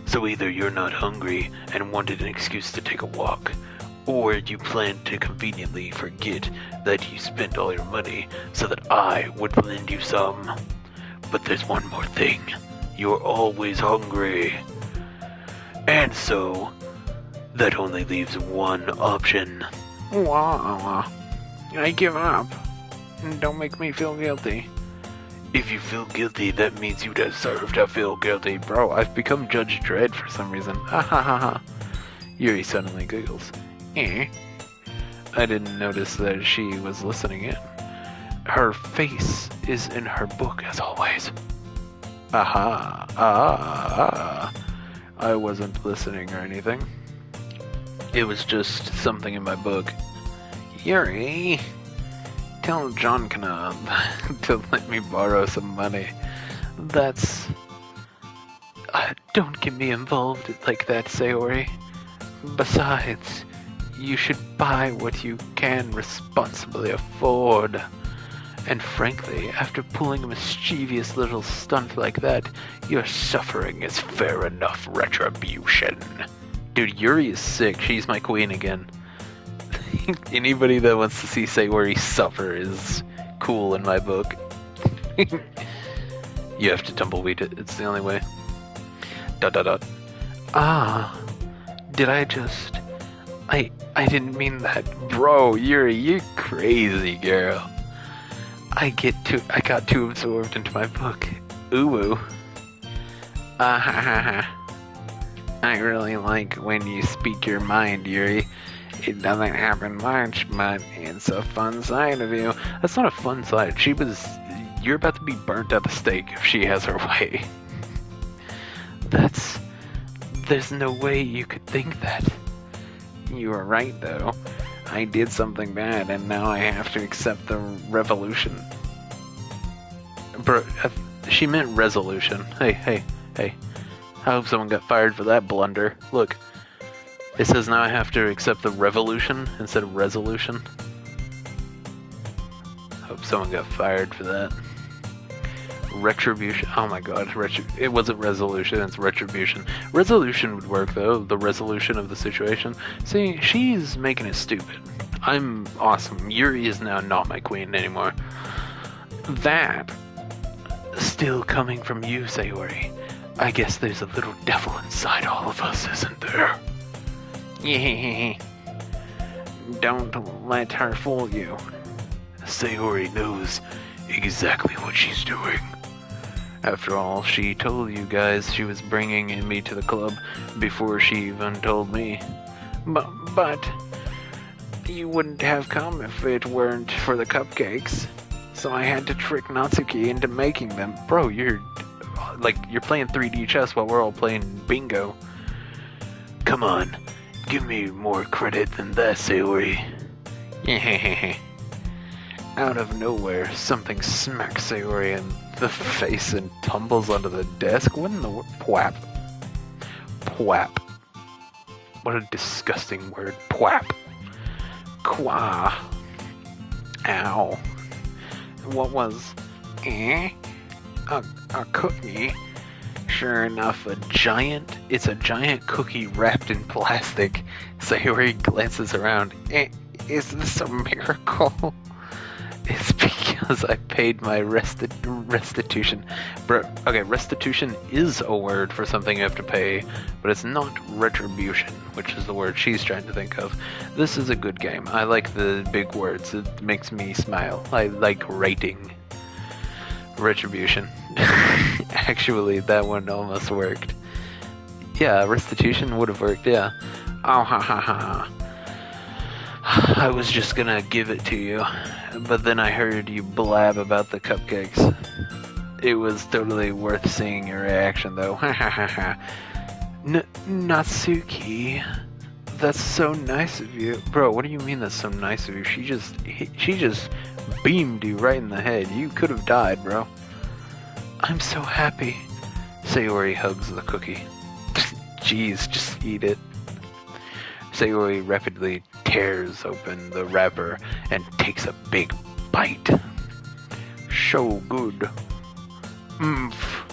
So either you're not hungry and wanted an excuse to take a walk, or you plan to conveniently forget that you spent all your money so that I would lend you some. But there's one more thing. You're always hungry. And so, that only leaves one option. Wow. I give up. Don't make me feel guilty. If you feel guilty, that means you deserve to feel guilty. Bro, I've become Judge Dredd for some reason. Ha ha ha ha. Yuri suddenly giggles. I didn't notice that she was listening in. Her face is in her book, as always. I wasn't listening or anything. It was just something in my book. Yuri, tell John Kana to let me borrow some money. That's... don't get me involved like that, Sayori. Besides, you should buy what you can responsibly afford. And frankly, after pulling a mischievous little stunt like that, your suffering is fair enough retribution. Dude, Yuri is sick. She's my queen again. Anybody that wants to see Sayori suffer is cool in my book. You have to tumbleweed it. It's the only way. ... Did I just... I didn't mean that. Bro, Yuri, you crazy girl. I got too absorbed into my book. Ooh. Ha ha ha. I really like when you speak your mind, Yuri. It doesn't happen much, but it's a fun side of you. That's not a fun side. You're about to be burnt at the stake if she has her way. There's no way you could think that. You are right, though. I did something bad, and now I have to accept the revolution. Bro, she meant resolution. Hey. I hope someone got fired for that blunder. Look, it says now I have to accept the revolution instead of resolution. Hope someone got fired for that. Retribution. Oh my god, it wasn't resolution, it's retribution. Resolution would work though, the resolution of the situation. See, she's making it stupid. I'm awesome. Yuri is now not my queen anymore. That still coming from you, Sayori. I guess there's a little devil inside all of us, isn't there? Yeah. Don't let her fool you. Sayori knows exactly what she's doing. After all, she told you guys she was bringing me to the club before she even told me. But you wouldn't have come if it weren't for the cupcakes. So I had to trick Natsuki into making them. Bro, you're playing 3D chess while we're all playing bingo. Come on, give me more credit than that, Sayori. Out of nowhere, something smacks Sayori in the face and tumbles onto the desk. What in the world? Pwap. Pwap. What a disgusting word. Pwap. Qua. Ow. What was... A cookie? Sure enough, it's a giant cookie wrapped in plastic. Sayori glances around. Is this a miracle? It's because I paid my restitution. Okay, restitution is a word for something you have to pay, but it's not retribution, which is the word she's trying to think of. This is a good game. I like the big words. It makes me smile. I like rating. Retribution. Actually, that one almost worked. Yeah, restitution would have worked, yeah. Oh, ha ha ha. I was just gonna give it to you, but then I heard you blab about the cupcakes. It was totally worth seeing your reaction, though. Ha ha ha ha. Natsuki, that's so nice of you. Bro, what do you mean that's so nice of you? She just beamed you right in the head. You could have died, bro. I'm so happy. Sayori hugs the cookie. Jeez, just eat it. Sayori rapidly tears open the wrapper and takes a big bite. So good. Oomph.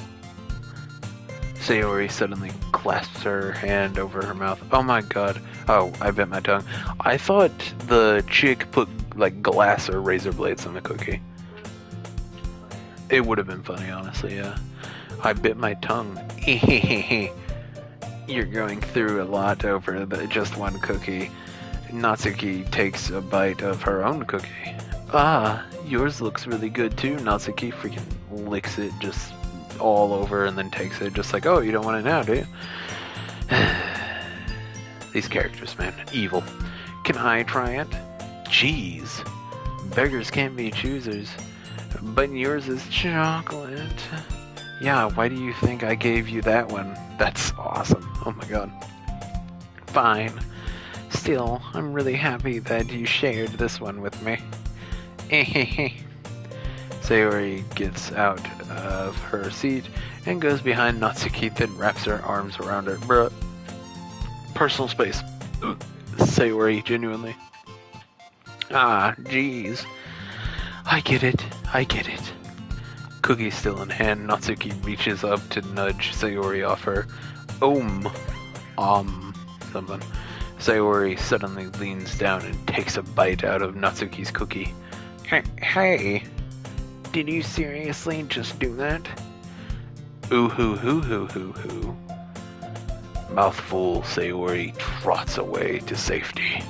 Sayori suddenly clasps her hand over her mouth. Oh my god. Oh, I bit my tongue. I thought the chick put like glass or razor blades on the cookie. It would have been funny, honestly, yeah. I bit my tongue. You're going through a lot over just one cookie. Natsuki takes a bite of her own cookie. Ah, yours looks really good too. Natsuki freaking licks it just all over and then takes it just like, oh, you don't want it now, do you? These characters, man, evil. Can I try it? Jeez. Beggars can't be choosers. But yours is chocolate. Yeah, why do you think I gave you that one? That's awesome. Oh my god. Fine. Still, I'm really happy that you shared this one with me. Sayori gets out of her seat and goes behind Natsuki, then wraps her arms around her. Bruh. Personal space. Sayori, genuinely. Ah, jeez. I get it. Cookie still in hand, Natsuki reaches up to nudge Sayori off her. Something. Sayori suddenly leans down and takes a bite out of Natsuki's cookie. Hey, did you seriously just do that? Ooh hoo hoo hoo hoo hoo. Mouthful, Sayori trots away to safety.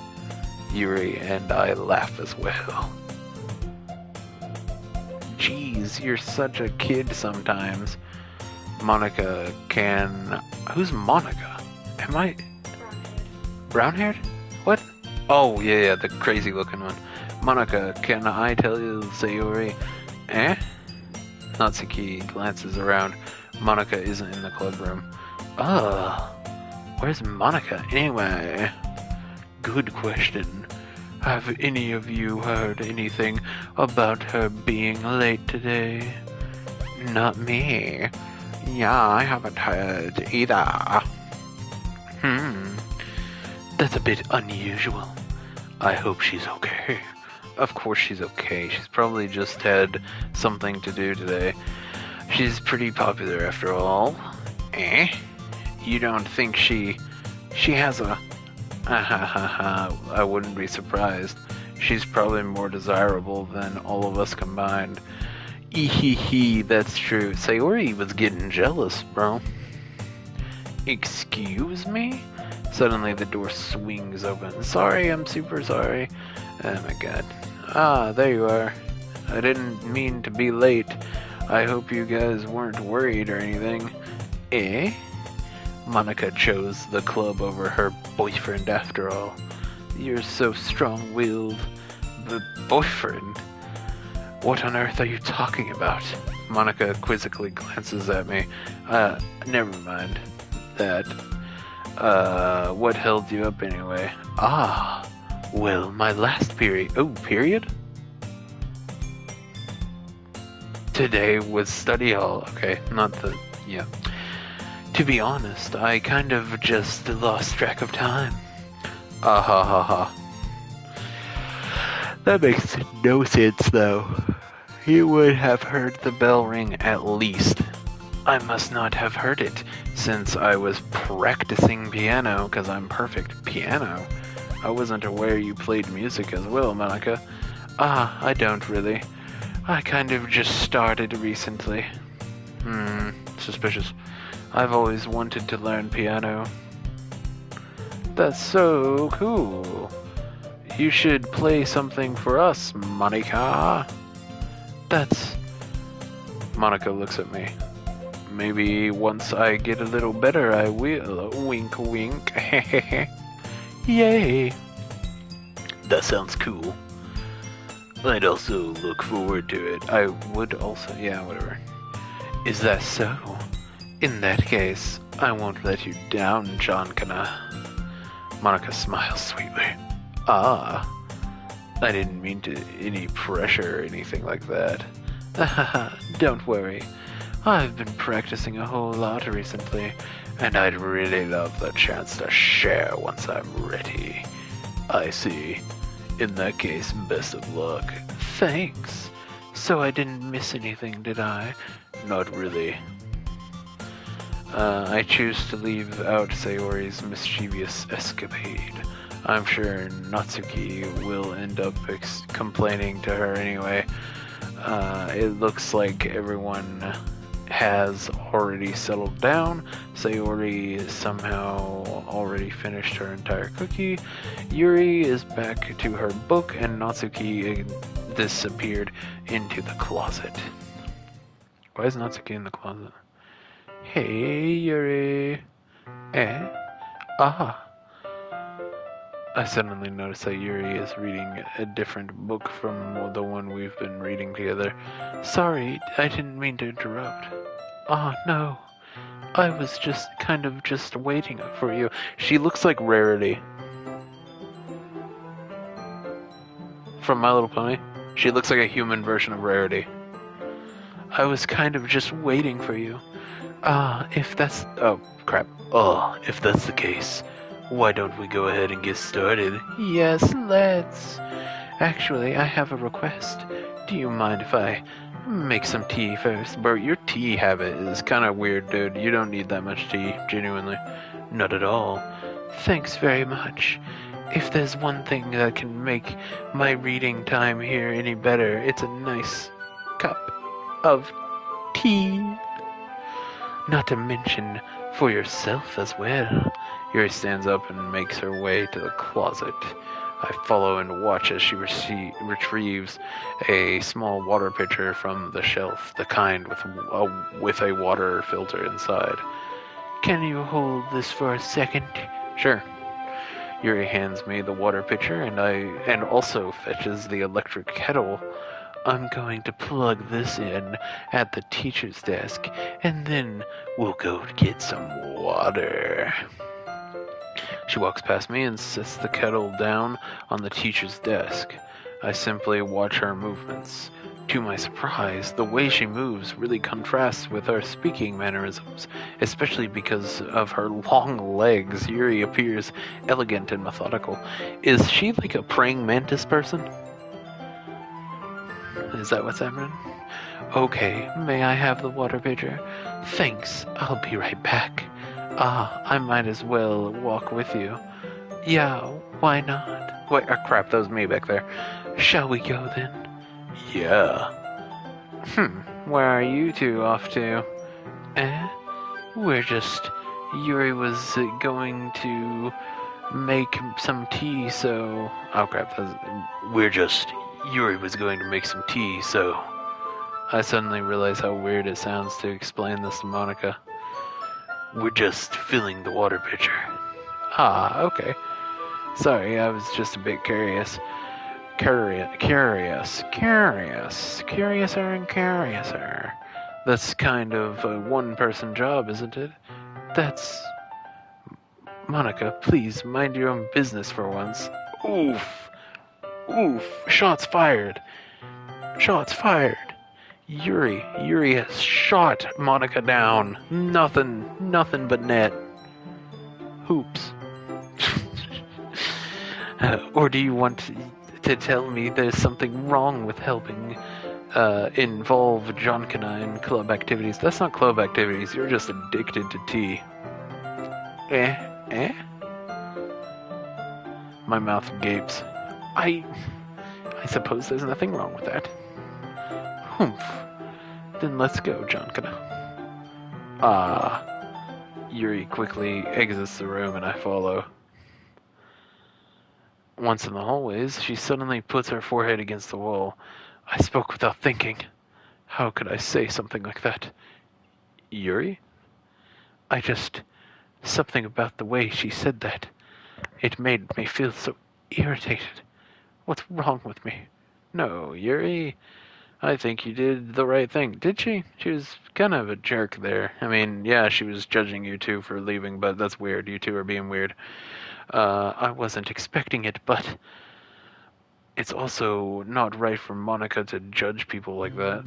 Yuri and I laugh as well. Jeez, you're such a kid sometimes. Monica can... Who's Monica? Am I... Brown-haired? What? Oh, yeah, the crazy looking one. Monica, can I tell you, Sayori? Eh? Natsuki glances around. Monica isn't in the club room. Where's Monica anyway? Good question. Have any of you heard anything about her being late today? Not me. Yeah, I haven't heard either. That's a bit unusual. I hope she's okay. Of course she's okay. She's probably just had something to do today. She's pretty popular after all. Eh? You don't think she has a... I wouldn't be surprised. She's probably more desirable than all of us combined. Ehehe, that's true. Sayori was getting jealous, bro. Excuse me? Suddenly the door swings open. Sorry, I'm super sorry. Oh my god. Ah, there you are. I didn't mean to be late. I hope you guys weren't worried or anything. Eh? Monica chose the club over her boyfriend after all. You're so strong-willed. The boyfriend? What on earth are you talking about? Monica quizzically glances at me. Never mind that. What held you up anyway? Ah, well, my last period. Oh, period? Today was study hall. Okay, not the. Yeah. To be honest, I kind of just lost track of time. Ah ha ha ha. That makes no sense, though. You would have heard the bell ring at least. I must not have heard it, since I was practicing piano, because I'm perfect. Piano? I wasn't aware you played music as well, Monica. Ah, I don't really. I kind of just started recently. Suspicious. I've always wanted to learn piano. That's so cool. You should play something for us, Monica. That's... Monica looks at me. Maybe once I get a little better, I will. Wink, wink. Yay. That sounds cool. I'd also look forward to it. I would also... Yeah, whatever. Is that so? In that case, I won't let you down, John Kana. Monica smiles sweetly. Ah, I didn't mean to any pressure or anything like that. Don't worry. I've been practicing a whole lot recently, and I'd really love the chance to share once I'm ready. I see. In that case, best of luck. Thanks. So I didn't miss anything, did I? Not really. I choose to leave out Sayori's mischievous escapade. I'm sure Natsuki will end up complaining to her anyway. It looks like everyone has already settled down. Sayori somehow already finished her entire cookie. Yuri is back to her book, and Natsuki disappeared into the closet. Why is Natsuki in the closet? Hey, Yuri. Eh? Ah. I suddenly noticed that Yuri is reading a different book from the one we've been reading together. Sorry, I didn't mean to interrupt. Oh, no. I was just waiting for you. She looks like Rarity. From My Little Pony. She looks like a human version of Rarity. I was just waiting for you. If that's... Oh, crap. If that's the case, why don't we go ahead and get started? Yes, let's. Actually, I have a request. Do you mind if I make some tea first? Bro, your tea habit is kind of weird, dude. You don't need that much tea, genuinely. Not at all. Thanks very much. If there's one thing that can make my reading time here any better, it's a nice cup of tea. Not to mention for yourself as well. Yuri stands up and makes her way to the closet. I follow and watch as she retrieves a small water pitcher from the shelf, the kind with a water filter inside. Can you hold this for a second? Sure. Yuri hands me the water pitcher and also fetches the electric kettle. I'm going to plug this in at the teacher's desk, and then we'll go get some water. She walks past me and sets the kettle down on the teacher's desk. I simply watch her movements. To my surprise, the way she moves really contrasts with her speaking mannerisms, especially because of her long legs. Yuri appears elegant and methodical. Is she like a praying mantis person? Is that what's happening? Okay, may I have the water pitcher? Thanks, I'll be right back. I might as well walk with you. Yeah, why not? Wait, crap, that was me back there. Shall we go then? Yeah. Where are you two off to? We're just... Yuri was going to make some tea, so... Oh crap, Yuri was going to make some tea, so... I suddenly realize how weird it sounds to explain this to Monica. We're just filling the water pitcher. Ah, okay. Sorry, I was just a bit curious. Curiouser and curiouser. That's kind of a one-person job, isn't it? That's... Monica, please, mind your own business for once. Oof. Shots fired. Yuri has shot Monica down. Nothing but net. Hoops. Or do you want to tell me there's something wrong with helping involve Jonkana in club activities? That's not club activities, you're just addicted to tea. My mouth gapes. I suppose there's nothing wrong with that. Humph. Then let's go, Jonkana. Yuri quickly exits the room and I follow. Once in the hallways, she suddenly puts her forehead against the wall. I spoke without thinking. How could I say something like that? Yuri? Something about the way she said that. It made me feel so irritated. What's wrong with me? No, Yuri, I think you did the right thing. Did she? She was kind of a jerk there. I mean, yeah, she was judging you two for leaving, but that's weird. You two are being weird. I wasn't expecting it, but it's also not right for Monica to judge people like that.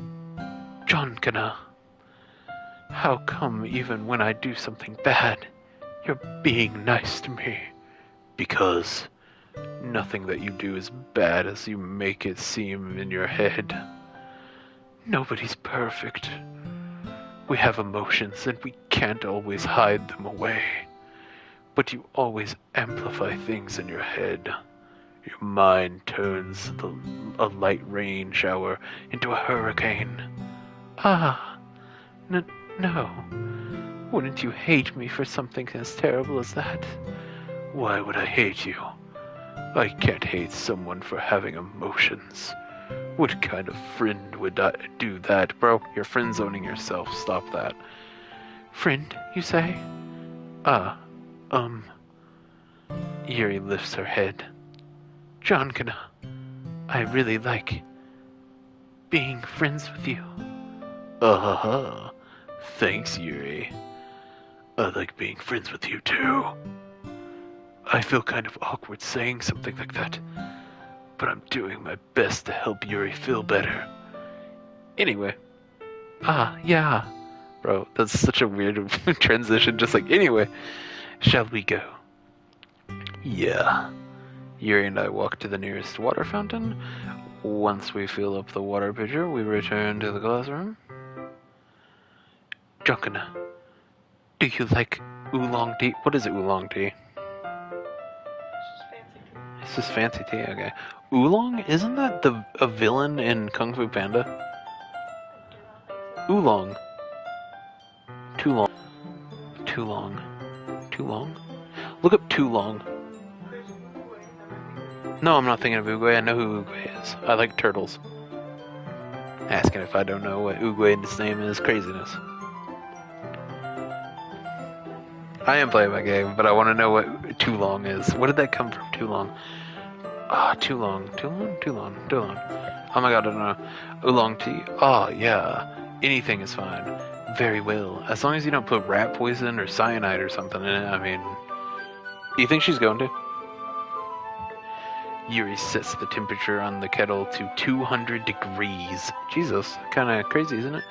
Jonkana, how come even when I do something bad, you're being nice to me? Because nothing that you do is bad as you make it seem in your head. Nobody's perfect. We have emotions and we can't always hide them away. But you always amplify things in your head. Your mind turns a light rain shower into a hurricane. No. Wouldn't you hate me for something as terrible as that? Why would I hate you? I can't hate someone for having emotions. What kind of friend would do that? Bro, you're friend-zoning yourself. Stop that. Friend, you say? Yuri lifts her head. Jonkana, I really like being friends with you. Thanks, Yuri. I like being friends with you too. I feel kind of awkward saying something like that, but I'm doing my best to help Yuri feel better. Anyway. Yeah. Bro, that's such a weird transition, just like, anyway. Shall we go? Yeah. Yuri and I walk to the nearest water fountain. Once we fill up the water pitcher, we return to the classroom. Jonkana, do you like oolong tea? What is oolong tea? It's just fancy tea, okay. Oolong? Isn't that a villain in Kung Fu Panda? Oolong. Too long. Look up too long. No, I'm not thinking of Oogway. I know who Oogway is. I like turtles. Asking if I don't know what Oogway's name is craziness. I am playing my game, but I want to know what Too Long is. What did that come from? Too Long. Ah, Too Long. Too Long? Too Long. Too Long. Oh my god, I don't know. Oolong tea. Oh, yeah. Anything is fine. Very well. As long as you don't put rat poison or cyanide or something in it, I mean... Do you think she's going to? Yuri sets the temperature on the kettle to 200 degrees. Jesus, kind of crazy, isn't it?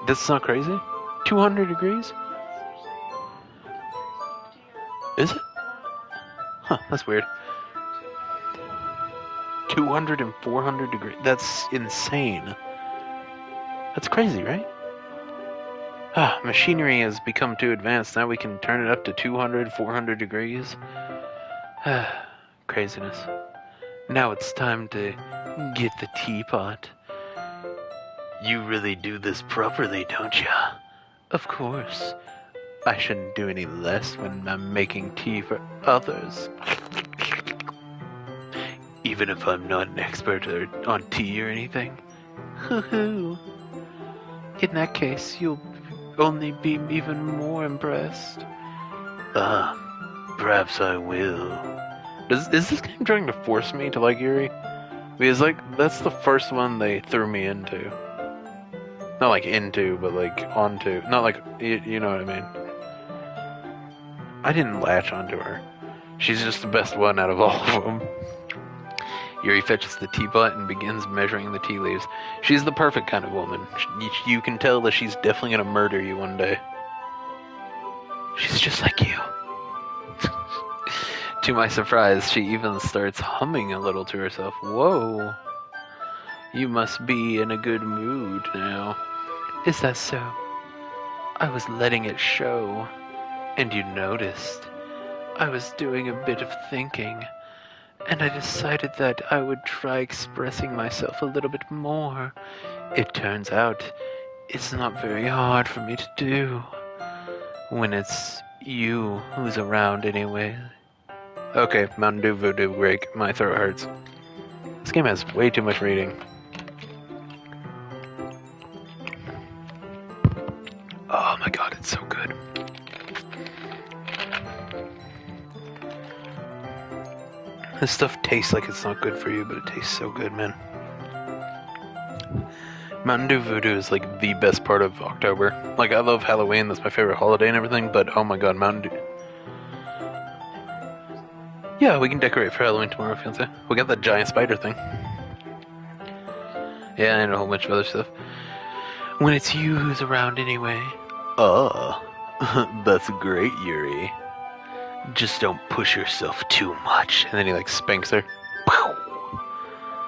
That's not crazy? 200 degrees? Is it? Huh, that's weird. 200 and 400 degrees. That's insane. That's crazy, right? Ah, machinery has become too advanced. Now we can turn it up to 200, 400 degrees. Craziness. Now it's time to get the teapot. You really do this properly, don't ya? Of course. I shouldn't do any less when I'm making tea for others. Even if I'm not an expert on tea or anything. Hoo-hoo. In that case, you'll only be even more impressed. Perhaps I will. Is this game trying to force me to like Yuri? Because, like, that's the first one they threw me into. Not like into, but like onto. Not like, you know what I mean. I didn't latch onto her. She's just the best one out of all of them. Yuri fetches the teapot and begins measuring the tea leaves. She's the perfect kind of woman. You can tell that she's definitely gonna murder you one day. She's just like you. To my surprise, she even starts humming a little to herself. Whoa. You must be in a good mood now. Is that so? I was letting it show. And you noticed. I was doing a bit of thinking. And I decided that I would try expressing myself a little bit more. It turns out it's not very hard for me to do. When it's you who's around anyway. Okay, Mountain Dew Voodoo break. My throat hurts. This game has way too much reading. Oh my god, it's so good. This stuff tastes like it's not good for you, but it tastes so good, man. Mountain Dew Voodoo is like the best part of October. Like, I love Halloween, that's my favorite holiday and everything, but oh my god, Mountain Dew. Yeah, we can decorate for Halloween tomorrow, fiance. We got that giant spider thing. Yeah, and a whole bunch of other stuff. When it's you who's around anyway. Oh, that's great, Yuri. Just don't push yourself too much. And then he like spanks her.